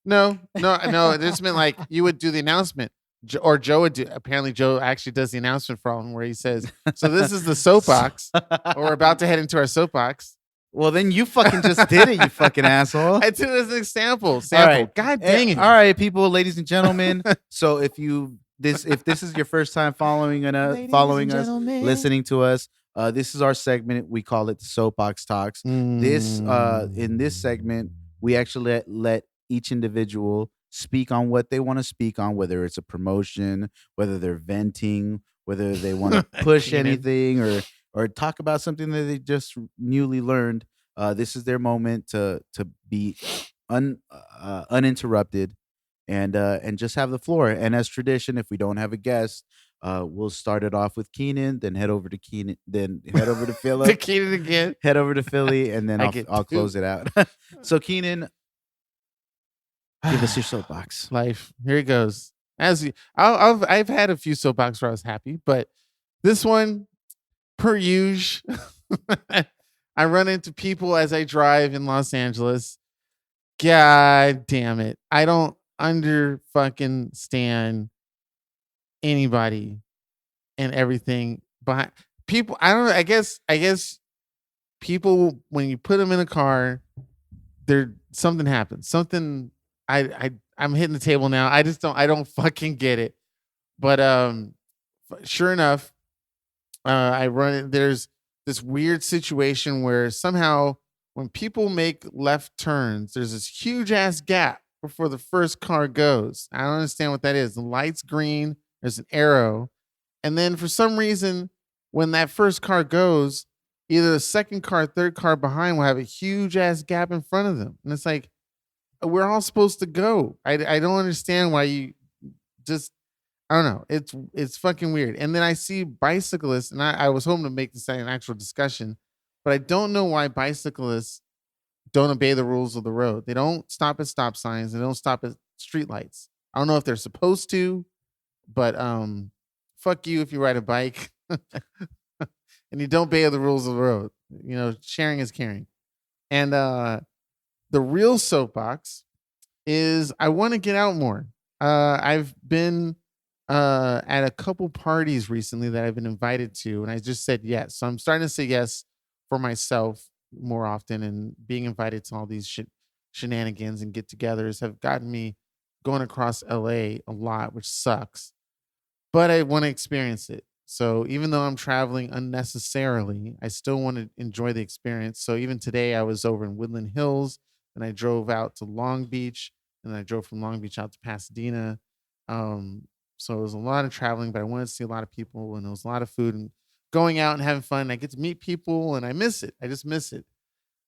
No. This meant like you would do the announcement, or Joe would do. Apparently, Joe actually does the announcement for him, where he says, "So this is the soapbox. We're about to head into our soapbox." Well, then you fucking just did it, you fucking asshole. I did it as an example. All Sample. right. God dang it! All right, people, ladies and gentlemen. So if this is your first time following Ladies following and us, gentlemen. listening to us, this is our segment. We call it the Soapbox Talks. This in this segment, we actually let each individual speak on what they want to speak on, whether it's a promotion, whether they're venting, whether they want to push Keenan. anything or talk about something that they just newly learned. This is their moment to be uninterrupted and just have the floor. And as tradition, if we don't have a guest, we'll start it off with Keenan, then head over to Keenan, then head over to The Philip, Keenan again. head over to Philly, and then I get I'll two. close it out. So Keenan, give us your soapbox. Life. Here it goes. I've had a few soapbox where I was happy, but this one, per usual, I run into people as I drive in Los Angeles. God damn it! I don't fucking stand anybody and everything behind people. I don't know. I guess people, when you put them in a car, something happens. Something. I'm hitting the table now. I don't fucking get it. But sure enough, I run it. There's this weird situation where somehow when people make left turns, there's this huge ass gap before the first car goes. I don't understand what that is. The light's green. There's an arrow, and then for some reason, when that first car goes, either the second car, third car behind will have a huge ass gap in front of them, and it's like, we're all supposed to go. I don't understand why you just, I don't know. It's fucking weird. And then I see bicyclists, and I was hoping to make this an actual discussion, but I don't know why bicyclists don't obey the rules of the road. They don't stop at stop signs. They don't stop at street lights. I don't know if they're supposed to, but fuck you if you ride a bike and you don't obey the rules of the road. You know, sharing is caring. And the real soapbox is I want to get out more. I've been at a couple parties recently that I've been invited to, and I just said yes. So I'm starting to say yes for myself more often, and being invited to all these shenanigans and get-togethers have gotten me going across LA a lot, which sucks. But I want to experience it. So even though I'm traveling unnecessarily, I still want to enjoy the experience. So even today, I was over in Woodland Hills, and I drove out to Long Beach, and I drove from Long Beach out to Pasadena. So it was a lot of traveling, but I wanted to see a lot of people, and it was a lot of food and going out and having fun. I get to meet people, and I miss it. I just miss it.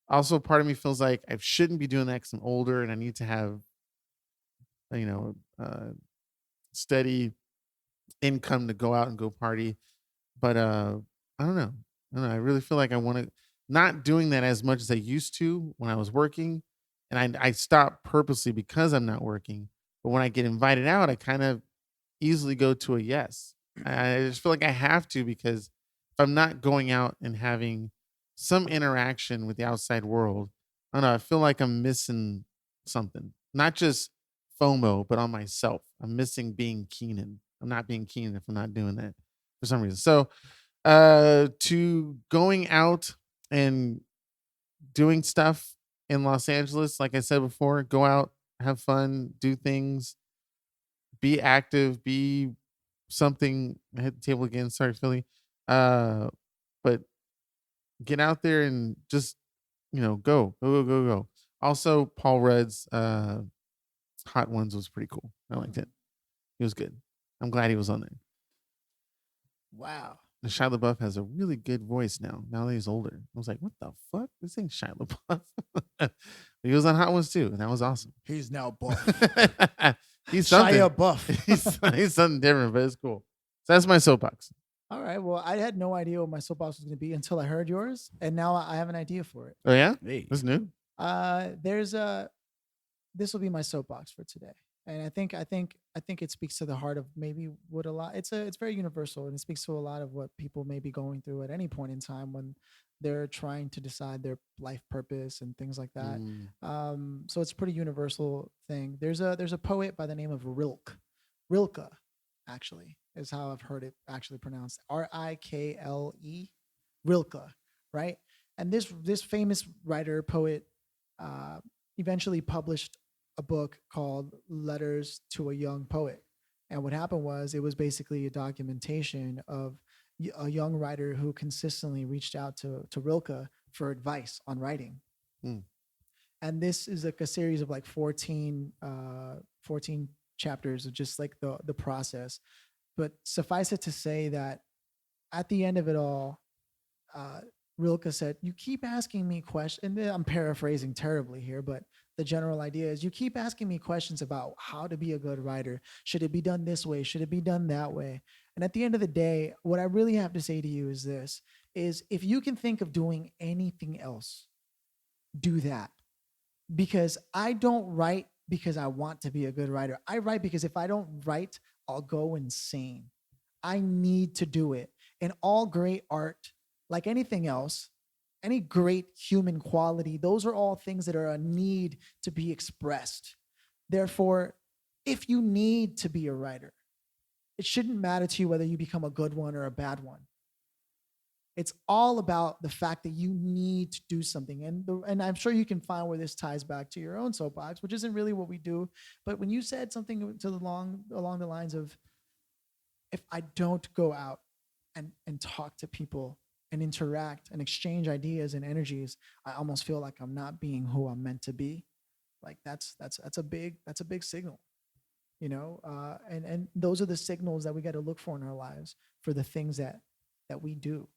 Also, part of me feels like I shouldn't be doing that because I'm older and I need to have, steady income to go out and go party. But I don't know. I really feel like I want to not doing that as much as I used to when I was working, and I stopped purposely because I'm not working. But when I get invited out, I kind of easily go to a yes. I just feel like I have to, because if I'm not going out and having some interaction with the outside world, I don't know, I feel like I'm missing something. Not just FOMO, but on myself. I'm missing being Keenan. I'm not being Keenan if I'm not doing that for some reason. So to going out and doing stuff in Los Angeles, like I said before, go out, have fun, do things, be active, be something. I hit the table again. Sorry, Philly. But get out there and just, go. Also, Paul Rudd's Hot Ones was pretty cool. I liked it. He was good. I'm glad he was on there. Wow. And Shia LaBeouf has a really good voice now that he's older. I was like, what the fuck? This ain't Shia LaBeouf. But he was on Hot Ones too, and that was awesome. He's now buff. He's something. Shia Buff. He's something different, but it's cool. So that's my soapbox. All right. Well, I had no idea what my soapbox was going to be until I heard yours, and now I have an idea for it. Oh yeah, Hey. that's new. There's a This will be my soapbox for today, and I think it speaks to the heart of maybe what a lot. It's very universal, and it speaks to a lot of what people may be going through at any point in time when they're trying to decide their life purpose and things like that. Mm. So it's a pretty universal thing. There's a poet by the name of Rilke, actually is how I've heard it actually pronounced. Rikle, Rilke, right? And this famous writer poet uh, eventually published a book called Letters to a Young Poet. And what happened was it was basically a documentation of a young writer who consistently reached out to Rilke for advice on writing. Mm. And this is like a series of like 14 chapters of just like the process. But suffice it to say that at the end of it all, uh, Rilke said, "You keep asking me questions." And I'm paraphrasing terribly here, but the general idea is you keep asking me questions about how to be a good writer. Should it be done this way? Should it be done that way? And at the end of the day, what I really have to say to you is this is if you can think of doing anything else, do that. Because I don't write because I want to be a good writer. I write because if I don't write, I'll go insane. I need to do it. And all great art, like anything else, any great human quality, those are all things that are a need to be expressed. Therefore, if you need to be a writer, it shouldn't matter to you whether you become a good one or a bad one. It's all about the fact that you need to do something. And I'm sure you can find where this ties back to your own soapbox, which isn't really what we do. But when you said something to along the lines of, if I don't go out and talk to people and interact and exchange ideas and energies, I almost feel like I'm not being who I'm meant to be. Like that's a big signal, and those are the signals that we got to look for in our lives for the things that we do.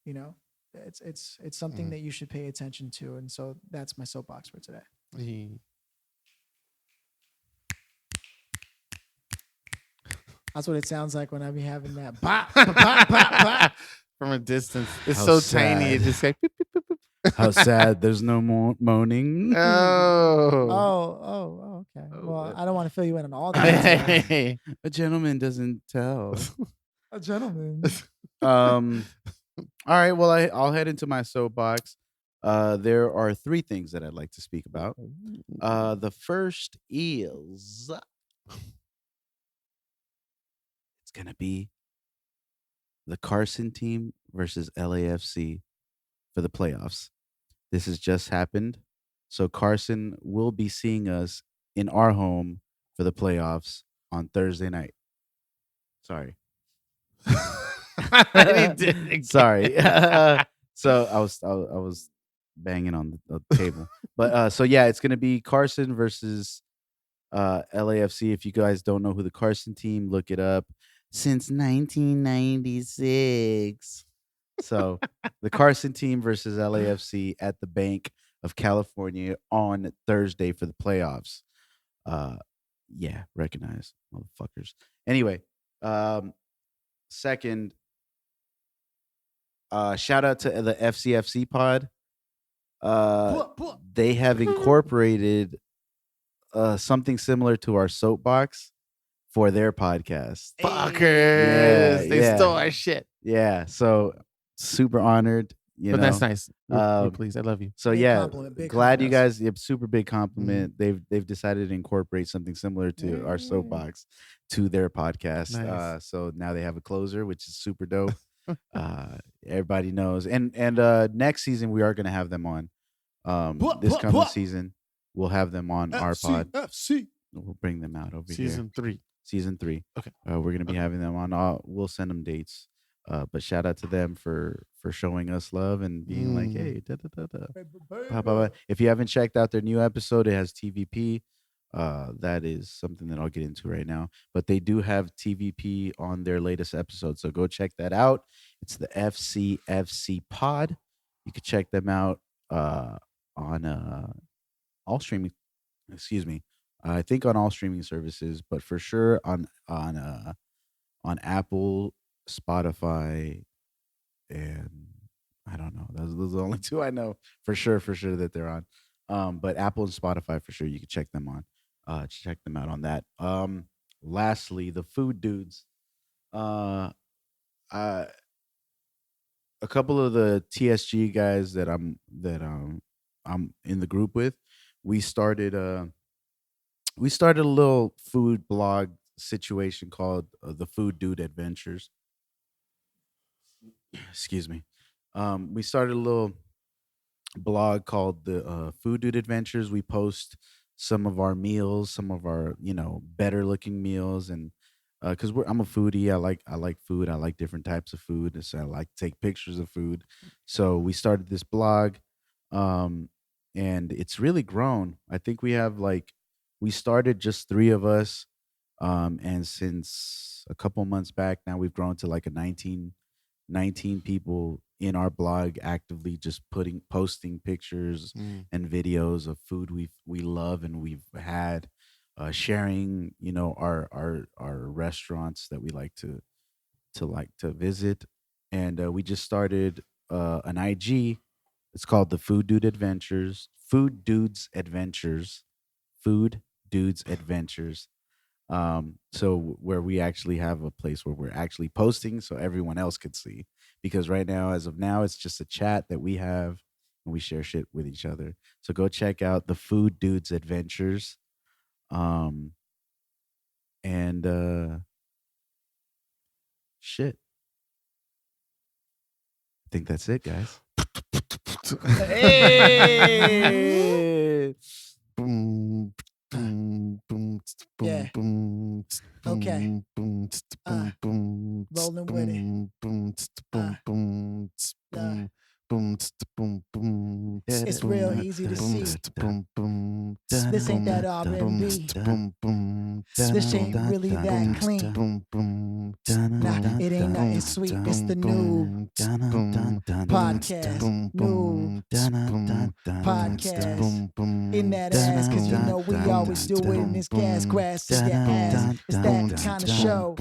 You know, it's something Mm. that you should pay attention to, and so that's my soapbox for today. Yeah. That's what it sounds like when I be having that bop, bop, bop, bop, bop. From a distance, it's How so sad. tiny. It just like. Beep, beep, beep, beep. How sad. There's no moaning. Oh. Okay. Oh, Well, but- I don't want to fill you in on all that. Hey. A gentleman doesn't tell. A gentleman. All right. Well, I'll head into my soapbox. There are three things that I'd like to speak about. The first is it's gonna be the Carson team versus LAFC for the playoffs. This has just happened. So Carson will be seeing us in our home for the playoffs on Thursday night. Sorry. He did it again. Sorry. So I was banging on the table. But so yeah, it's gonna be Carson versus LAFC. If you guys don't know who the Carson team, look it up. Since 1996. So the Carson team versus LAFC at the Bank of California on Thursday for the playoffs. Yeah, recognize motherfuckers. Anyway, second, shout out to the FCFC pod. They have incorporated something similar to our soapbox for their podcast. Fuckers. Yeah, They yeah. stole our shit. Yeah, so super honored. But that's nice. Um, Please, I love you. So Big yeah, compliment, big glad you compliment. guys. Yeah, super big compliment. They've decided to incorporate something similar to our soapbox to their podcast. Nice. So now they have a closer, which is super dope. Everybody knows, and next season we are going to have them on. This coming season we'll have them on our pod. FC. We'll bring them out over here. Season 3. Season 3. Okay. We're going to be Okay. having them on. We'll send them dates. But shout out to them for showing us love and being like, hey, da, da, da, da. Blah, blah, blah. If you haven't checked out their new episode, it has TVP. That is something that I'll get into right now. But they do have TVP on their latest episode, so go check that out. It's the FCFC Pod. You can check them out on all streaming. Excuse me. I think on all streaming services, but for sure on Apple Spotify, and I don't know. Those are the only two I know for sure that they're on. But Apple and Spotify for sure. You can check them on. Check them out on that. Lastly, the food dudes. Uh, I, a couple of the TSG guys that I'm in the group with. We started we started a little food blog situation called the Food Dude Adventures. Excuse me. We started a little blog called the Food Dude Adventures. We post some of our meals, some of our better looking meals, and because I'm a foodie, I like food. I like different types of food, and so I like to take pictures of food. So we started this blog, um, and it's really grown. I think we started just three of us, and since a couple months back now, we've grown to like a 19 people in our blog actively just putting posting pictures Mm. and videos of food we love and we've had, sharing our restaurants that we like to visit. And we just started an IG. It's called the Food Dudes Adventures. So where we actually have a place where we're actually posting so everyone else could see, because right now, as of now, it's just a chat that we have and we share shit with each other. So go check out the Food Dudes Adventures. um and shit, I think that's it, guys. Hey. Boom, boom, boom, Yeah. boom, Okay. boom, boom, Rolling with it. boom, Uh, boom, uh, boom, boom, it's real easy to see. boom, boom, This ain't that R&B. This ain't really that clean. Nah, it ain't nothing sweet. It's the Noob podcast. Noob podcast. In that ass, cause you know we always do it in this gas grass is your ass. It's that kind of show.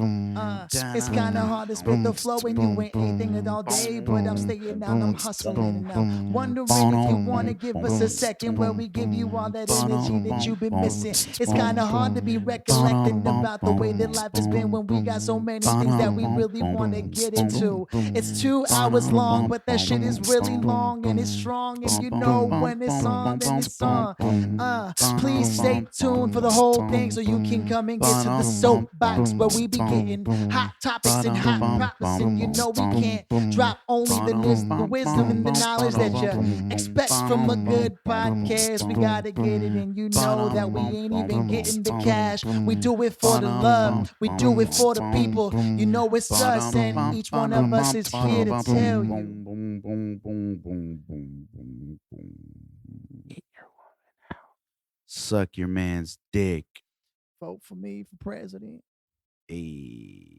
It's kind of hard to spit the flow when you ain't anything it all day, but I'm staying out, I'm hustling and I'm wondering if you wanna give us a second where we give you all that energy that you've been missing. It's kind of hard to be recollecting about the way that life has been when we got so many things that we really wanna get into. It's 2 hours long, but that shit is really long and it's strong, and you know when it's on, then it's on. Please stay tuned for the whole thing so you can come and get to the soapbox where we be getting hot topics and hot props, and you know we can't drop only the wisdom and the knowledge that you expect from a good podcast. We gotta get it, and you know that we ain't even getting the cash. We do it for the love, we do it for the people. You know it's us, and each one of us is here to tell you. Suck your man's dick. Vote for me for president. Ayy.